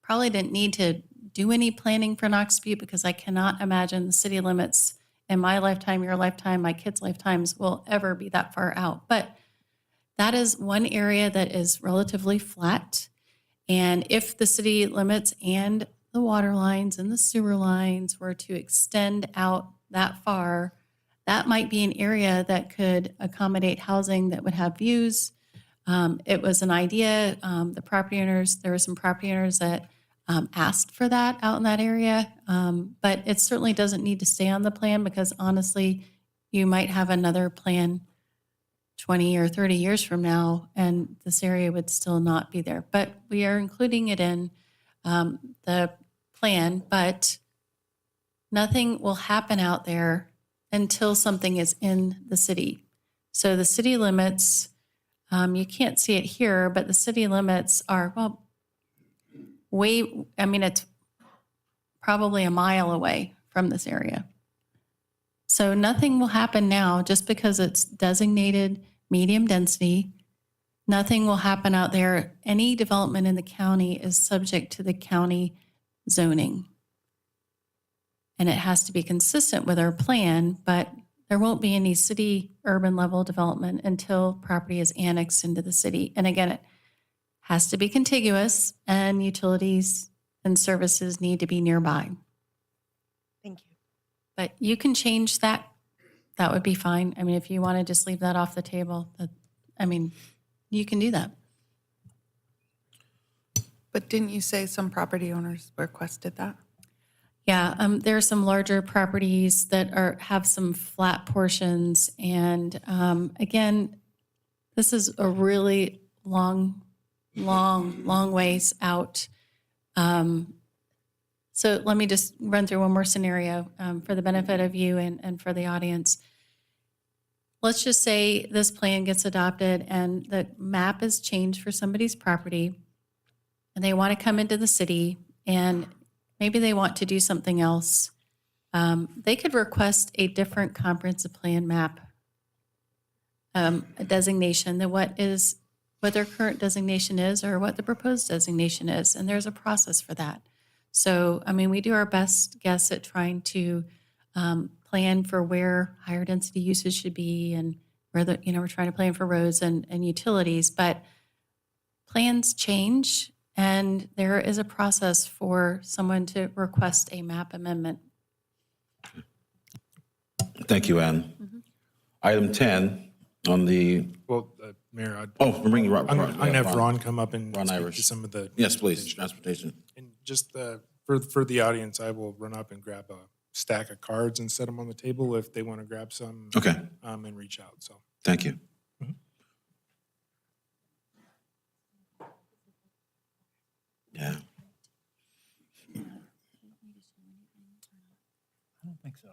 probably didn't need to do any planning for Knox Butte because I cannot imagine the city limits in my lifetime, your lifetime, my kids' lifetimes will ever be that far out. But that is one area that is relatively flat. And if the city limits and the water lines and the sewer lines were to extend out that far, that might be an area that could accommodate housing that would have views. It was an idea. The property owners, there were some property owners that asked for that out in that area. But it certainly doesn't need to stay on the plan because honestly, you might have another plan 20 or 30 years from now, and this area would still not be there. But we are including it in the plan, but nothing will happen out there until something is in the city. So the city limits, you can't see it here, but the city limits are, well, it's probably a mile away from this area. So nothing will happen now just because it's designated medium density. Nothing will happen out there. Any development in the county is subject to the county zoning. And it has to be consistent with our plan, but there won't be any city urban level development until property is annexed into the city. And again, it has to be contiguous and utilities and services need to be nearby. Thank you. But you can change that. That would be fine. I mean, if you want to just leave that off the table, you can do that. But didn't you say some property owners requested that? Yeah, there are some larger properties that have some flat portions. And again, this is a really long ways out. So let me just run through one more scenario for the benefit of you and for the audience. Let's just say this plan gets adopted and the map is changed for somebody's property and they want to come into the city and maybe they want to do something else. They could request a different comprehensive plan map, a designation than what their current designation is or what the proposed designation is. And there's a process for that. So, we do our best guess at trying to plan for where higher density uses should be and where we're trying to plan for roads and utilities, but plans change. And there is a process for someone to request a map amendment. Thank you, Ann. Item 10 on the, Well, Mayor, I'm bringing Ron. I'm going to have Ron come up and Ron speak Irish. to some of the. Yes, please, transportation. And just for the audience, I will run up and grab a stack of cards and set them on the table if they want to grab some. Okay. And reach out, so. Thank you. Yeah. I don't think so.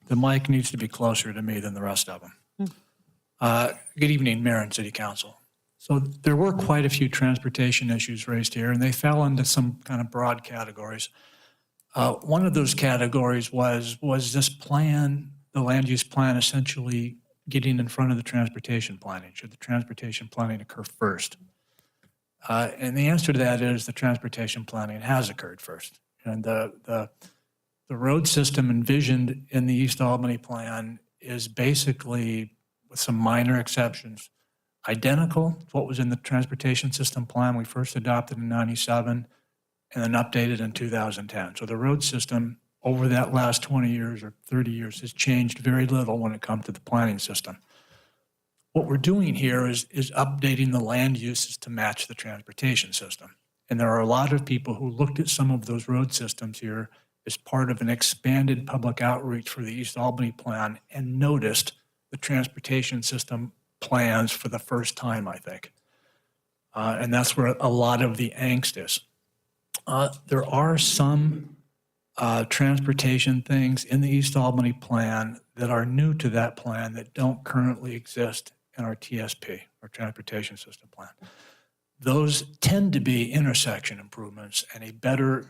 The mic needs to be closer to me than the rest of them. Good evening, Mayor and City Council. So there were quite a few transportation issues raised here, and they fell into some kind of broad categories. One of those categories was this plan, the land use plan, essentially getting in front of the transportation planning? Should the transportation planning occur first? And the answer to that is the transportation planning has occurred first. And the road system envisioned in the East Albany plan is basically, with some minor exceptions, identical to what was in the transportation system plan we first adopted in '97 and then updated in 2010. So the road system over that last 20 years or 30 years has changed very little when it comes to the planning system. What we're doing here is updating the land uses to match the transportation system. And there are a lot of people who looked at some of those road systems here as part of an expanded public outreach for the East Albany plan and noticed the transportation system plans for the first time, I think. And that's where a lot of the angst is. There are some transportation things in the East Albany plan that are new to that plan that don't currently exist in our TSP, our transportation system plan. Those tend to be intersection improvements and a better,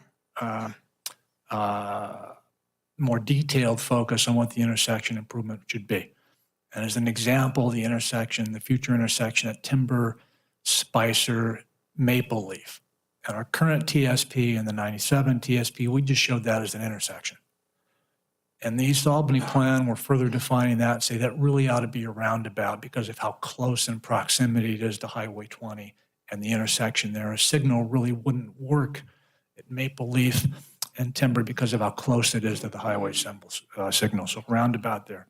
more detailed focus on what the intersection improvement should be. And as an example, the future intersection at Timber, Spicer, Maple Leaf. And our current TSP and the 97 TSP, we just showed that as an intersection. And the East Albany plan, we're further defining that and say that really ought to be a roundabout because of how close in proximity it is to Highway 20 and the intersection there. A signal really wouldn't work at Maple Leaf and Timber because of how close it is to the highway signal. So roundabout there.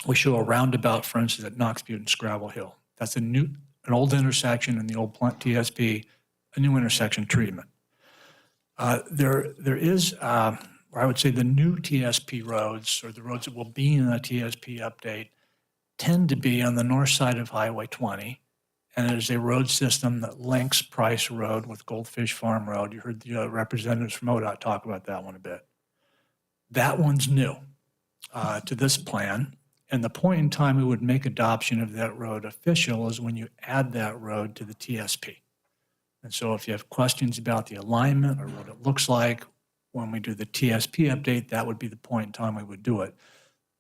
We show a roundabout, for instance, at Knox Butte and Scrabble Hill. That's an old intersection in the old TSP a new intersection treatment. There is, or I would say the new TSP roads, or the roads that will be in the TSP update, tend to be on the north side of Highway 20. And it is a road system that links Price Road with Goldfish Farm Road. You heard the representatives from ODOT talk about that one a bit. That one's new to this plan. And the point in time we would make adoption of that road official is when you add that road to the TSP. And so if you have questions about the alignment or what it looks like when we do the TSP update, that would be the point in time we would do it.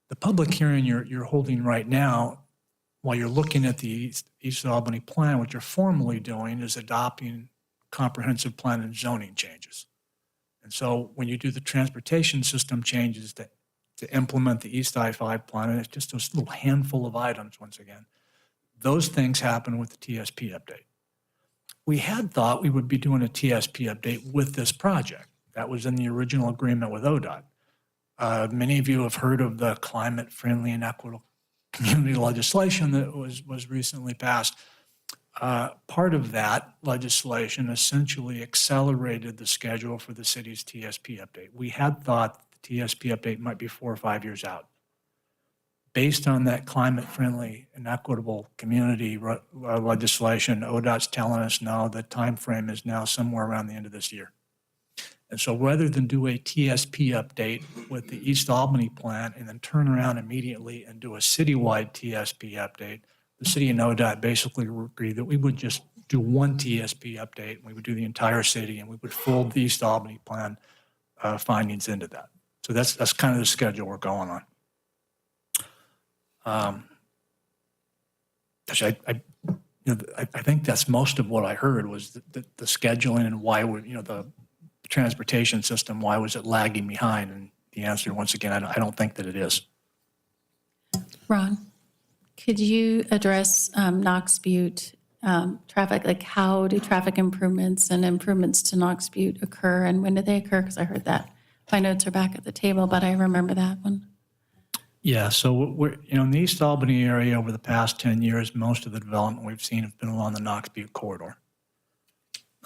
The public hearing you're holding right now, while you're looking at the East Albany plan, what you're formally doing is adopting comprehensive plan and zoning changes. And so when you do the transportation system changes to implement the East I-5 plan, and it's just a little handful of items once again, those things happen with the TSP update. We had thought we would be doing a TSP update with this project. That was in the original agreement with ODOT. Many of you have heard of the climate-friendly and equitable community legislation that was recently passed. Part of that legislation essentially accelerated the schedule for the city's TSP update. We had thought the TSP update might be 4 or 5 years out. Based on that climate-friendly and equitable community legislation, ODOT's telling us now the time frame is now somewhere around the end of this year. And so rather than do a TSP update with the East Albany plan and then turn around immediately and do a citywide TSP update, the city and ODOT basically agreed that we would just do one TSP update, and we would do the entire city, and we would fold the East Albany plan findings into that. So that's kind of the schedule we're going on. I think that's most of what I heard was the scheduling and why the transportation system, why was it lagging behind? And the answer, once again, I don't think that it is. Ron, could you address Knox Butte traffic? Like, how do traffic improvements and improvements to Knox Butte occur, and when do they occur? Because I heard that. My notes are back at the table, but I remember that one. Yeah, so we're in the East Albany area over the past 10 years, most of the development we've seen have been along the Knox Butte corridor.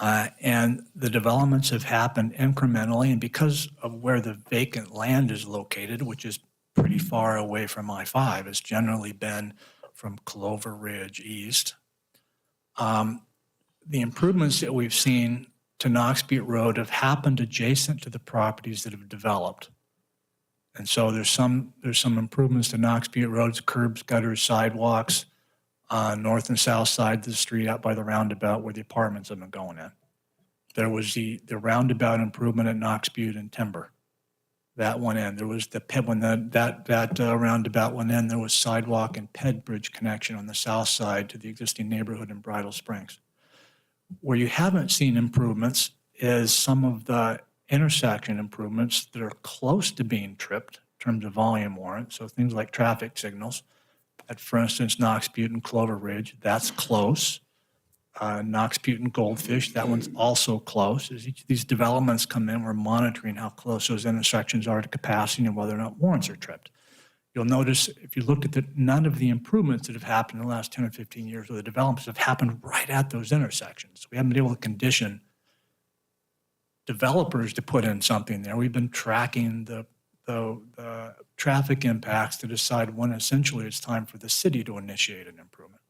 And the developments have happened incrementally, and because of where the vacant land is located, which is pretty far away from I-5, it's generally been from Clover Ridge east. The improvements that we've seen to Knox Butte Road have happened adjacent to the properties that have developed. And so there's some improvements to Knox Butte Road's curbs, gutters, sidewalks, north and south side of the street out by the roundabout where the apartments have been going in. There was the roundabout improvement at Knox Butte and Timber. That went in. There was when that roundabout went in, there was sidewalk and ped bridge connection on the south side to the existing neighborhood in Bridal Springs. Where you haven't seen improvements is some of the intersection improvements that are close to being tripped in terms of volume warrant. So things like traffic signals at, for instance, Knox Butte and Clover Ridge, that's close. Knox Butte and Goldfish, that one's also close. As each of these developments come in, we're monitoring how close those intersections are to capacity and whether or not warrants are tripped. You'll notice if you looked at none of the improvements that have happened in the last 10 or 15 years or the developments have happened right at those intersections. We haven't been able to condition developers to put in something there. We've been tracking the traffic impacts to decide when essentially it's time for the city to initiate an improvement.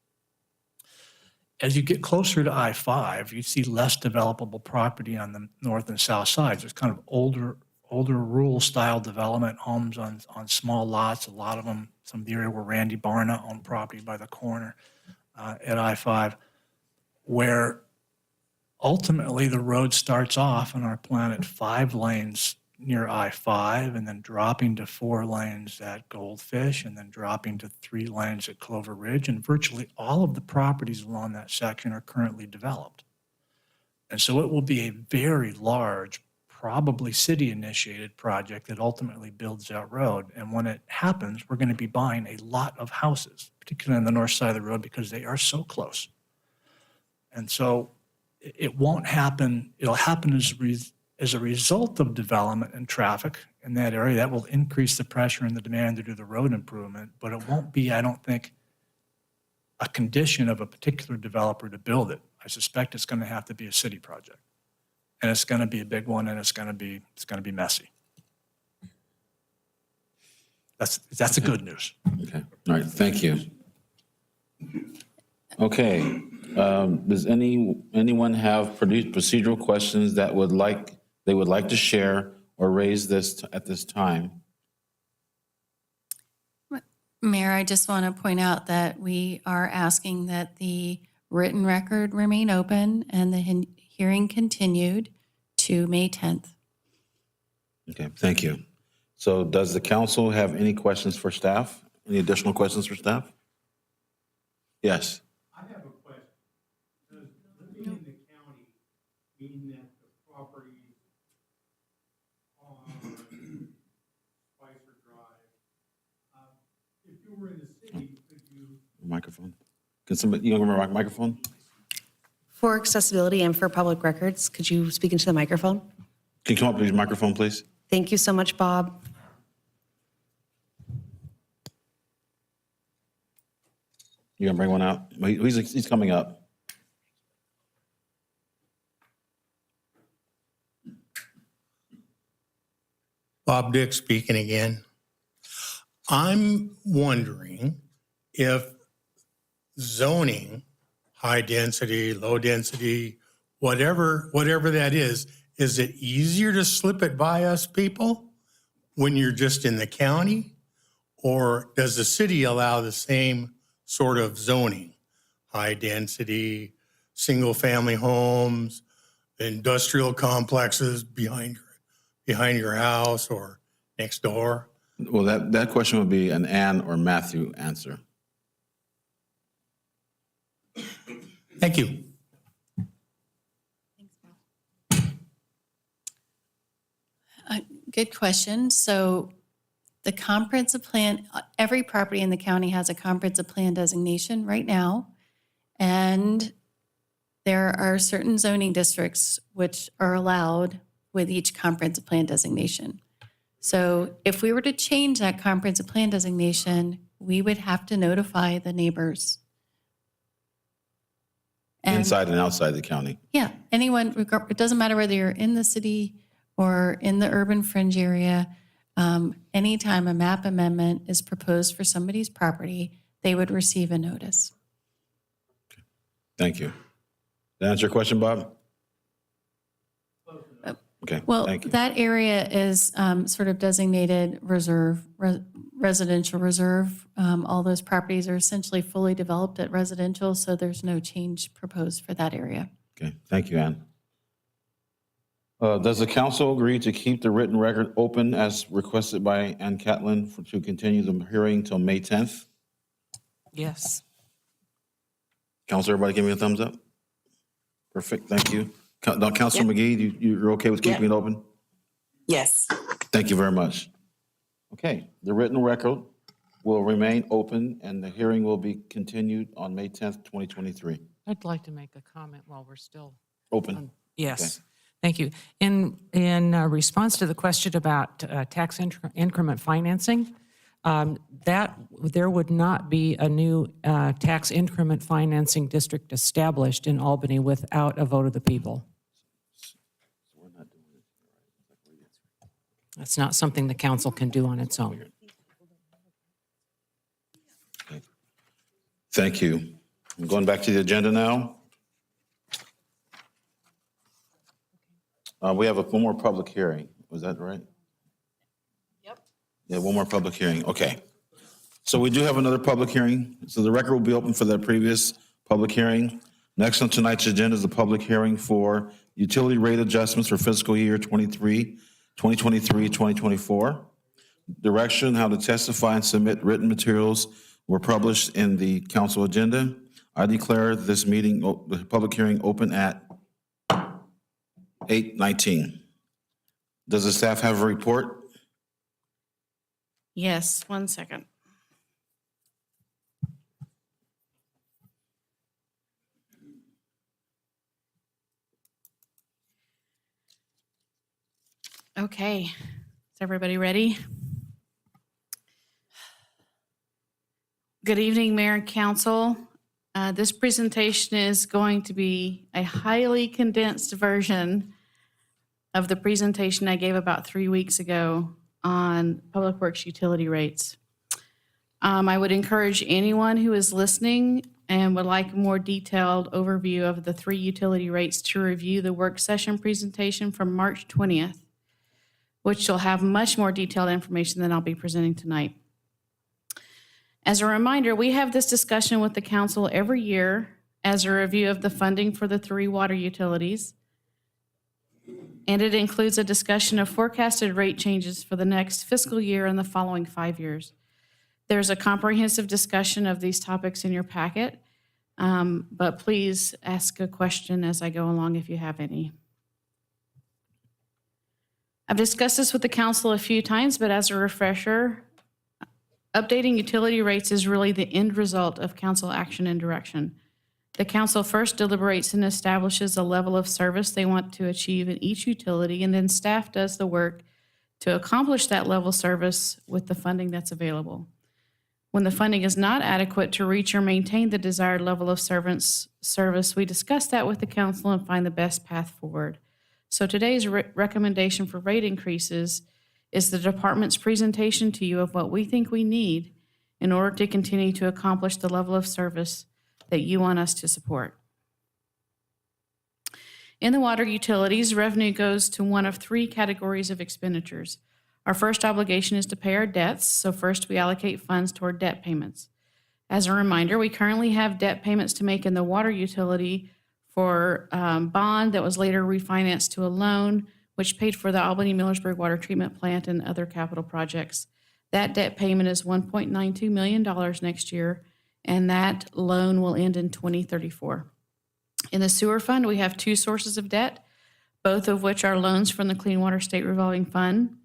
As you get closer to I-5, you see less developable property on the north and south sides. There's kind of older rural style development, homes on small lots, a lot of them, some of the area where Randy Barna owned property by the corner at I-5, where ultimately the road starts off on our plan at 5 lanes near I-5 and then dropping to 4 lanes at Goldfish and then dropping to 3 lanes at Clover Ridge. And virtually all of the properties along that section are currently developed. And so it will be a very large, probably city-initiated project that ultimately builds that road. And when it happens, we're going to be buying a lot of houses, particularly on the north side of the road, because they are so close. And so it won't happen. It'll happen as a result of development and traffic in that area. That will increase the pressure and the demand to do the road improvement, but it won't be, I don't think, a condition of a particular developer to build it, I suspect it's going to have to be a city project. And it's going to be a big one, and it's going to be messy. That's the good news. Okay, all right, thank you. Okay, does anyone have procedural questions that they would like to share or raise this at this time? Mayor, I just want to point out that we are asking that the written record remain open and the hearing continued to May 10th. Okay, thank you. So does the council have any questions for staff? Any additional questions for staff? Yes. I have a question. Does living in the county mean that the property on Spicer Drive, if you were in the city, could you? Microphone. Can somebody, you remember my microphone? For accessibility and for public records, could you speak into the microphone? Can you come up to your microphone, please? Thank you so much, Bob. You gonna bring one out? He's coming up. Bob Dick speaking again. I'm wondering if zoning, high density, low density, whatever that is it easier to slip it by us people when you're just in the county? Or does the city allow the same sort of zoning? High density, single family homes, industrial complexes behind your house or next door? Well, that question would be an Ann or Matthew answer. Thank you. Good question. So the comprehensive plan, every property in the county has a comprehensive plan designation right now. And there are certain zoning districts which are allowed with each comprehensive plan designation. So if we were to change that comprehensive plan designation, we would have to notify the neighbors. And Inside and outside the county. yeah, anyone, it doesn't matter whether you're in the city or in the urban fringe area, anytime a map amendment is proposed for somebody's property, they would receive a notice. Thank you. Did that answer your question, Bob? Okay, Well, thank you. that area is sort of designated reserve, residential reserve. All those properties are essentially fully developed at residential, so there's no change proposed for that area. Okay, thank you, Ann. Does the council agree to keep the written record open as requested by Ann Catlin to continue the hearing till May 10th? Yes. Council, everybody give me a thumbs up? Perfect, thank you. Councilor McGee, you're okay with keeping it open? Yes. Thank you very much. Okay, the written record will remain open and the hearing will be continued on May 10th, 2023. I'd like to make a comment while we're still. Open. Yes. Thank you. In response to the question about tax increment financing, that there would not be a new tax increment financing district established in Albany without a vote of the people. That's not something the council can do on its own. Thank you. I'm going back to the agenda now. We have one more public hearing. Was that right? Yep. Yeah, one more public hearing. Okay. So we do have another public hearing. So the record will be open for the previous public hearing. Next on tonight's agenda is the public hearing for utility rate adjustments for fiscal year 2023-2024. Direction, how to testify and submit written materials were published in the council agenda. I declare this meeting, the public hearing open at 8:19. Does the staff have a report? Yes, 1 second. Okay, is everybody ready? Good evening, Mayor and Council. This presentation is going to be a highly condensed version of the presentation I gave about 3 weeks ago on Public Works utility rates. I would encourage anyone who is listening and would like a more detailed overview of the 3 utility rates to review the work session presentation from March 20th, which will have much more detailed information than I'll be presenting tonight. As a reminder, we have this discussion with the council every year as a review of the funding for the 3 water utilities, and it includes a discussion of forecasted rate changes for the next fiscal year and the following 5 years. There's a comprehensive discussion of these topics in your packet, but please ask a question as I go along if you have any. I've discussed this with the council a few times, but as a refresher, updating utility rates is really the end result of council action and direction. The council first deliberates and establishes a level of service they want to achieve in each utility, and then staff does the work to accomplish that level of service with the funding that's available. When the funding is not adequate to reach or maintain the desired level of service, we discuss that with the council and find the best path forward. So today's recommendation for rate increases is the department's presentation to you of what we think we need in order to continue to accomplish the level of service that you want us to support. In the water utilities, revenue goes to one of 3 categories of expenditures. Our first obligation is to pay our debts, so first we allocate funds toward debt payments. As a reminder, we currently have debt payments to make in the water utility for bond that was later refinanced to a loan, which paid for the Albany-Millersburg Water Treatment Plant and other capital projects. That debt payment is $1.92 million next year, and that loan will end in 2034. In the sewer fund, we have 2 sources of debt, both of which are loans from the Clean Water State Revolving Fund.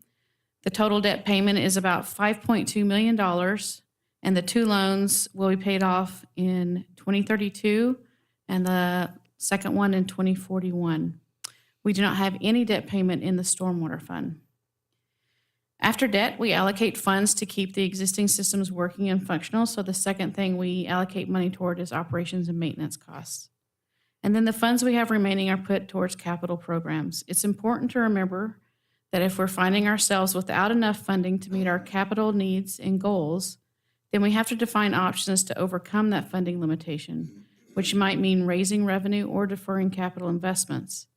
The total debt payment is about $5.2 million, and the 2 loans will be paid off in 2032 and the second one in 2041. We do not have any debt payment in the stormwater fund. After debt, we allocate funds to keep the existing systems working and functional, so the second thing we allocate money toward is operations and maintenance costs. And then the funds we have remaining are put towards capital programs. It's important to remember that if we're finding ourselves without enough funding to meet our capital needs and goals, then we have to define options to overcome that funding limitation, which might mean raising revenue or deferring capital investments.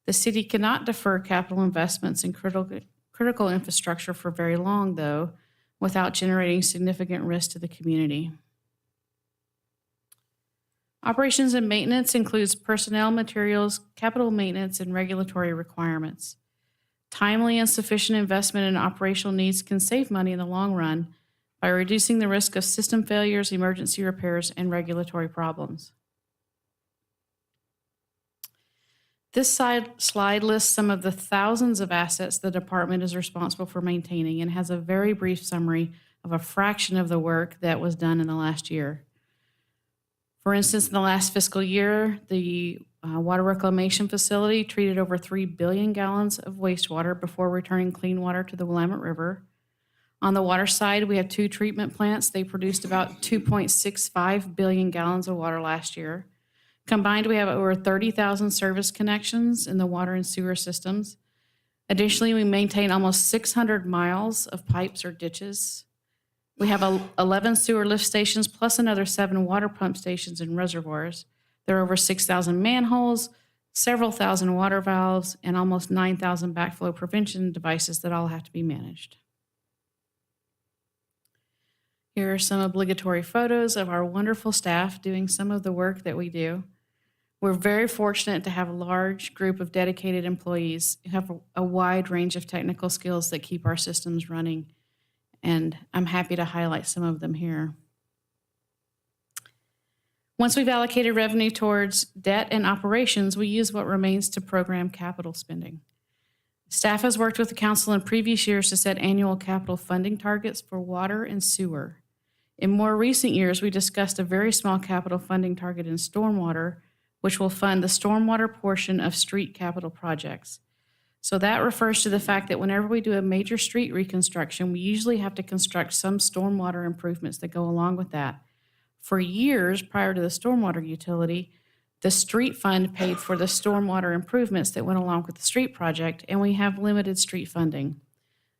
The city cannot defer capital investments in critical infrastructure for very long, though, without generating significant risk to the community. Operations and maintenance includes personnel, materials, capital maintenance, and regulatory requirements. Timely and sufficient investment in operational needs can save money in the long run by reducing the risk of system failures, emergency repairs, and regulatory problems. This slide lists some of the thousands of assets the department is responsible for maintaining and has a very brief summary of a fraction of the work that was done in the last year. For instance, in the last fiscal year, the water reclamation facility treated over 3 billion gallons of wastewater before returning clean water to the Willamette River. On the water side, we have 2 treatment plants. They produced about 2.65 billion gallons of water last year. Combined, we have over 30,000 service connections in the water and sewer systems. Additionally, we maintain almost 600 miles of pipes or ditches. We have 11 sewer lift stations plus another 7 water pump stations and reservoirs. There are over 6,000 manholes, several thousand water valves, and almost 9,000 backflow prevention devices that all have to be managed. Here are some obligatory photos of our wonderful staff doing some of the work that we do. We're very fortunate to have a large group of dedicated employees who have a wide range of technical skills that keep our systems running, and I'm happy to highlight some of them here. Once we've allocated revenue towards debt and operations, we use what remains to program capital spending. Staff has worked with the council in previous years to set annual capital funding targets for water and sewer. In more recent years, we discussed a very small capital funding target in stormwater, which will fund the stormwater portion of street capital projects. So that refers to the fact that whenever we do a major street reconstruction, we usually have to construct some stormwater improvements that go along with that. For years prior to the stormwater utility, the street fund paid for the stormwater improvements that went along with the street project, and we have limited street funding.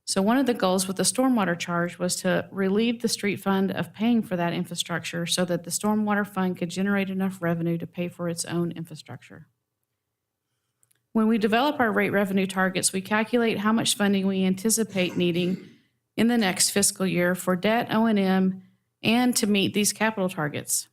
So one of the goals with the stormwater charge was to relieve the street fund of paying for that infrastructure so that the stormwater fund could generate enough revenue to pay for its own infrastructure. When we develop our rate revenue targets, we calculate how much funding we anticipate needing in the next fiscal year for debt, O&M, and to meet these capital targets.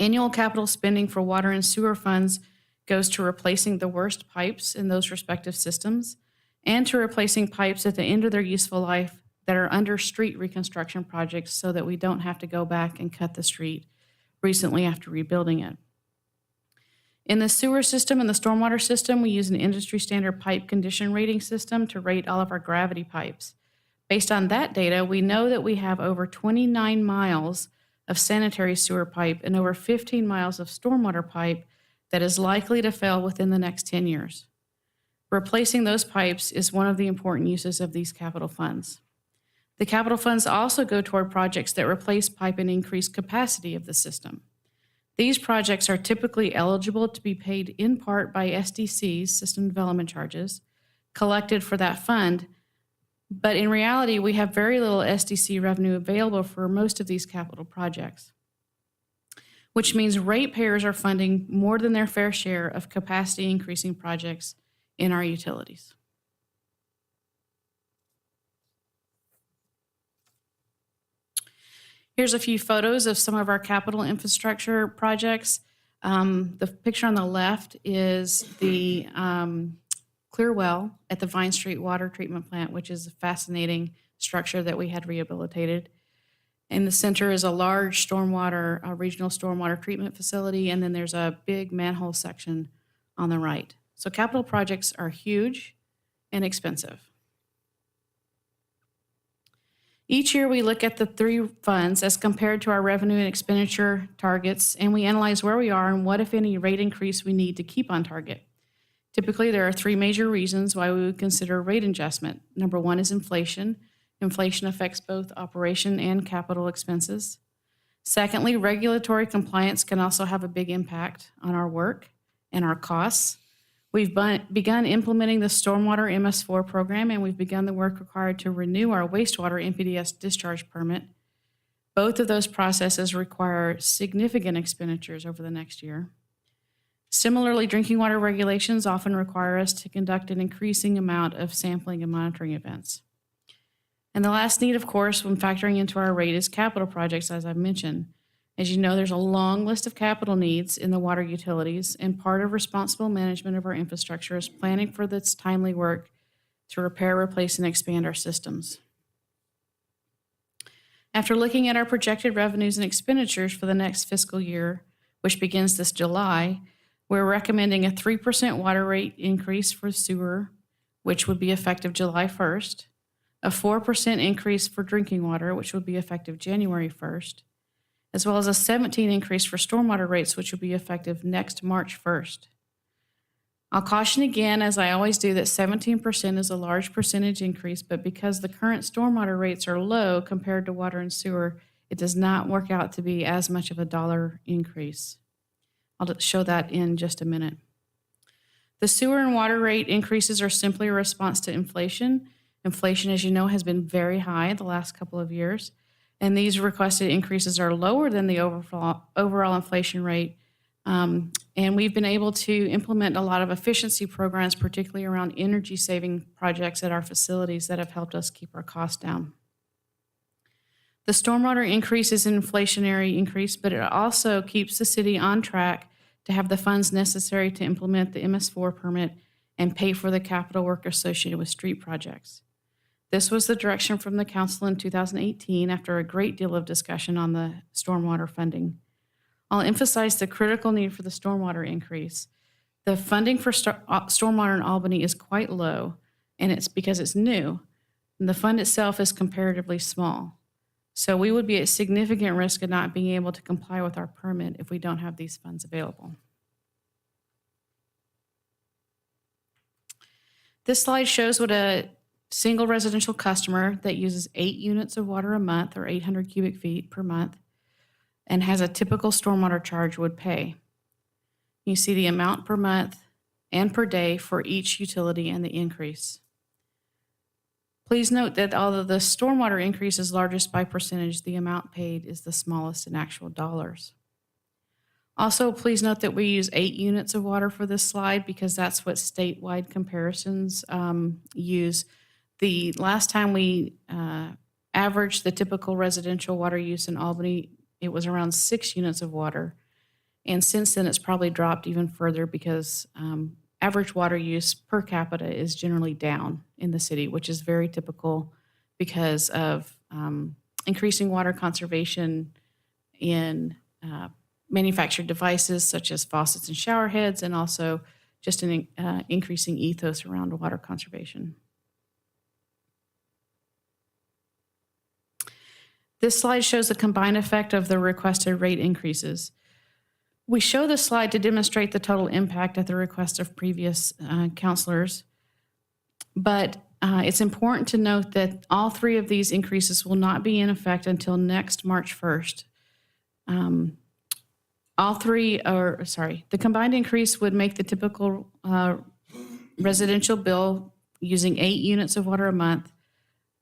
Annual capital spending for water and sewer funds goes to replacing the worst pipes in those respective systems and to replacing pipes at the end of their useful life that are under street reconstruction projects so that we don't have to go back and cut the street recently after rebuilding it. In the sewer system and the stormwater system, we use an industry standard pipe condition rating system to rate all of our gravity pipes. Based on that data, we know that we have over 29 miles of sanitary sewer pipe and over 15 miles of stormwater pipe that is likely to fail within the next 10 years. Replacing those pipes is one of the important uses of these capital funds. The capital funds also go toward projects that replace pipe and increase capacity of the system. These projects are typically eligible to be paid in part by SDC's, System Development Charges, collected for that fund, but in reality, we have very little SDC revenue available for most of these capital projects, which means ratepayers are funding more than their fair share of capacity increasing projects in our utilities. Here's a few photos of some of our capital infrastructure projects. The picture on the left is the clear well at the Vine Street Water Treatment Plant, which is a fascinating structure that we had rehabilitated. In the center is a large stormwater, regional stormwater treatment facility, and then there's a big manhole section on the right. So capital projects are huge and expensive. Each year we look at the three funds as compared to our revenue and expenditure targets, and we analyze where we are and what, if any, rate increase we need to keep on target. Typically, there are three major reasons why we would consider rate adjustment. Number one is inflation. Inflation affects both operation and capital expenses. Secondly, regulatory compliance can also have a big impact on our work and our costs. We've begun implementing the Stormwater MS4 program, and we've begun the work required to renew our wastewater NPDES discharge permit. Both of those processes require significant expenditures over the next year. Similarly, drinking water regulations often require us to conduct an increasing amount of sampling and monitoring events. And the last need, of course, when factoring into our rate is capital projects, as I've mentioned. As you know, there's a long list of capital needs in the water utilities, and part of responsible management of our infrastructure is planning for this timely work to repair, replace, and expand our systems. After looking at our projected revenues and expenditures for the next fiscal year, which begins this July, we're recommending a 3% water rate increase for sewer, which would be effective July 1st, a 4% increase for drinking water, which would be effective January 1st, as well as a 17% increase for stormwater rates, which will be effective next March 1st. I'll caution again, as I always do, that 17% is a large percentage increase, but because the current stormwater rates are low compared to water and sewer, it does not work out to be as much of a dollar increase. I'll show that in just a minute. The sewer and water rate increases are simply a response to inflation. Inflation, as you know, has been very high the last couple of years, and these requested increases are lower than the overall inflation rate. And we've been able to implement a lot of efficiency programs, particularly around energy-saving projects at our facilities that have helped us keep our costs down. The stormwater increase is an inflationary increase, but it also keeps the city on track to have the funds necessary to implement the MS4 permit and pay for the capital work associated with street projects. This was the direction from the council in 2018 after a great deal of discussion on the stormwater funding. I'll emphasize the critical need for the stormwater increase. The funding for stormwater in Albany is quite low, and it's because it's new, and the fund itself is comparatively small. So we would be at significant risk of not being able to comply with our permit if we don't have these funds available. This slide shows what a single residential customer that uses 8 units of water a month, or 800 cubic feet per month, and has a typical stormwater charge would pay. You see the amount per month and per day for each utility and the increase. Please note that although the stormwater increase is largest by percentage, the amount paid is the smallest in actual dollars. Also, please note that we use 8 units of water for this slide because that's what statewide comparisons use. The last time we averaged the typical residential water use in Albany, it was around 6 units of water. And since then, it's probably dropped even further because average water use per capita is generally down in the city, which is very typical because of increasing water conservation in manufactured devices such as faucets and shower heads, and also just an increasing ethos around water conservation. This slide shows the combined effect of the requested rate increases. We show this slide to demonstrate the total impact at the request of previous counselors, but it's important to note that all 3 of these increases will not be in effect until next March 1st. The combined increase would make the typical residential bill using 8 units of water a month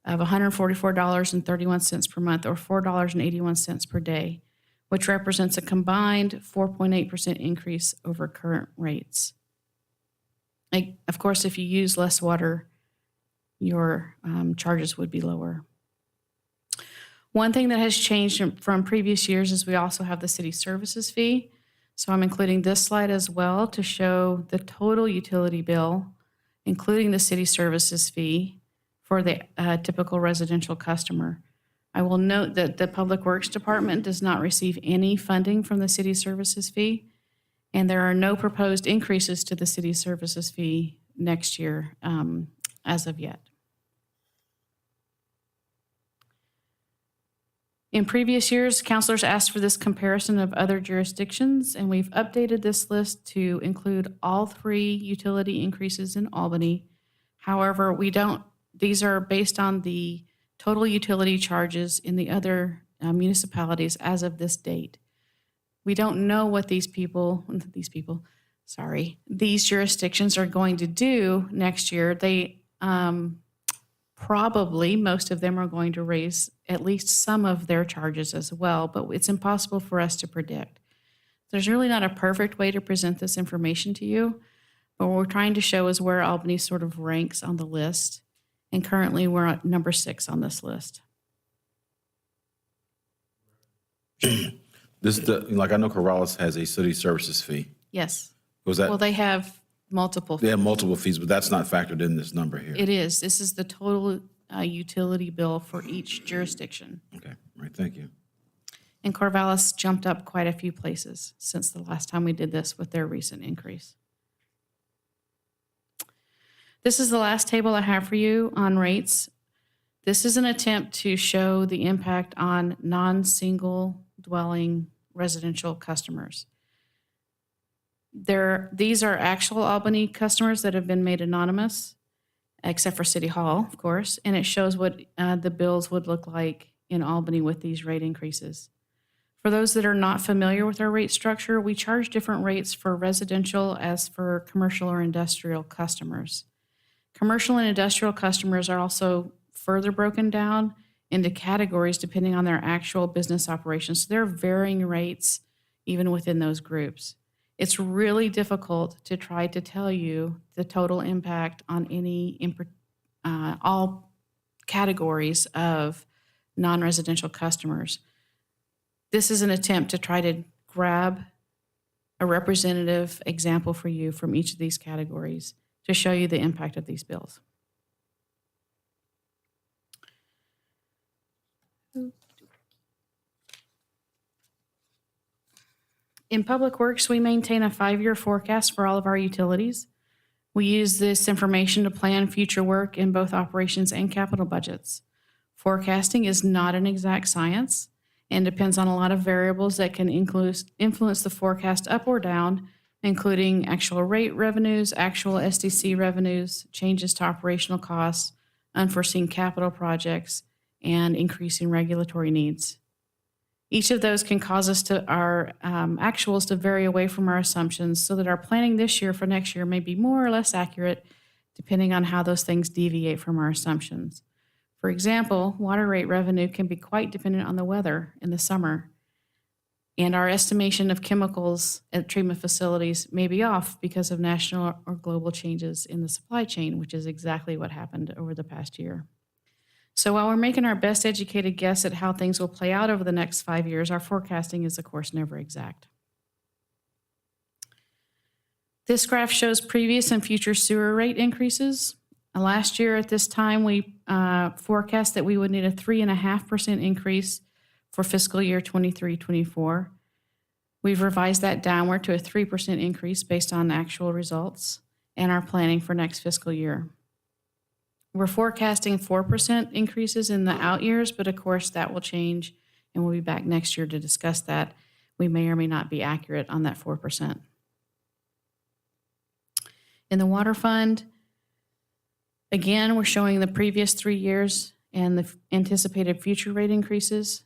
of $144.31 per month, or $4.81 per day, which represents a combined 4.8% increase over current rates. Of course, if you use less water, your charges would be lower. One thing that has changed from previous years is we also have the city services fee. So I'm including this slide as well to show the total utility bill, including the city services fee for the typical residential customer. I will note that the Public Works Department does not receive any funding from the city services fee, and there are no proposed increases to the city services fee next year as of yet. In previous years, counselors asked for this comparison of other jurisdictions, and we've updated this list to include all 3 utility increases in Albany. However, these are based on the total utility charges in the other municipalities as of this date. We don't know what these jurisdictions are going to do next year. They probably, most of them are going to raise at least some of their charges as well, but it's impossible for us to predict. There's really not a perfect way to present this information to you, but what we're trying to show is where Albany sort of ranks on the list. And currently we're at number 6 on this list. Like I know Corrales has a city services fee. Yes. Was that? Well, they have multiple. They have multiple fees, but that's not factored in this number here. It is. This is the total utility bill for each jurisdiction. Okay, all right, thank you. And Corvallis jumped up quite a few places since the last time we did this with their recent increase. This is the last table I have for you on rates. This is an attempt to show the impact on non-single dwelling residential customers. These are actual Albany customers that have been made anonymous, except for City Hall, of course, and it shows what the bills would look like in Albany with these rate increases. For those that are not familiar with our rate structure, we charge different rates for residential as for commercial or industrial customers. Commercial and industrial customers are also further broken down into categories depending on their actual business operations. So there are varying rates even within those groups. It's really difficult to try to tell you the total impact on all categories of non-residential customers. This is an attempt to try to grab a representative example for you from each of these categories to show you the impact of these bills. In Public Works, we maintain a 5-year forecast for all of our utilities. We use this information to plan future work in both operations and capital budgets. Forecasting is not an exact science and depends on a lot of variables that can influence the forecast up or down, including actual rate revenues, actual SDC revenues, changes to operational costs, unforeseen capital projects, and increasing regulatory needs. Each of those can cause us to our actuals to vary away from our assumptions so that our planning this year for next year may be more or less accurate depending on how those things deviate from our assumptions. For example, water rate revenue can be quite dependent on the weather in the summer, and our estimation of chemicals at treatment facilities may be off because of national or global changes in the supply chain, which is exactly what happened over the past year. So while we're making our best educated guess at how things will play out over the next 5 years, our forecasting is, of course, never exact. This graph shows previous and future sewer rate increases. Last year at this time, we forecast that we would need a 3.5% increase for fiscal year 23-24. We've revised that downward to a 3% increase based on actual results and our planning for next fiscal year. We're forecasting 4% increases in the out years, but of course that will change, and we'll be back next year to discuss that. We may or may not be accurate on that 4%. In the water fund, again, we're showing the previous 3 years and the anticipated future rate increases.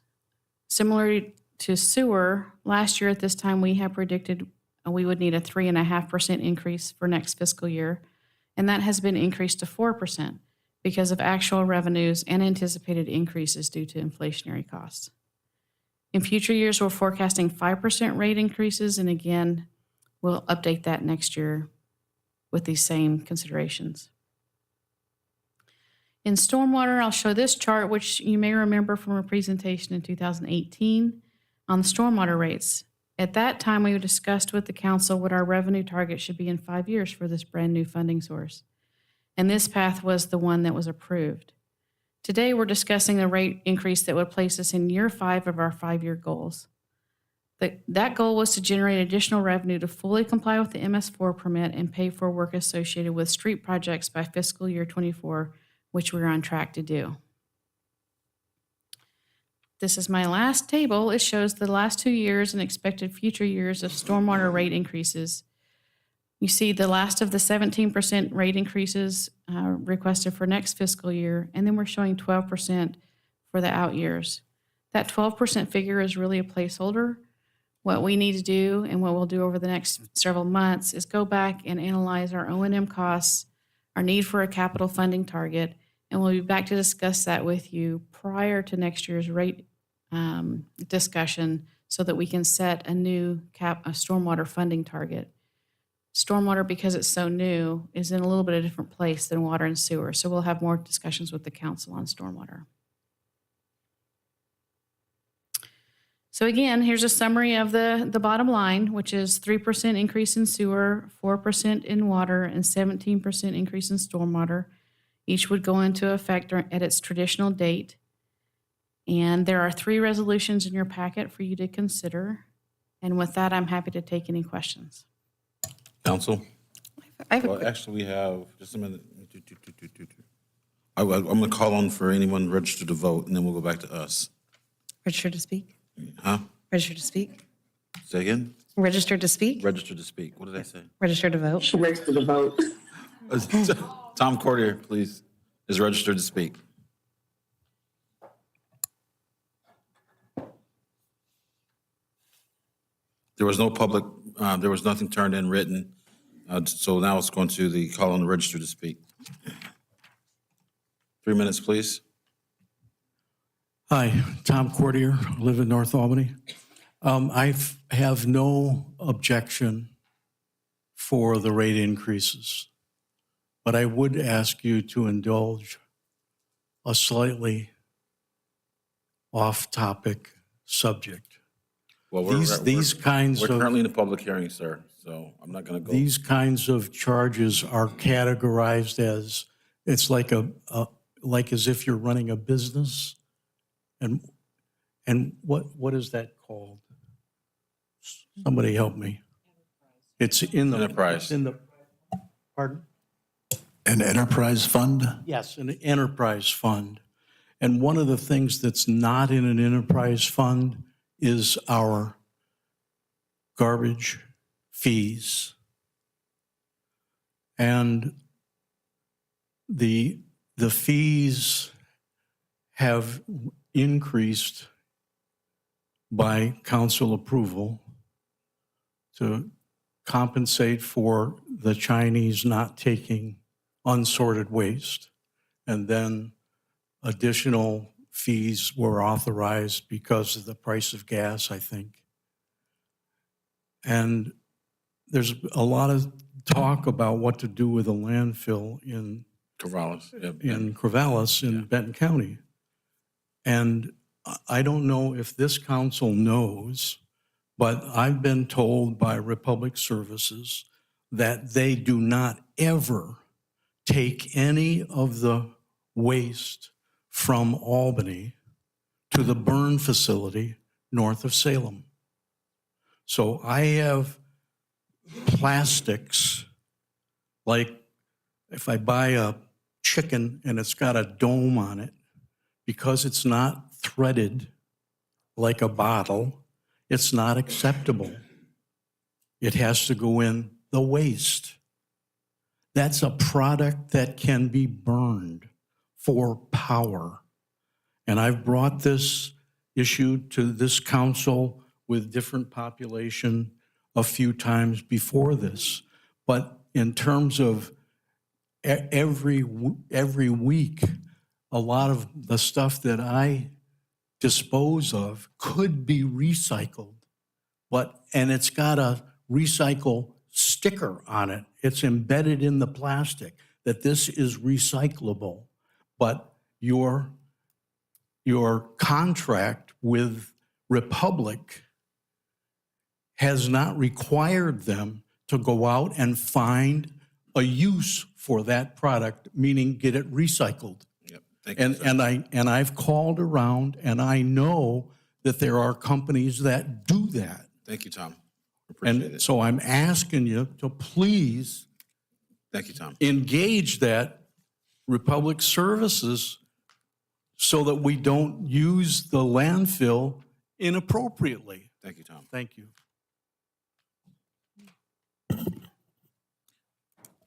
Similar to sewer, last year at this time, we have predicted we would need a 3.5% increase for next fiscal year, and that has been increased to 4% because of actual revenues and anticipated increases due to inflationary costs. In future years, we're forecasting 5% rate increases, and again, we'll update that next year with these same considerations. In stormwater, I'll show this chart, which you may remember from a presentation in 2018 on the stormwater rates. At that time, we discussed with the council what our revenue target should be in 5 years for this brand new funding source. And this path was the one that was approved. Today, we're discussing the rate increase that would place us in year 5 of our 5-year goals. That goal was to generate additional revenue to fully comply with the MS4 permit and pay for work associated with street projects by fiscal year 24, which we're on track to do. This is my last table. It shows the last 2 years and expected future years of stormwater rate increases. You see the last of the 17% rate increases requested for next fiscal year, and then we're showing 12% for the out years. That 12% figure is really a placeholder. What we need to do, and what we'll do over the next several months, is go back and analyze our O&M costs, our need for a capital funding target, and we'll be back to discuss that with you prior to next year's rate discussion so that we can set a new stormwater funding target. Stormwater, because it's so new, is in a little bit of a different place than water and sewer, so we'll have more discussions with the council on stormwater. So again, here's a summary of the bottom line, which is 3% increase in sewer, 4% in water, and 17% increase in stormwater. Each would go into effect at its traditional date. And there are 3 resolutions in your packet for you to consider. And with that, I'm happy to take any questions. Council? Well, actually, we have, just a minute. I'm going to call on for anyone registered to vote, and then we'll go back to us. Registered to speak? Huh? Registered to speak? Say again? Registered to speak? Registered to speak. What did I say? Registered to vote? Registered to vote. Tom Cordier, please, is registered to speak. There was no public, there was nothing turned in written. So now it's going to the call on the register to speak. 3 minutes, please. Hi, Tom Cordier, live in North Albany. I have no objection for the rate increases, but I would ask you to indulge a slightly off-topic subject. Well, These kinds we're of currently in a public hearing, sir, so I'm not going to go. these kinds of charges are categorized as it's like like as if you're running a business, and what is that called? Somebody help me. It's in the Enterprise. It's in the pardon. An enterprise fund? Yes, an enterprise fund. And one of the things that's not in an enterprise fund is our garbage fees. And the fees have increased by council approval to compensate for the Chinese not taking unsorted waste. And then additional fees were authorized because of the price of gas, I think. And there's a lot of talk about what to do with a landfill in Corvallis. in Corvallis in Benton County. And I don't know if this council knows, but I've been told by Republic Services that they do not ever take any of the waste from Albany to the burn facility north of Salem. So I have plastics, like if I buy a chicken and it's got a dome on it, because it's not threaded like a bottle, it's not acceptable. It has to go in the waste. That's a product that can be burned for power. And I've brought this issue to this council with different population a few times before this. But in terms of every week, a lot of the stuff that I dispose of could be recycled, and it's got a recycle sticker on it. It's embedded in the plastic that this is recyclable. But your contract with Republic has not required them to go out and find a use for that product, meaning get it recycled. Thank you, sir. And I've called around, and I know that there are companies that do that. Thank you, Tom. Appreciate And it. so I'm asking you to please Thank you, Tom. engage that Republic Services so that we don't use the landfill inappropriately. Thank you, Tom. Thank you.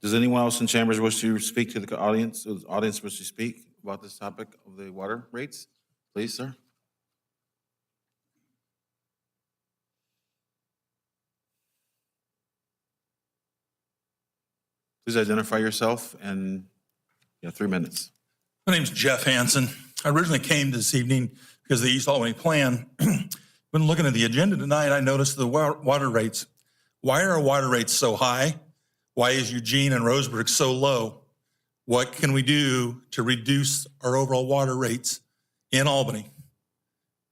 Does anyone else in chambers wish to speak to the audience? Does the audience wish to speak about this topic of the water rates? Please, sir. Please identify yourself and, 3 minutes. My name's Jeff Hansen. I originally came this evening because of the East Albany plan. When looking at the agenda tonight, I noticed the water rates. Why are our water rates so high? Why is Eugene and Roseburg so low? What can we do to reduce our overall water rates in Albany?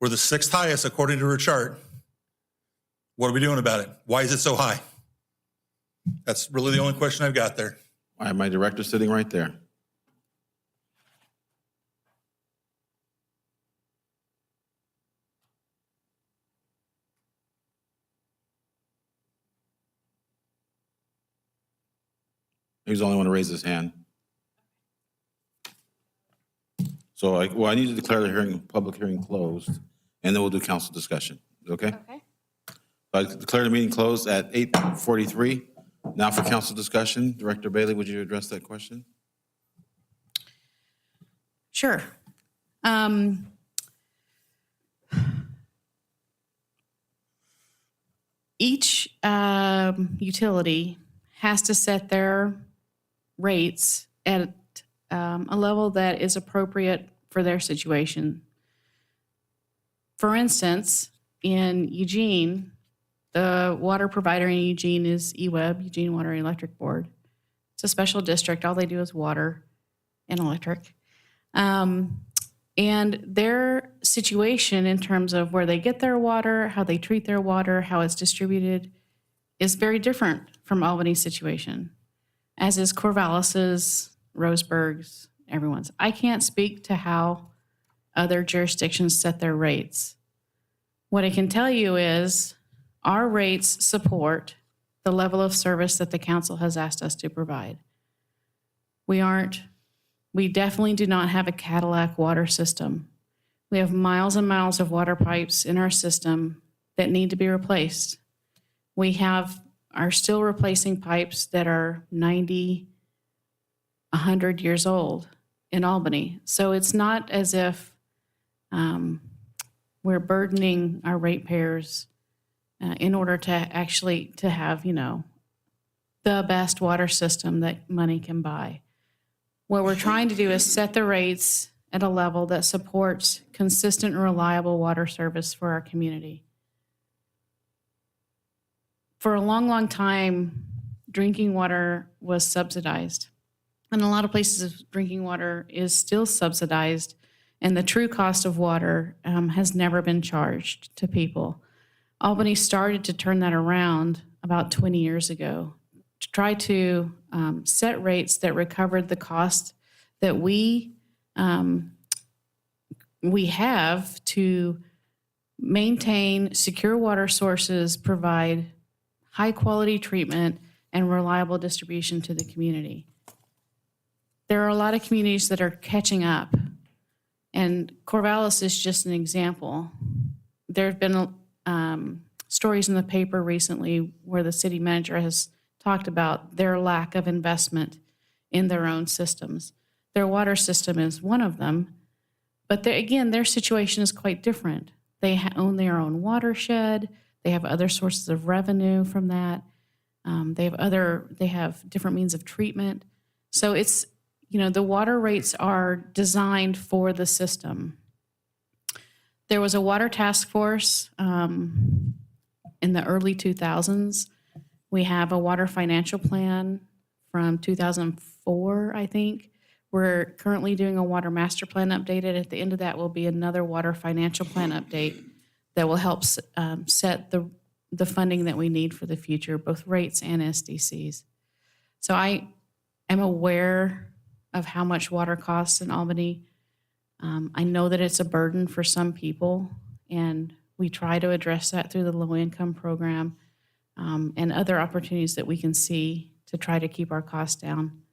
We're the 6th highest according to our chart. What are we doing about it? Why is it so high? That's really the only question I've got there. I have my director sitting right there. He's the only one to raise his hand. So I need to declare the public hearing closed, and then we'll do council discussion. Is it okay? Okay. I declare the meeting closed at 8:43. Now for council discussion. Director Bailey, would you address that question? Sure. Each utility has to set their rates at a level that is appropriate for their situation. For instance, in Eugene, the water provider in Eugene is EWEB, Eugene Water and Electric Board. It's a special district. All they do is water and electric. And their situation in terms of where they get their water, how they treat their water, how it's distributed, is very different from Albany's situation, as is Corvallis's, Roseburg's, everyone's. I can't speak to how other jurisdictions set their rates. What I can tell you is our rates support the level of service that the council has asked us to provide. We definitely do not have a Cadillac water system. We have miles and miles of water pipes in our system that need to be replaced. We are still replacing pipes that are 90, 100 years old in Albany. So it's not as if we're burdening our ratepayers in order to actually to have, the best water system that money can buy. What we're trying to do is set the rates at a level that supports consistent and reliable water service for our community. For a long, long time, drinking water was subsidized. And a lot of places, drinking water is still subsidized, and the true cost of water has never been charged to people. Albany started to turn that around about 20 years ago to try to set rates that recovered the cost that we have to maintain secure water sources, provide high-quality treatment, and reliable distribution to the community. There are a lot of communities that are catching up, and Corvallis is just an example. There have been stories in the paper recently where the city manager has talked about their lack of investment in their own systems. Their water system is one of them, but again, their situation is quite different. They own their own watershed. They have other sources of revenue from that. They have different means of treatment. So it's, the water rates are designed for the system. There was a water task force in the early 2000s. We have a water financial plan from 2004, I think. We're currently doing a water master plan update, and at the end of that will be another water financial plan update that will help set the funding that we need for the future, both rates and SDCs. So I am aware of how much water costs in Albany. I know that it's a burden for some people, and we try to address that through the low-income program and other opportunities that we can see to try to keep our costs down.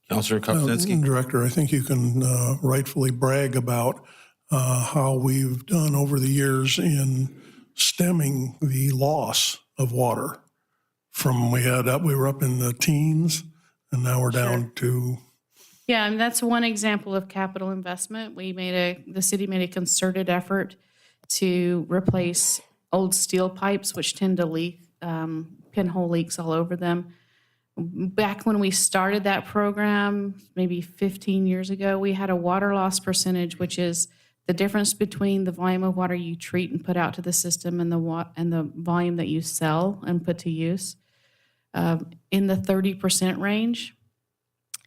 Councilor Kopczynski. Director, I think you can rightfully brag about how we've done over the years in stemming the loss of water. From we were up in the teens, and now we're down to. Yeah, and that's one example of capital investment. The city made a concerted effort to replace old steel pipes, which tend to leak, pinhole leaks all over them. Back when we started that program, maybe 15 years ago, we had a water loss percentage, which is the difference between the volume of water you treat and put out to the system and the volume that you sell and put to use, in the 30% range.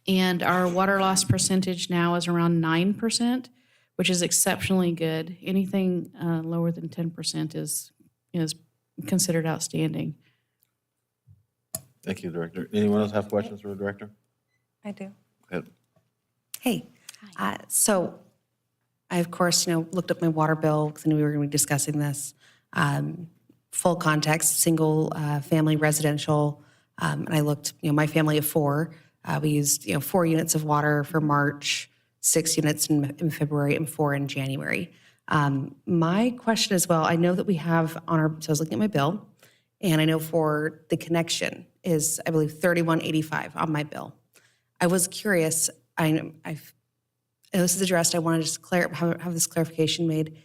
And our water loss percentage now is around 9%, which is exceptionally good. Anything lower than 10% is considered outstanding. Thank you, Director. Anyone else have questions for the Director? I do. Go ahead. Hey, so I, of course, looked up my water bill because I knew we were going to be discussing this. Full context, single family residential. And I looked, my family of four. We used, 4 units of water for March, 6 units in February, and 4 in January. My question as well, I know that we have so I was looking at my bill, and I know for the connection is, I believe, $31.85 on my bill. I was curious, I know this is addressed, I wanted to just have this clarification made.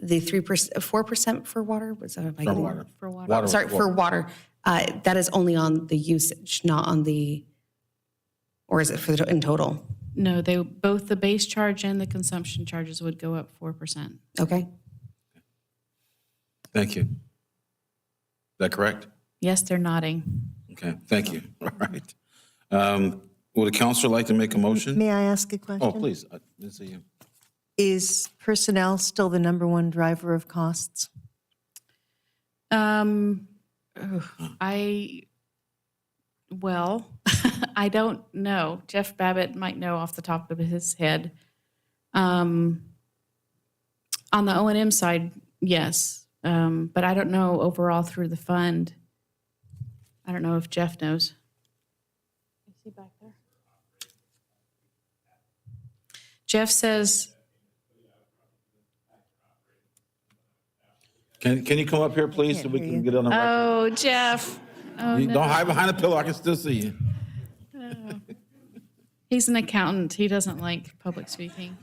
The 4% for water, was that For water. For water. Sorry, for water. That is only on the usage, not on the, or is it in total? No, both the base charge and the consumption charges would go up 4%. Okay. Thank you. Is that correct? Yes, they're nodding. Okay, thank you. All right. Would a counselor like to make a motion? May I ask a question? Oh, please. I didn't see you. Is personnel still the number one driver of costs? I don't know. Jeff Babbitt might know off the top of his head. On the O&M side, yes. But I don't know overall through the fund. I don't know if Jeff knows. Is he back there? Jeff says, Can you come up here, please, so we can get on the record? oh, Jeff. Oh, You no. don't hide behind a pillow. I can still see you. He's an accountant. He doesn't like public speaking.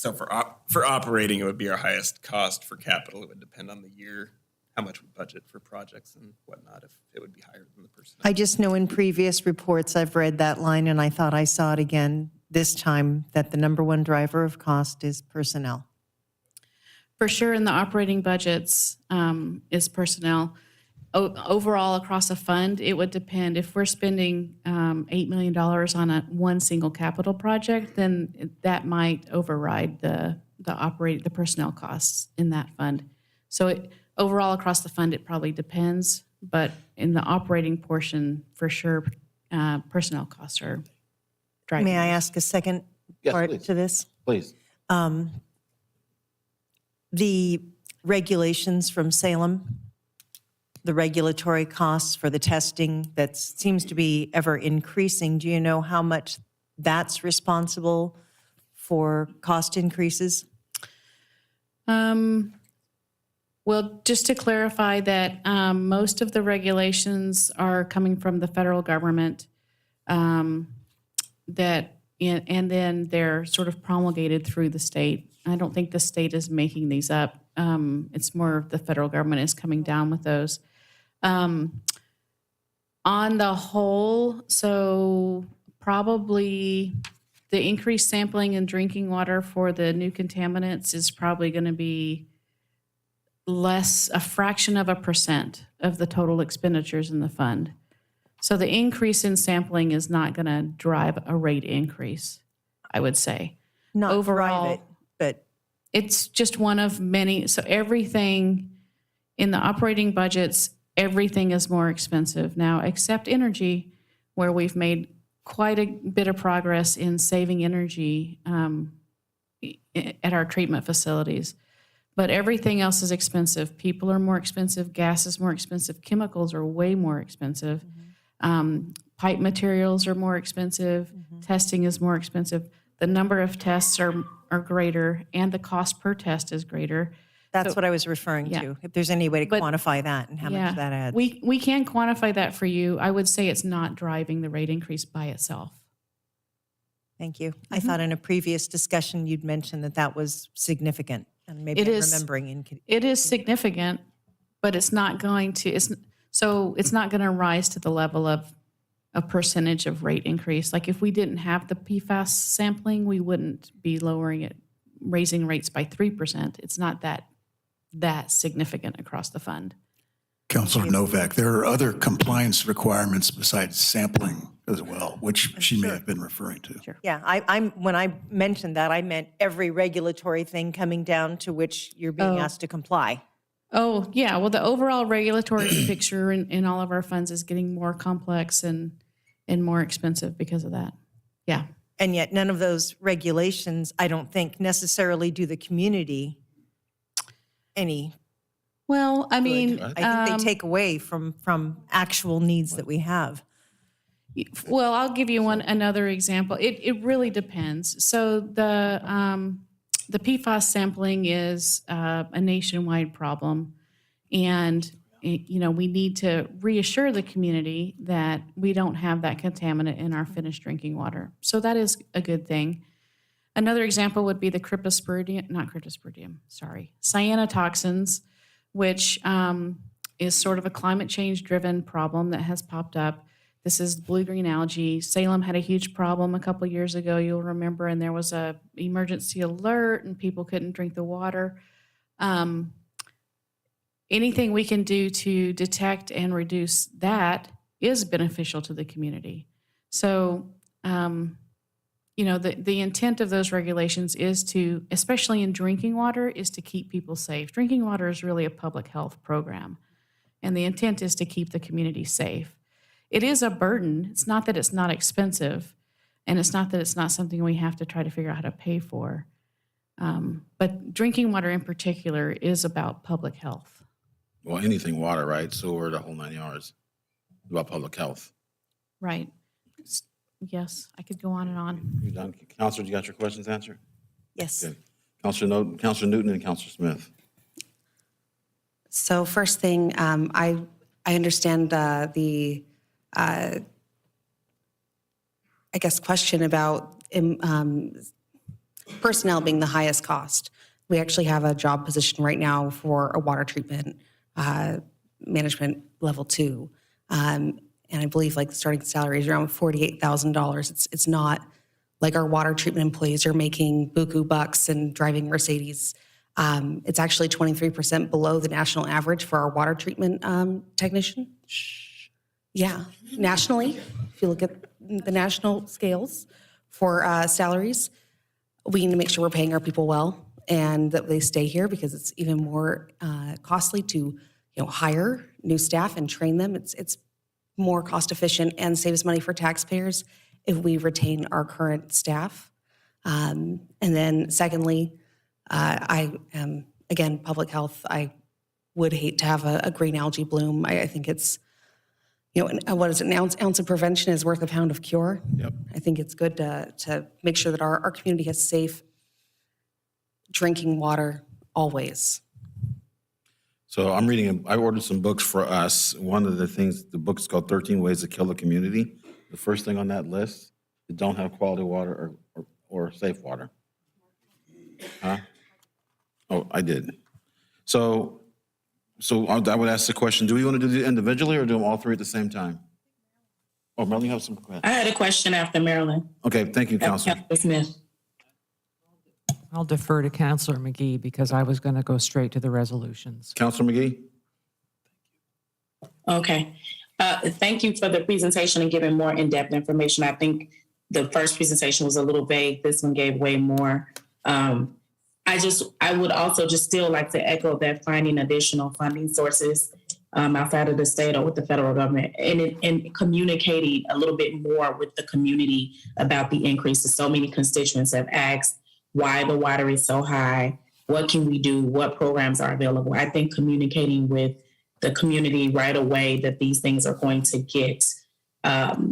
So for operating, it would be our highest cost. For capital, it would depend on the year, how much we budget for projects and whatnot, if it would be higher than the personnel. I just know in previous reports, I've read that line, and I thought I saw it again this time, that the number one driver of cost is personnel. For sure, in the operating budgets is personnel. Overall, across a fund, it would depend. If we're spending $8 million on one single capital project, then that might override the personnel costs in that fund. So overall, across the fund, it probably depends. But in the operating portion, for sure, personnel costs are driving. May I ask a second part to this? Please. The regulations from Salem, the regulatory costs for the testing that seems to be ever increasing, do you know how much that's responsible for cost increases? Well, just to clarify that most of the regulations are coming from the federal government, and then they're sort of promulgated through the state. I don't think the state is making these up. It's more of the federal government is coming down with those. On the whole, so probably the increased sampling in drinking water for the new contaminants is probably going to be a fraction of a percent of the total expenditures in the fund. So the increase in sampling is not going to drive a rate increase, I would say. Not overall, drive it, but it's just one of many. So everything in the operating budgets, everything is more expensive now, except energy, where we've made quite a bit of progress in saving energy at our treatment facilities. But everything else is expensive. People are more expensive. Gas is more expensive. Chemicals are way more expensive. Pipe materials are more expensive. Testing is more expensive. The number of tests are greater, and the cost per test is greater. That's what I was referring to. If there's any way to quantify that and how much that adds. We can quantify that for you. I would say it's not driving the rate increase by itself. Thank you. I thought in a previous discussion you'd mentioned that was significant, and maybe It I'm is- remembering. It is significant, but it's not going to. It's not going to rise to the level of a percentage of rate increase. Like if we didn't have the PFAS sampling, we wouldn't be raising rates by 3%. It's not that significant across the fund. Councilor Novak, there are other compliance requirements besides sampling as well, which she may have been referring to. Yeah, when I mentioned that, I meant every regulatory thing coming down to which you're being asked to comply. Oh, yeah. Well, the overall regulatory picture in all of our funds is getting more complex and more expensive because of that. Yeah. And yet none of those regulations, I don't think, necessarily do the community any. Well, I mean, I think they take away from actual needs that we have. Well, I'll give you another example. It really depends. So the PFAS sampling is a nationwide problem, and we need to reassure the community that we don't have that contaminant in our finished drinking water. So that is a good thing. Another example would be the cyanotoxins, which is sort of a climate change driven problem that has popped up. This is blue-green algae. Salem had a huge problem a couple years ago, you'll remember, and there was a emergency alert and people couldn't drink the water. Anything we can do to detect and reduce that is beneficial to the community. So, the intent of those regulations is to, especially in drinking water, is to keep people safe. Drinking water is really a public health program, and the intent is to keep the community safe. It is a burden. It's not that it's not expensive, and it's not that it's not something we have to try to figure out how to pay for. But drinking water in particular is about public health. Well, anything water, right? Sewer, the whole 9 yards. About public health. Right. Yes, I could go on and on. You done? Counselor, you got your questions answered? Yes. Good. Counselor Newton and Counselor Smith. So first thing, I understand the I guess question about personnel being the highest cost. We actually have a job position right now for a water treatment management level 2. And I believe like the starting salary is around $48,000. It's not like our water treatment employees are making buku bucks and driving Mercedes. It's actually 23% below the national average for our water treatment technician. Yeah, nationally, if you look at the national scales for salaries, we need to make sure we're paying our people well and that they stay here, because it's even more costly to hire new staff and train them. It's more cost efficient and saves money for taxpayers if we retain our current staff. And then secondly, I am, again, public health. I would hate to have a green algae bloom. I think it's, what is it? An ounce of prevention is worth a pound of cure. Yep. I think it's good to make sure that our community has safe drinking water always. So I ordered some books for us. One of the things, the book is called 13 Ways to Kill a Community. The first thing on that list, you don't have quality water or safe water. Huh? Oh, I did. So I would ask the question, do we want to do it individually or do them all three at the same time? Oh, Marilyn, you have some questions? I had a question after Marilyn. Okay, thank you, Counselor. Councilor Smith. I'll defer to Counselor McGee because I was going to go straight to the resolutions. Counselor McGee? Okay. Thank you for the presentation and giving more in-depth information. I think the first presentation was a little vague. This one gave way more. I would also just still like to echo that finding additional funding sources outside of the state or with the federal government and communicating a little bit more with the community about the increases. So many constituents have asked why the water is so high, what can we do, what programs are available. I think communicating with the community right away that these things are going to get, that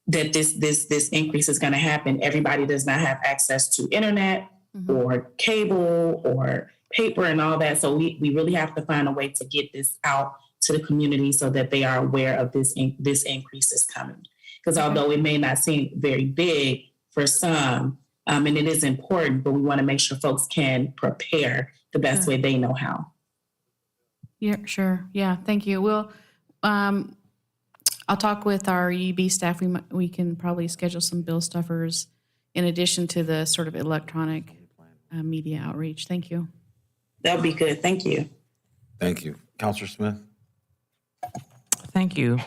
this increase is going to happen. Everybody does not have access to internet or cable or paper and all that. So we really have to find a way to get this out to the community so that they are aware of this increase is coming. Because although it may not seem very big for some, and it is important, but we want to make sure folks can prepare the best way they know how. Yeah, sure. Yeah, thank you. We'll, I'll talk with our UB staff. We can probably schedule some bill stuffers in addition to the sort of electronic media outreach. Thank you. That would be good. Thank you. Thank you. Counselor Smith? Thank you.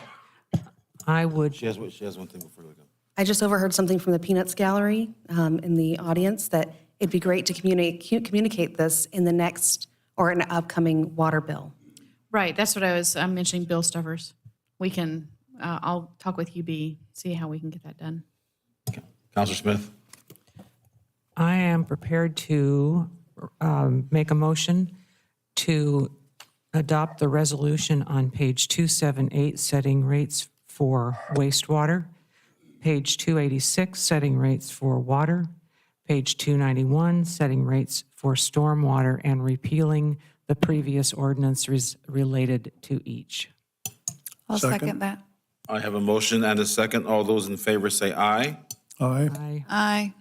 I would. She has one thing before we go. I just overheard something from the Peanuts Gallery in the audience that it'd be great to communicate this in the next or an upcoming water bill. Right, that's what I was mentioning, bill stuffers. We can, I'll talk with UB, see how we can get that done. Counselor Smith? I am prepared to make a motion to adopt the resolution on page 278, setting rates for wastewater, page 286, setting rates for water, page 291, setting rates for stormwater, and repealing the previous ordinance related to each. I'll second that. I have a motion and a second. All those in favor say aye. Aye. Aye. Aye.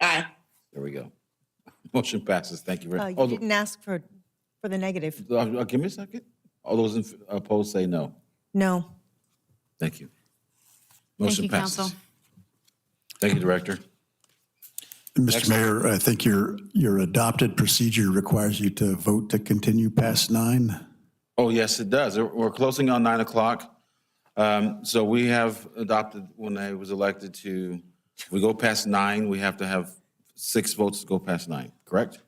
Aye. There we go. Motion passes. Thank you very You much. didn't ask for the negative. Give me a second. All those opposed say no. No. Thank you. Thank Motion you, passes. Council. Thank you, Director. Mr. Mayor, I think your adopted procedure requires you to vote to continue past 9. Oh, yes, it does. We're closing on 9 o'clock. So we have adopted, when I was elected, if we go past 9, we have to have 6 votes to go past 9, correct?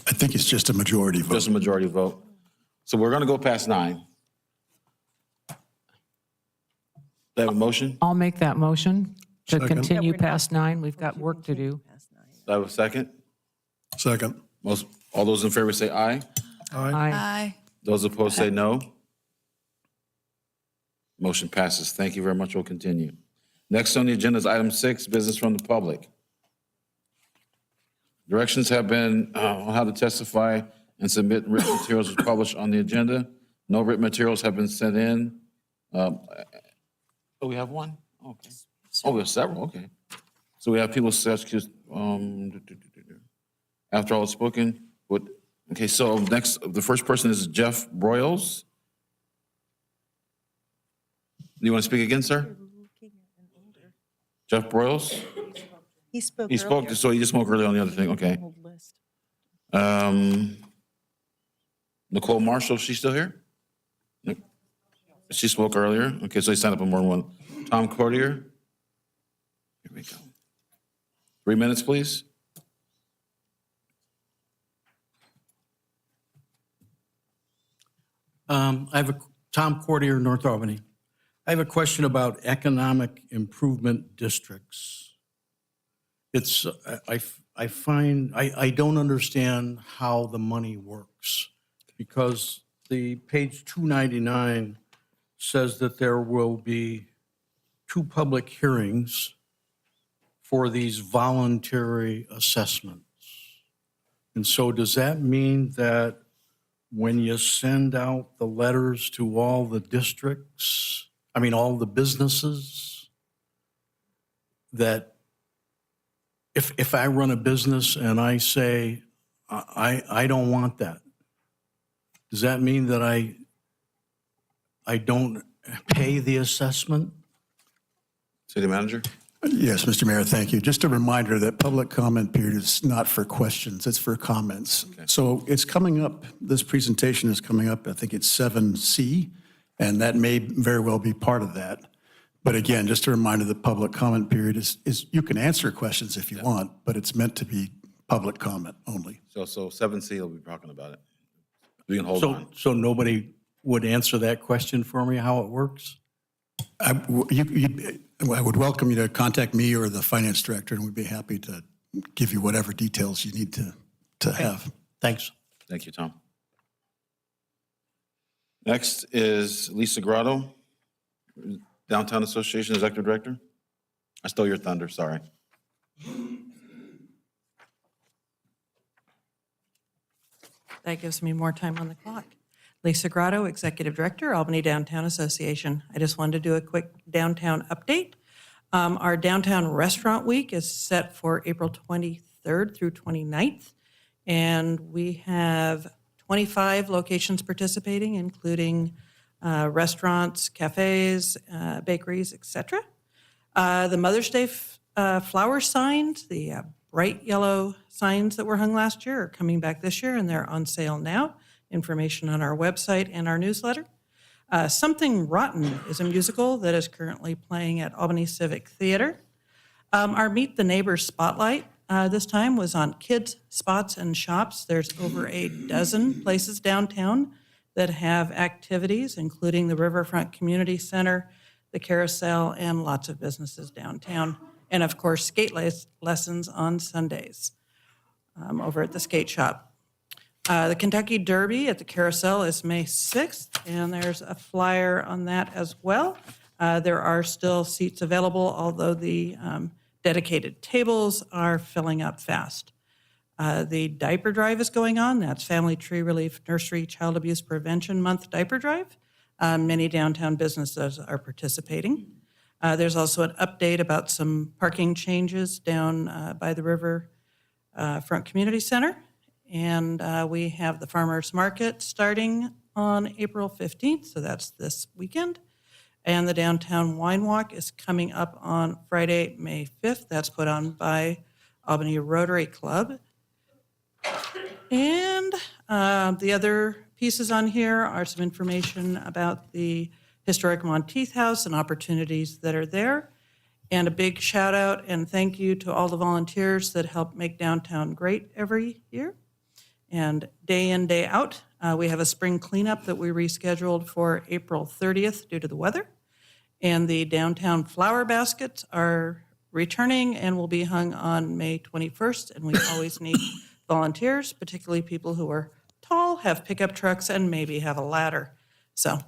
I think it's just a majority vote. Just a majority vote. So we're going to go past 9. Do I have a motion? I'll make that motion to Second. continue past 9. We've got work to do. Do I have a second? Second. All those in favor say aye. Aye. Aye. Those opposed say no. Motion passes. Thank you very much. We'll continue. Next on the agenda is item 6, business from the public. Directions have been on how to testify and submit written materials as published on the agenda. No written materials have been sent in. Oh, we have one? Okay. Oh, we have several, okay. So we have people such as, after all is spoken, okay, so next, the first person is Jeff Broyles. Do you want to speak again, sir? Jeff Broyles? He spoke He spoke, so he just spoke earlier on the other thing, okay. Nicole Marshall, is she still here? No. She spoke earlier, okay, so he signed up on more than one. Tom Cordier? Here we go. 3 minutes, please. I have Tom Cordier, North Albany. I have a question about economic improvement districts. It's, I find, I don't understand how the money works because the page 299 says that there will be 2 public hearings for these voluntary assessments. And so does that mean that when you send out the letters to all the districts, all the businesses, that if I run a business and I say, I don't want that, does that mean that I don't pay the assessment? City Manager? Yes, Mr. Mayor, thank you. Just a reminder that public comment period is not for questions, it's for comments. So it's coming up, this presentation is coming up, I think it's 7C, and that may very well be part of that. But again, just a reminder that public comment period is you can answer questions if you want, but it's meant to be public comment only. So 7C will be talking about it. We can hold on. So nobody would answer that question for me, how it works? I would welcome you to contact me or the finance director, and we'd be happy to give you whatever details you need to have. Thanks. Thank you, Tom. Next is Lisa Grotto, Downtown Association Executive Director. I stole your thunder, sorry. That gives me more time on the clock. Lisa Grotto, Executive Director, Albany Downtown Association. I just wanted to do a quick downtown update. Our Downtown Restaurant Week is set for April 23rd through 29th, and we have 25 locations participating, including restaurants, cafes, bakeries, etc. The Mother's Day flower signs, the bright yellow signs that were hung last year are coming back this year, and they're on sale now. Information on our website and our newsletter. Something Rotten is a musical that is currently playing at Albany Civic Theater. Our Meet the Neighbors Spotlight this time was on kids, spots, and shops. There's over a dozen places downtown that have activities, including the Riverfront Community Center, the Carousel, and lots of businesses downtown. And of course, skate lessons on Sundays over at the skate shop. The Kentucky Derby at the Carousel is May 6th, and there's a flyer on that as well. There are still seats available, although the dedicated tables are filling up fast. The diaper drive is going on. That's Family Tree Relief Nursery Child Abuse Prevention Month diaper drive. Many downtown businesses are participating. There's also an update about some parking changes down by the Riverfront Community Center. And we have the Farmers Market starting on April 15th, so that's this weekend. And the Downtown Wine Walk is coming up on Friday, May 5th. That's put on by Albany Rotary Club. And the other pieces on here are some information about the historic Monteith House and opportunities that are there. And a big shout out and thank you to all the volunteers that help make downtown great every year. And day in, day out, we have a spring cleanup that we rescheduled for April 30th due to the weather. And the downtown flower baskets are returning and will be hung on May 21st. And we always need volunteers, particularly people who are tall, have pickup trucks, and maybe have a ladder. So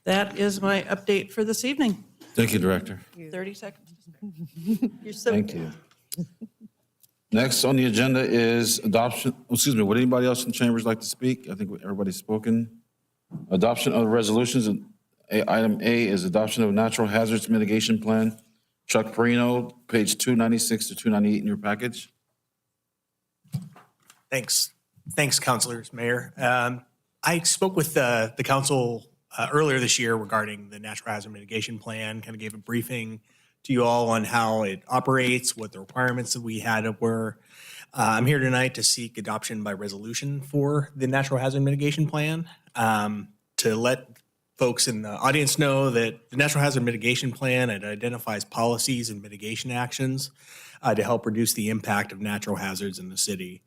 that is my update for this evening. Thank you, Director. 30 seconds. You're so Thank you. Next on the agenda is adoption, would anybody else in the chambers like to speak? I think everybody's spoken. Adoption of resolutions. Item A is adoption of natural hazards mitigation plan Chuck Perino, page 296 to 298 in your package. Thanks. Thanks, councilors, mayor. I spoke with the council earlier this year regarding the natural hazard mitigation plan, kind of gave a briefing to you all on how it operates, what the requirements that we had were. I'm here tonight to seek adoption by resolution for the natural hazard mitigation plan, to let folks in the audience know that the natural hazard mitigation plan, it identifies policies and mitigation actions to help reduce the impact of natural hazards in the city.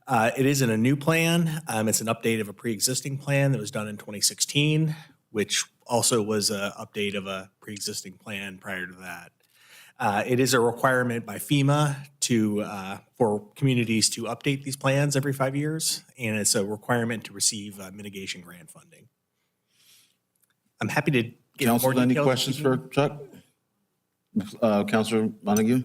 It isn't a new plan. It's an update of a pre-existing plan that was done in 2016, which also was an update of a pre-existing plan prior to that. It is a requirement by FEMA for communities to update these plans every 5 years, and it's a requirement to receive mitigation grant funding. I'm happy to get more Council, details. any questions for Chuck? Councilor Montague?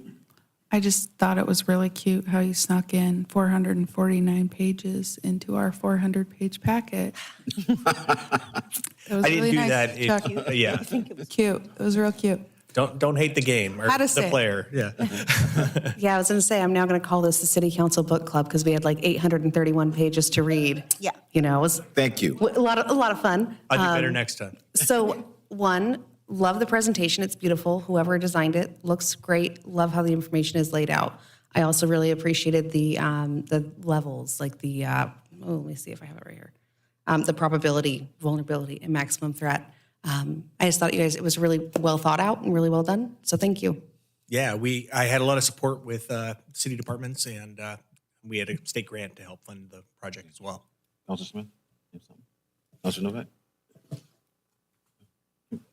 I just thought it was really cute how you snuck in 449 pages into our 400-page packet. It was I didn't really do nice, that. Chuck. Yeah. I think it was cute. It was real cute. Don't hate the game or How to the say. player. Yeah. Yeah, I was going to say, I'm now going to call this the City Council Book Club because we had like 831 pages to read. Yeah. You know, it was Thank you. a lot of fun. I'll do better next time. So, one, love the presentation. It's beautiful. Whoever designed it looks great. Love how the information is laid out. I also really appreciated the levels, like the, let me see if I have it right here. The probability, vulnerability, and maximum threat. I just thought it was really well thought out and really well done. So thank you. Yeah, I had a lot of support with city departments, and we had a state grant to help fund the project as well. Councilor Smith? You have something? Councilor Novak?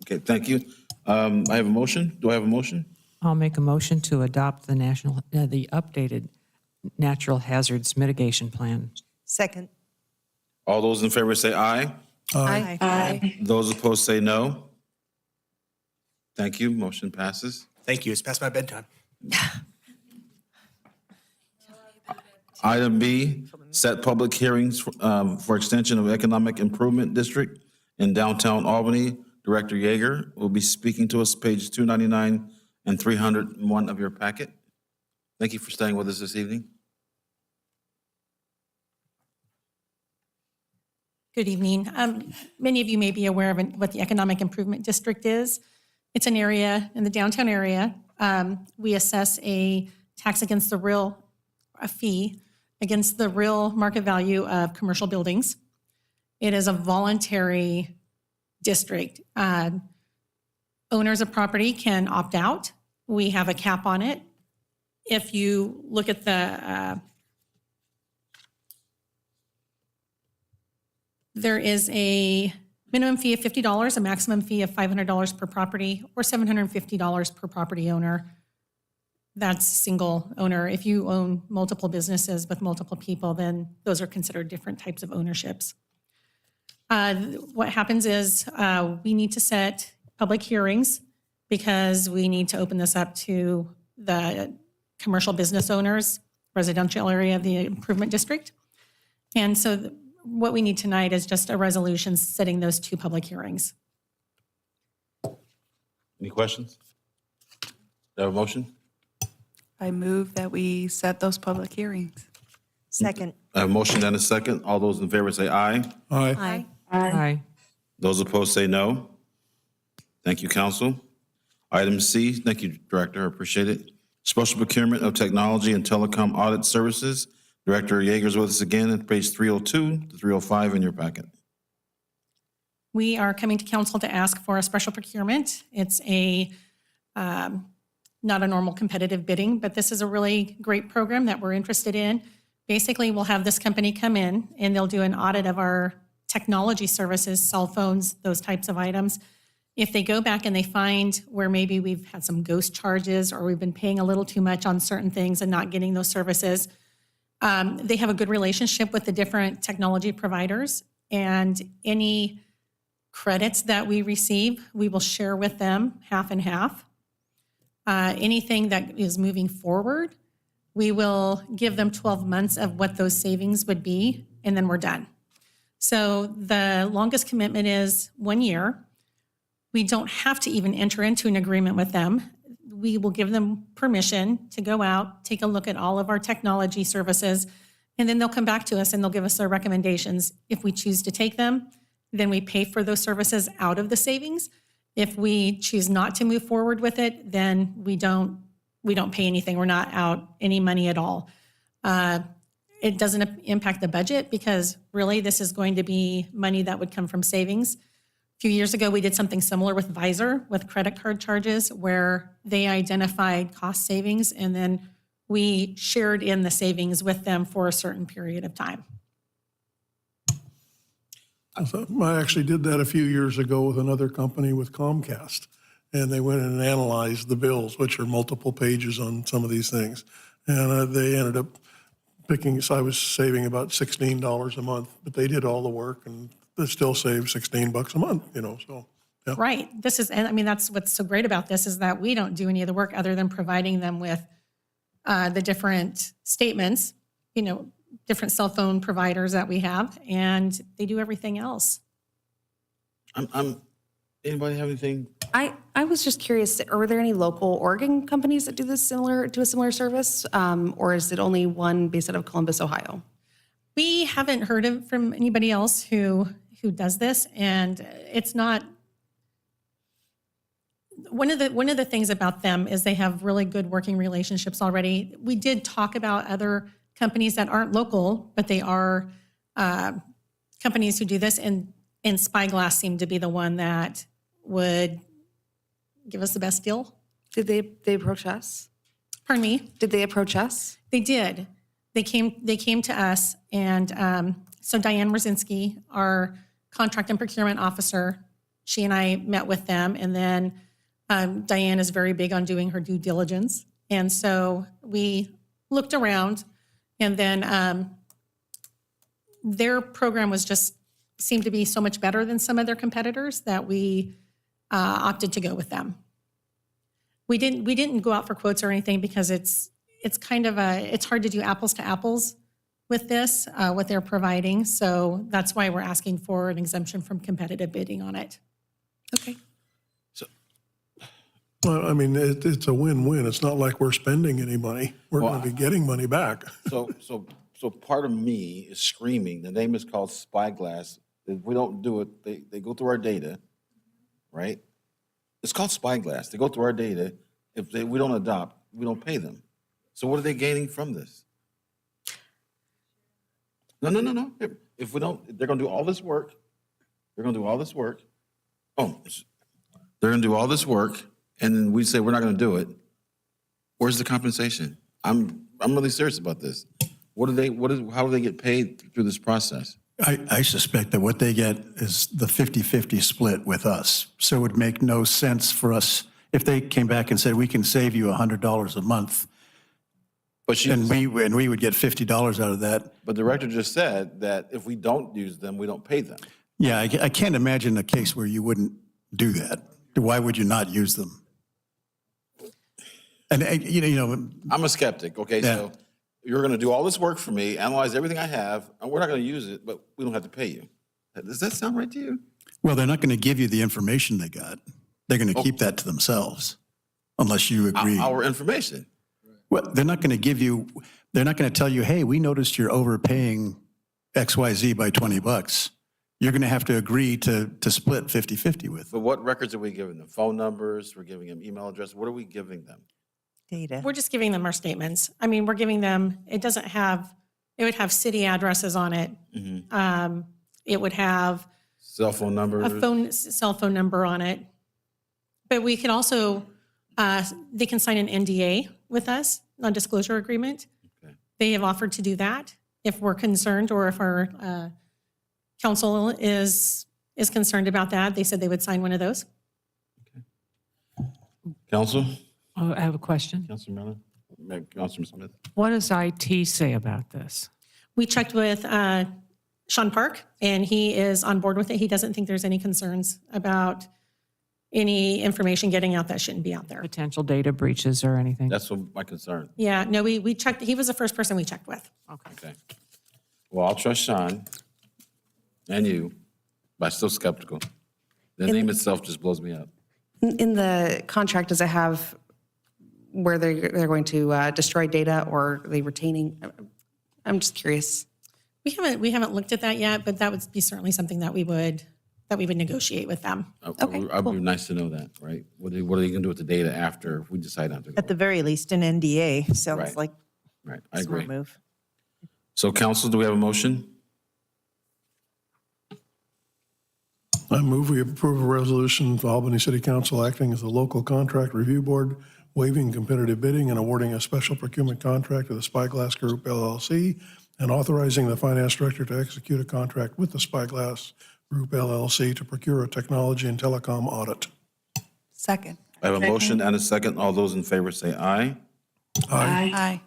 Okay, thank you. I have a motion. Do I have a motion? I'll make a motion to adopt the the updated natural hazards mitigation plan. Second. All those in favor say aye. Aye. Aye. Those opposed say no. Thank you. Motion passes. Thank you. It's past my bedtime. Item B, set public hearings for extension of Economic Improvement District in downtown Albany. Director Yeager will be speaking to us, page 299 and 301 of your packet. Thank you for staying with us this evening. Good evening. Many of you may be aware of what the Economic Improvement District is. It's an area in the downtown area. We assess a tax against the real, a fee against the real market value of commercial buildings. It is a voluntary district. Owners of property can opt out. We have a cap on it. If you look at the there is a minimum fee of $50, a maximum fee of $500 per property, or $750 per property owner. That's single owner. If you own multiple businesses with multiple people, then those are considered different types of ownerships. What happens is we need to set public hearings because we need to open this up to the commercial business owners, residential area of the improvement district. And so what we need tonight is just a resolution setting those two public hearings. Any questions? Do I have a motion? I move that we set those public hearings. Second. I have a motion and a second. All those in favor say aye. Aye. Aye. Those opposed say no. Thank you, council. Item C, thank you, Director, I appreciate it. Special procurement of technology and telecom audit services. Director Yeager's with us again at page 302 to 305 in your packet. We are coming to council to ask for a special procurement. It's a not a normal competitive bidding, but this is a really great program that we're interested in. Basically, we'll have this company come in and they'll do an audit of our technology services, cell phones, those types of items. If they go back and they find where maybe we've had some ghost charges or we've been paying a little too much on certain things and not getting those services, they have a good relationship with the different technology providers, and any credits that we receive, we will share with them half and half. Anything that is moving forward, we will give them 12 months of what those savings would be, and then we're done. So the longest commitment is 1 year. We don't have to even enter into an agreement with them. we will give them permission to go out, take a look at all of our technology services, and then they'll come back to us and they'll give us their recommendations. If we choose to take them, then we pay for those services out of the savings. If we choose not to move forward with it, then we don't pay anything. We're not out any money at all. It doesn't impact the budget because really this is going to be money that would come from savings. A few years ago, we did something similar with Visor, with credit card charges, where they identified cost savings and then we shared in the savings with them for a certain period of time. I actually did that a few years ago with another company with Comcast. And they went in and analyzed the bills, which are multiple pages on some of these things. And they ended up picking, so I was saving about $16 a month, but they did all the work and they still save $16 a month, so. Yeah. Right. And I mean, that's what's so great about this is that we don't do any of the work other than providing them with the different statements, different cell phone providers that we have, and they do everything else. Anybody have anything? I was just curious, are there any local Oregon companies that do a similar service? Or is it only one based out of Columbus, Ohio? We haven't heard from anybody else who does this, and it's not. One of the things about them is they have really good working relationships already. We did talk about other companies that aren't local, but they are companies who do this, and Spyglass seemed to be the one that would give us the best deal. Did they approach us? Pardon me? Did they approach us? They did. They came to us, and so Diane Brzezinski, our contract and procurement officer, she and I met with them, and then Diane is very big on doing her due diligence, and so we looked around, and then their program seemed to be so much better than some of their competitors that we opted to go with them. We didn't go out for quotes or anything because it's kind of it's hard to do apples to apples with this, what they're providing. So that's why we're asking for an exemption from competitive bidding on it. Okay. Well, I mean, it's a win-win. It's not like we're spending any money. We're going to be getting money back. So part of me is screaming. The name is called Spyglass. If we don't do it, they go through our data, right? It's called Spyglass. They go through our data. If we don't adopt, we don't pay them. So what are they gaining from this? No. If we don't, they're going to do all this work. They're going to do all this work. Oh, they're going to do all this work, and then we say we're not going to do it. Where's the compensation? I'm really serious about this. How do they get paid through this process? I suspect that what they get is the 50-50 split with us. So it would make no sense for us if they came back and said, we can save you $100 a month. And we would get $50 out of that. But the director just said that if we don't use them, we don't pay them. Yeah, I can't imagine a case where you wouldn't do that. Why would you not use them? And I'm a skeptic. Okay, Yeah. So you're going to do all this work for me, analyze everything I have, and we're not going to use it, but we don't have to pay you. Does that sound right to you? Well, they're not going to give you the information they got. They're going to keep that to themselves, unless you agree. Our information. Well, they're not going to tell you, hey, we noticed you're overpaying XYZ by $20. You're going to have to agree to split 50-50 with. But what records are we giving them? Phone numbers? We're giving them email address? What are we giving them? Data. We're just giving them our statements. I mean, we're giving them, it would have city addresses on it. Mm-hmm. It would have Cell phone numbers? cell phone number on it. But we can also, they can sign an NDA with us, non-disclosure agreement. Okay. They have offered to do that if we're concerned or if our council is concerned about that. They said they would sign one of those. Council? Oh, I have a question. Councilor Miller? Councilman Smith? What does IT say about this? We checked with Sean Park, and he is on board with it. He doesn't think there's any concerns about any information getting out that shouldn't be out there. Potential data breaches or anything? That's my concern. Yeah, no, we checked. He was the first person we checked with. Okay. Well, I'll trust Sean and you, but I'm still skeptical. The name itself just blows me up. In the contract, does it have where they're going to destroy data, or are they retaining? I'm just curious. We haven't looked at that yet, but that would be certainly something that we would negotiate with them. It'd be nice to know that, right? What are they gonna do with the data after if we decide not to go? At the very least, an NDA sounds Right. like Right, a I smart agree. move. So council, do we have a motion? I move we approve a resolution for Albany City Council acting as a local contract review board, waiving competitive bidding and awarding a special procurement contract to the Spyglass Group LLC, and authorizing the finance director to execute a contract with the Spyglass Group LLC to procure a technology and telecom audit. Second. I have a motion and a second. All those in favor say aye. Aye.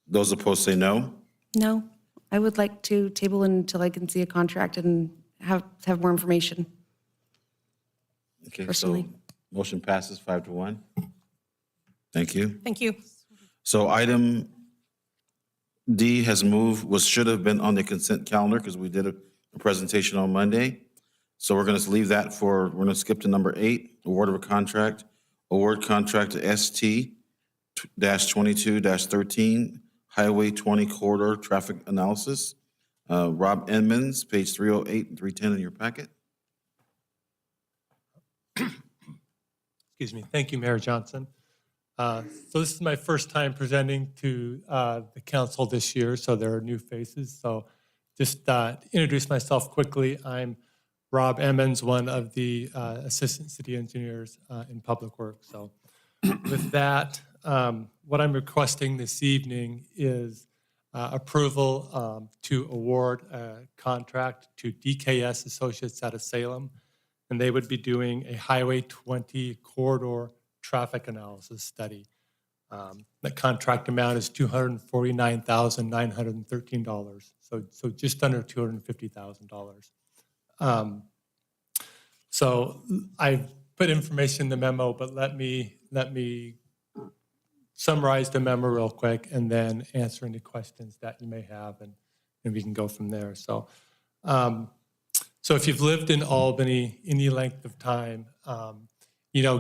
Those opposed say no. No, I would like to table until I can see a contract and have more information. Okay, so Personally. motion passes 5-1. Thank you. Thank you. So item D should have been on the consent calendar because we did a presentation on Monday. So we're going to leave that we're going to skip to number 8, award of a contract. Award contract to ST-22-13, Highway 20 corridor traffic analysis. Rob Edmonds, page 308 and 310 in your packet. Excuse me. Thank you, Mayor Johnson. So this is my first time presenting to the council this year, so there are new faces. So just introduce myself quickly. I'm Rob Emmons, one of the assistant city engineers in public works. So with that, what I'm requesting this evening is approval to award a contract to DKS Associates out of Salem, and they would be doing a Highway 20 corridor traffic analysis study. The contract amount is $249,913, so just under $250,000. So I've put information in the memo, but let me summarize the memo real quick and then answer any questions that you may have, and we can go from there. So, so if you've lived in Albany any length of time,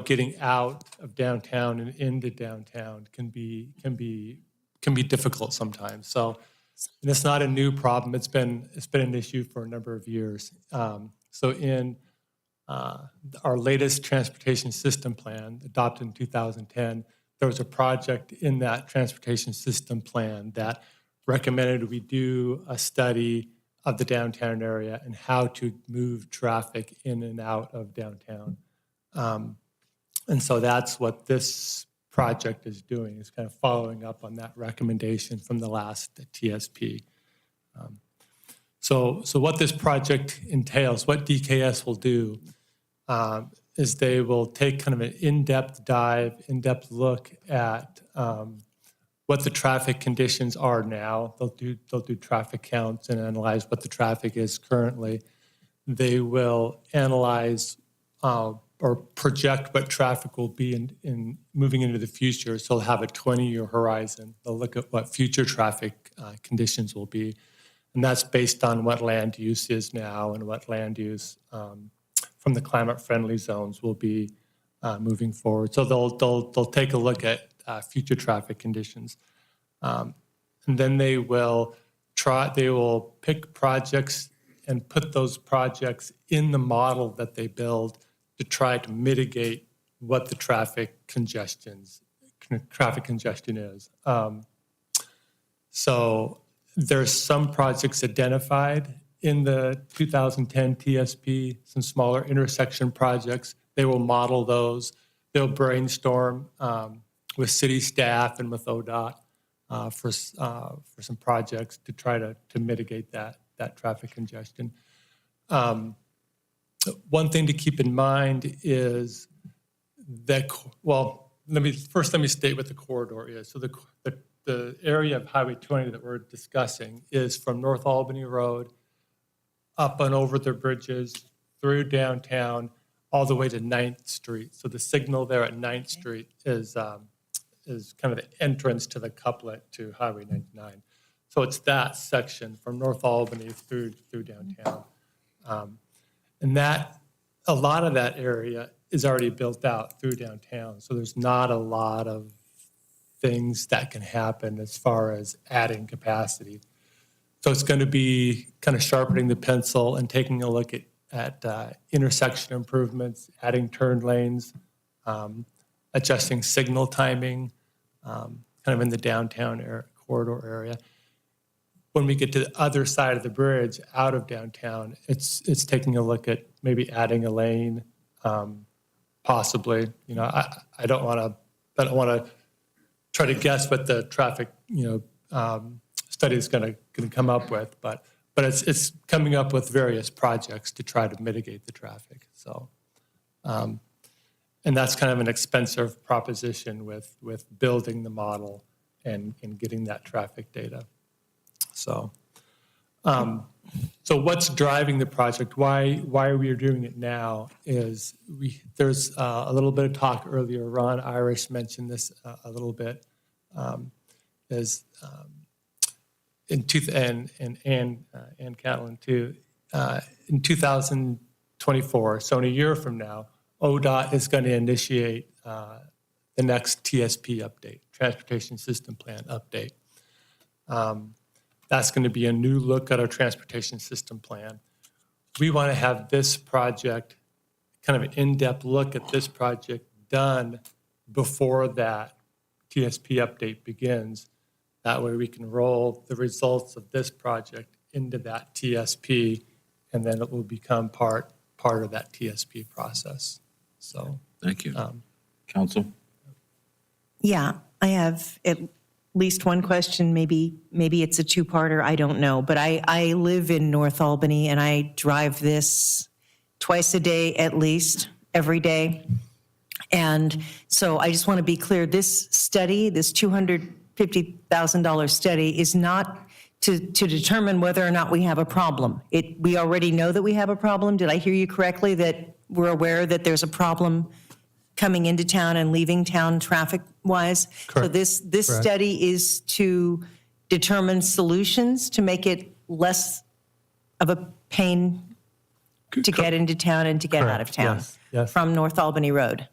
getting out of downtown and into downtown can be difficult sometimes. So, and it's not a new problem. It's been an issue for a number of years. So in our latest transportation system plan, adopted in 2010, there was a project in that transportation system plan that recommended we do a study of the downtown area and how to move traffic in and out of downtown. And so that's what this project is doing, is kind of following up on that recommendation from the last TSP. So what this project entails, what DKS will do, is they will take kind of an in-depth dive, in-depth look at what the traffic conditions are now. They'll do traffic counts and analyze what the traffic is currently. They will analyze or project what traffic will be in moving into the future. So they'll have a 20-year horizon. They'll look at what future traffic conditions will be. And that's based on what land use is now and what land use from the climate-friendly zones will be moving forward. So they'll take a look at future traffic conditions, and then they will pick projects and put those projects in the model that they build to try to mitigate what the traffic congestion is. So there's some projects identified in the 2010 TSP, some smaller intersection projects. They will model those. They'll brainstorm with city staff and with ODOT for some projects to try to mitigate that traffic congestion. One thing to keep in mind is that, well, let me state what the corridor is. So the area of Highway 20 that we're discussing is from North Albany Road up and over the bridges, through downtown, all the way to 9th Street. So the signal there at 9th Street is kind of the entrance to the couplet to Highway 99. So it's that section from North Albany through downtown. And a lot of that area is already built out through downtown. So there's not a lot of things that can happen as far as adding capacity. So it's going to be kind of sharpening the pencil and taking a look at intersection improvements, adding turn lanes, adjusting signal timing, kind of in the downtown corridor area. When we get to the other side of the bridge, out of downtown, it's taking a look at maybe adding a lane, possibly. You know, I don't want to try to guess what the traffic study is going to come up with, but it's coming up with various projects to try to mitigate the traffic. So, and that's kind of an expensive proposition with building the model and getting that traffic data. So, so what's driving the project? Why are we doing it now? Is there's a little bit of talk earlier. Ron Irish mentioned this a little bit. And Catlin too. In 2024, so in a year from now, ODOT is going to initiate the next TSP update, Transportation System Plan update. That's going to be a new look at our transportation system plan. We want to have this project, kind of an in-depth look at this project done before that TSP update begins. That way we can roll the results of this project into that TSP, and then it will become part of that TSP process. So, Thank you. Council? Yeah, I have at least one question. Maybe it's a two-parter. I don't know. But I live in North Albany, and I drive this twice a day at least, every day. And so I just want to be clear. This study, this $250,000 study, is not to determine whether or not we have a problem. We already know that we have a problem. Did I hear you correctly, that we're aware that there's a problem coming into town and leaving town traffic-wise? So this Correct. study is to determine solutions to make it less of a pain to get into town and to get out of town Yes. from North Albany Road.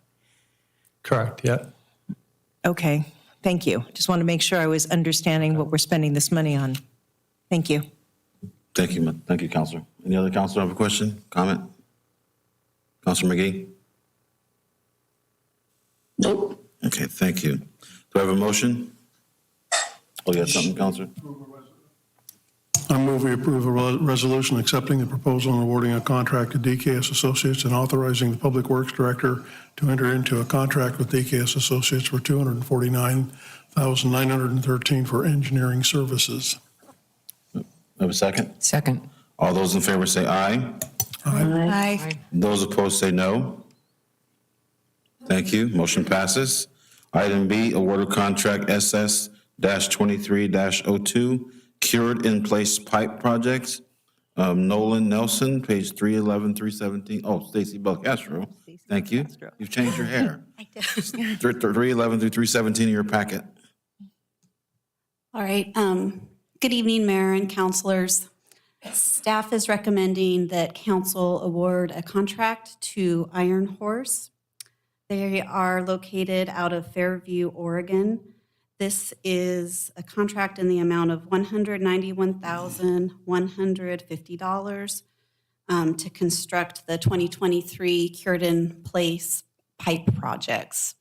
Correct, yeah. Okay, thank you. Just want to make sure I was understanding what we're spending this money on. Thank you. Thank you, Counselor. Any other counselor have a question, comment? Counselor McGee? Nope. Okay, thank you. Do I have a motion? Oh, you have something, Counselor? I move we approve a resolution accepting the proposal and awarding a contract to DKS Associates and authorizing the Public Works Director to enter into a contract with DKS Associates for $249,913 for engineering services. Have a second? Second. All those in favor say aye. Aye. Those opposed say no. Thank you. Motion passes. Item B, award of contract SS-23-02, Cured in Place Pipe Projects. Nolan Nelson, page 311, 317. Oh, Stacy Belcastro. Thank you. You've changed your hair. 311 through 317 in your packet. All right. Good evening, Mayor and councilors. Staff is recommending that council award a contract to Iron Horse. They are located out of Fairview, Oregon. This is a contract in the amount of $191,150 to construct the 2023 Cured in Place pipe projects.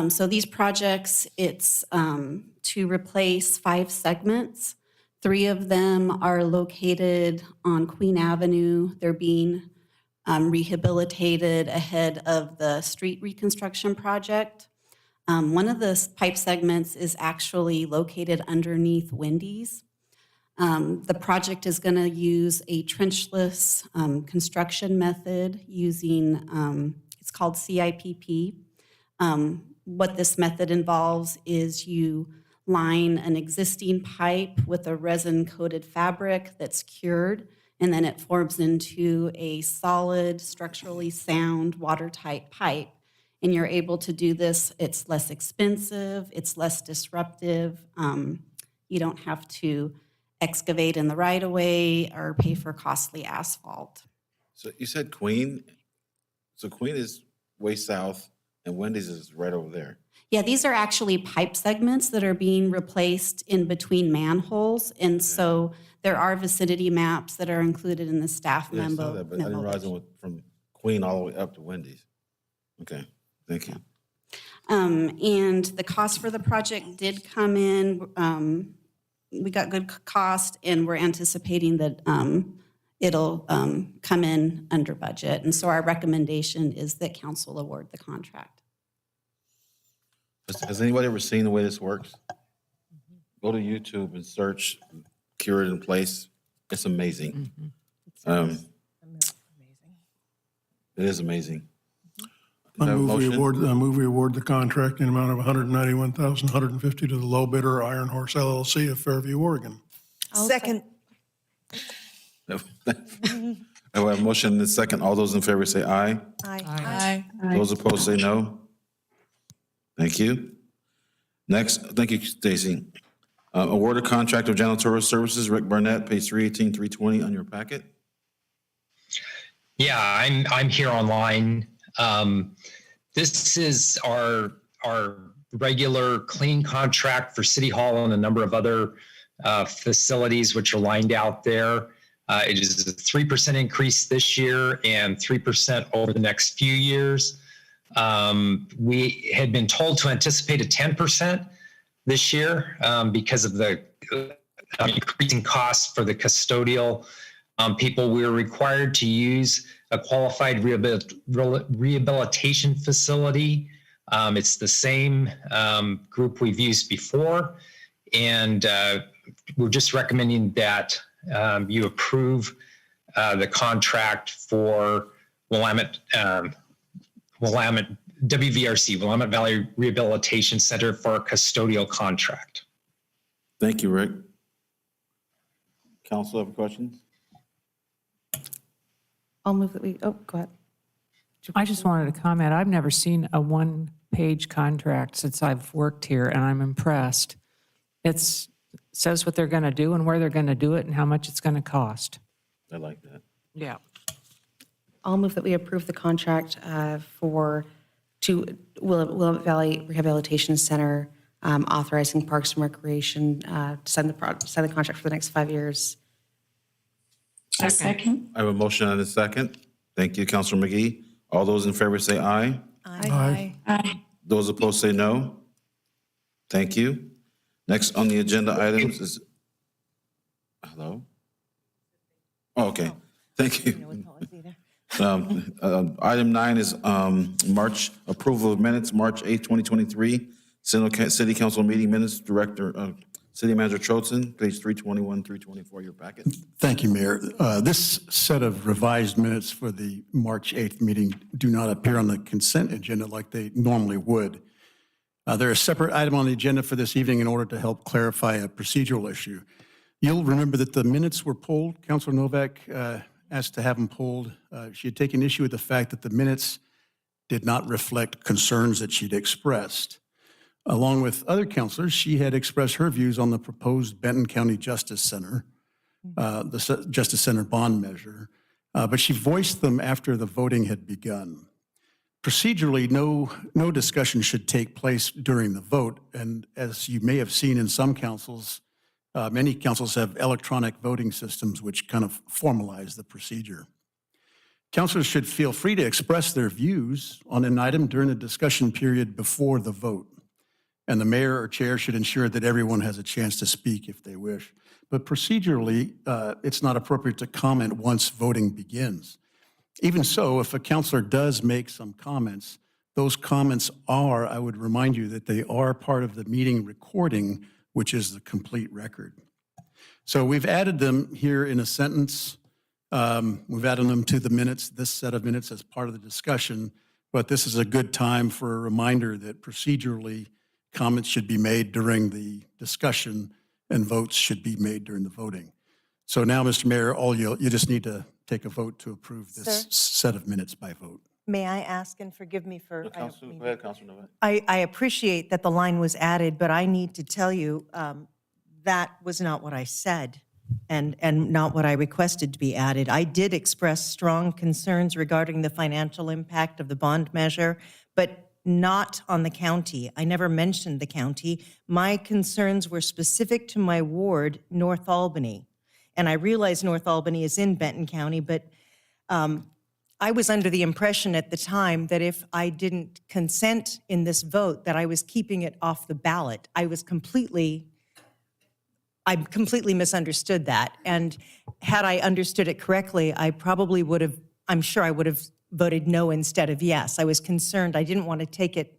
So these projects, it's to replace 5 segments. 3 of them are located on Queen Avenue. They're being rehabilitated ahead of the street reconstruction project. One of the pipe segments is actually located underneath Wendy's. The project is going to use a trenchless construction method using, it's called CIPP. What this method involves is you line an existing pipe with a resin-coated fabric that's cured, and then it forms into a solid, structurally sound, watertight pipe. And you're able to do this. It's less expensive. It's less disruptive. You don't have to excavate in the right-of-way or pay for costly asphalt. So you said Queen? So Queen is way south, and Wendy's is right over there. Yeah, these are actually pipe segments that are being replaced in between manholes. And so there are vicinity maps that are included in the staff Yeah, I saw memo. that, but I didn't realize it went from Queen all the way up to Wendy's. Okay, thank you. And the cost for the project did come in. We got good cost, and we're anticipating that it'll come in under budget. And so our recommendation is that council award the contract. Has anybody ever seen the way this works? Go to YouTube and search Cured in Place. It's amazing. It is amazing. I Have a move we motion? award the contract in the amount of $191,150 to the low bidder, Iron Horse LLC of Fairview, Oregon. Second. I have a motion and a second. All those in favor say aye. Aye. Those opposed say no. Thank you. Next, thank you, Stacy. Award a contract of janitorial services, Rick Barnett, page 318, 320 on your packet. Yeah, I'm here online. This is our regular clean contract for City Hall and a number of other facilities which are lined out there. It is a 3% increase this year and 3% over the next few years. We had been told to anticipate a 10% this year because of the increasing costs for the custodial people. We were required to use a qualified rehabilitation facility. It's the same group we've used before, and we're just recommending that you approve the contract for Willamette WVRC, Willamette Valley Rehabilitation Center, for a custodial contract. Thank you, Rick. Council have questions? I'll move that we, go ahead. I just wanted to comment. I've never seen a one-page contract since I've worked here, and I'm impressed. It says what they're going to do and where they're going to do it and how much it's going to cost. I like that. Yeah. I'll move that we approve the contract to Willamette Valley Rehabilitation Center, authorizing Parks and Recreation to sign the contract for the next 5 years. A second. I have a motion and a second. Thank you, Councilor McGee. All those in favor say aye. Aye. Those opposed say no. Thank you. Next on the agenda items is, hello? Oh, okay, thank you. Item 9 is March approval of minutes, March 8th, 2023. City Council meeting minutes, City Manager Troutson, page 321, 324, your packet. Thank you, Mayor. This set of revised minutes for the March 8th meeting do not appear on the consent agenda like they normally would. They're a separate item on the agenda for this evening in order to help clarify a procedural issue. You'll remember that the minutes were pulled. Councilor Novak asked to have them pulled. She had taken issue with the fact that the minutes did not reflect concerns that she'd expressed. Along with other councilors, she had expressed her views on the proposed Benton County Justice Center, the Justice Center bond measure, but she voiced them after the voting had begun. Procedurally, no discussion should take place during the vote, and as you may have seen in some councils, many councils have electronic voting systems which kind of formalize the procedure. Councilors should feel free to express their views on an item during the discussion period before the vote. And the mayor or chair should ensure that everyone has a chance to speak if they wish. But procedurally, it's not appropriate to comment once voting begins. Even so, if a councilor does make some comments, those comments are, I would remind you that they are part of the meeting recording, which is the complete record. So we've added them here in a sentence. We've added them to the minutes, this set of minutes, as part of the discussion. But this is a good time for a reminder that procedurally, comments should be made during the discussion and votes should be made during the voting. So now, Mr. Mayor, you just need to take a vote to approve this set of minutes by vote. May I ask, and forgive me for... Go ahead, Councilor Novak. I appreciate that the line was added, but I need to tell you that was not what I said. and not what I requested to be added. I did express strong concerns regarding the financial impact of the bond measure, but not on the county. I never mentioned the county. My concerns were specific to my ward, North Albany. And I realize North Albany is in Benton County, but I was under the impression at the time that if I didn't consent in this vote, that I was keeping it off the ballot. I completely misunderstood that. And had I understood it correctly, I'm sure I would have voted no instead of yes. I was concerned. I didn't want to take it,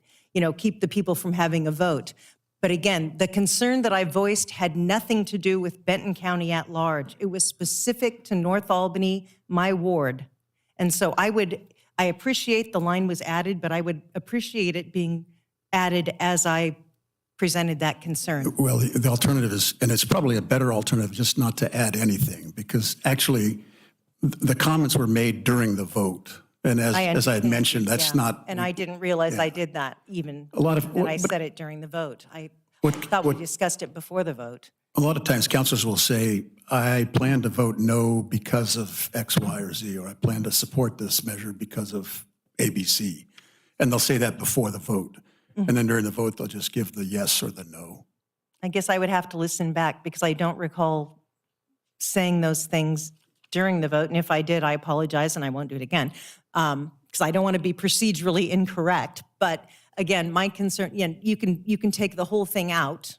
keep the people from having a vote. But again, the concern that I voiced had nothing to do with Benton County at large. It was specific to North Albany, my ward. And so I appreciate the line was added, but I would appreciate it being added as I presented that concern. Well, the alternative is, and it's probably a better alternative, just not to add anything, because actually the comments were made during the vote. And as I had understand, mentioned, that's yeah. not. And I didn't realize I did that even. A lot of- that I but- said it during the vote. I thought we discussed it before the vote. A lot of times councilors will say, I plan to vote no because of X, Y, or Z, or I plan to support this measure because of ABC. And they'll say that before the vote. And then during the vote, they'll just give the yes or the no. I guess I would have to listen back because I don't recall saying those things during the vote. And if I did, I apologize and I won't do it again. Because I don't want to be procedurally incorrect. But again, my concern, you can take the whole thing out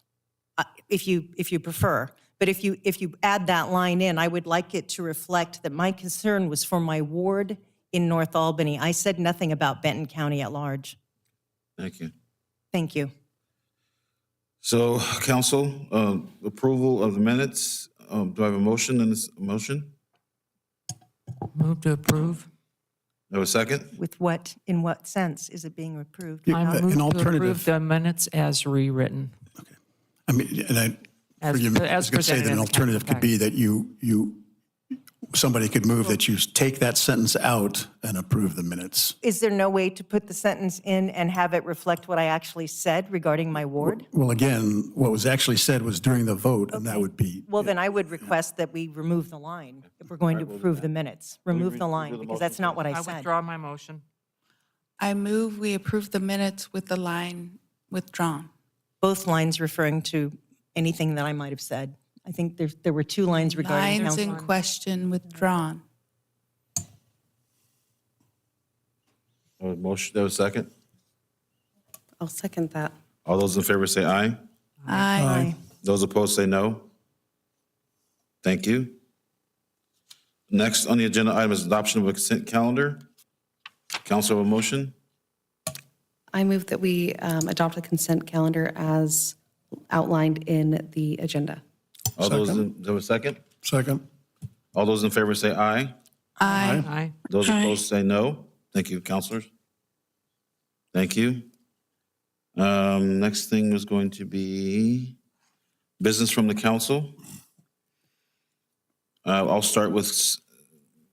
if you prefer. But if you add that line in, I would like it to reflect that my concern was for my ward in North Albany. I said nothing about Benton County at large. Thank you. Thank you. So, council, approval of the minutes. Do I have a motion in this motion? Move to approve. Do I have a second? In what sense is it being approved? I an move to alternative- approve the minutes as rewritten. I mean, and I As was going to say presented that in an the alternative could be that somebody could move that you take that sentence out and approve the minutes. Is there no way to put the sentence in and have it reflect what I actually said regarding my ward? Well, again, what was actually said was during the vote, and that would be, Well, then I would request that we remove the line if we're going to approve the minutes. Remove the line, because that's not what I I said. withdraw my motion. I move we approve the minutes with the line withdrawn. Both lines referring to anything that I might have said. I think there were two lines regarding Lines in council. question withdrawn. Motion, there was a second? I'll second that. All those in favor say aye. Aye. Those opposed say no. Thank you. Next on the agenda item is adoption of a consent calendar. Council, have a motion? I move that we adopt the consent calendar as outlined in the agenda. All those, there was a second? Second. All those in favor say aye. Aye. Aye. Those opposed say no. Thank you, councilors. Thank you. Next thing is going to be business from the council. I'll start with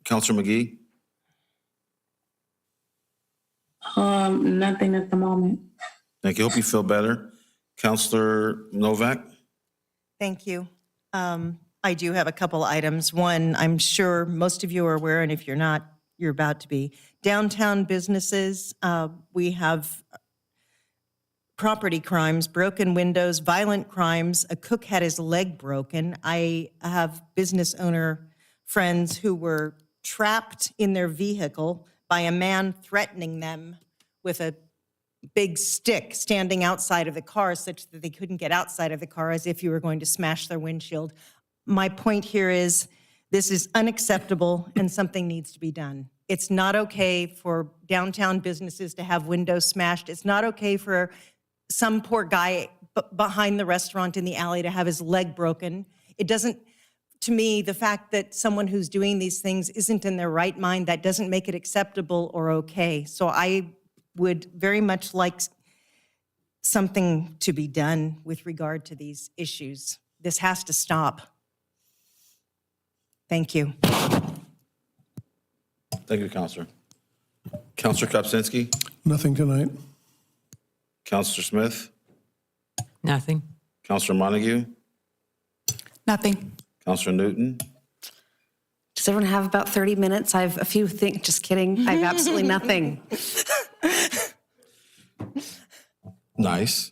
Councilor McGee. Nothing at the moment. Thank you. Hope you feel better. Councilor Novak. Thank you. I do have a couple items. One, I'm sure most of you are aware, and if you're not, you're about to be. Downtown businesses, we have property crimes, broken windows, violent crimes. A cook had his leg broken. I have business owner friends who were trapped in their vehicle by a man threatening them with a big stick standing outside of the car such that they couldn't get outside of the car, as if you were going to smash their windshield. My point here is this is unacceptable and something needs to be done. It's not okay for downtown businesses to have windows smashed. It's not okay for some poor guy behind the restaurant in the alley to have his leg broken. It doesn't, to me, the fact that someone who's doing these things isn't in their right mind, that doesn't make it acceptable or okay. So I would very much like something to be done with regard to these issues. This has to stop. Thank you. Thank you, Councilor. Councilor Kopsinski. Nothing tonight. Councilor Smith. Nothing. Councilor Montague. Nothing. Counselor Newton. Does everyone have about 30 minutes? I have a few things, just kidding. I have absolutely nothing. Nice.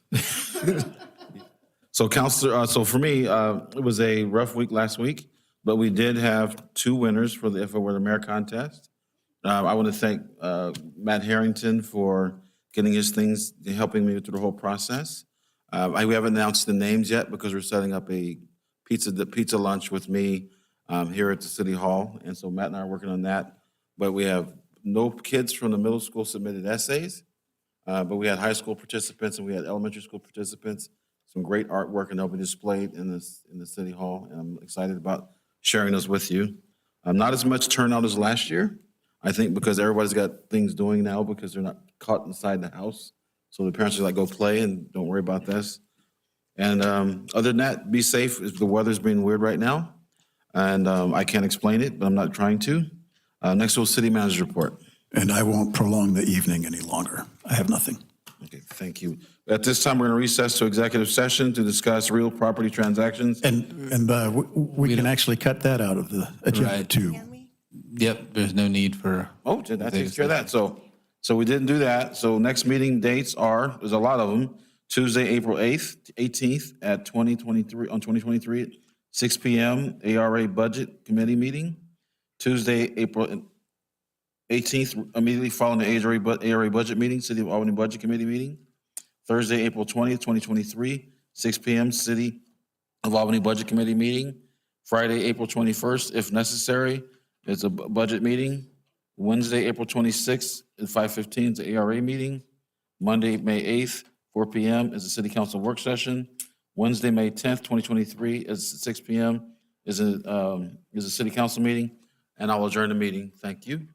So Counselor, so for me, it was a rough week last week, but we did have 2 winners for the If I Were the Mayor contest. I want to thank Matt Harrington for getting his things, helping me through the whole process. We haven't announced the names yet because we're setting up a pizza lunch with me here at the City Hall. And so Matt and I are working on that. But we have no kids from the middle school submitted essays, but we had high school participants and we had elementary school participants. Some great artwork and they'll be displayed in the City Hall. And I'm excited about sharing this with you. Not as much turnout as last year, I think, because everybody's got things doing now because they're not caught inside the house. So the parents are like, go play and don't worry about this. And other than that, be safe. The weather's being weird right now. And I can't explain it, but I'm not trying to. Next will City Manager's report. And I won't prolong the evening any longer. I have nothing. Okay, thank you. At this time, we're going to recess to executive session to discuss real property transactions. And we can actually cut that out of the agenda Right. too. Yep, there's no need for. Oh, that takes care of that. So we didn't do that. So next meeting dates there's a lot of them. Tuesday, April 18th at 2023, 6 p.m., ARA Budget Committee meeting. Tuesday, April 18th, immediately following the ARA Budget meeting, City of Albany Budget Committee meeting. Thursday, April 20th, 2023, 6 p.m., City of Albany Budget Committee meeting. Friday, April 21st, if necessary, it's a budget meeting. Wednesday, April 26th at 5:15 is the ARA meeting. Monday, May 8th, 4 p.m. is the City Council work session. Wednesday, May 10th, 2023 is 6 p.m. is a City Council meeting. And I will adjourn the meeting. Thank you.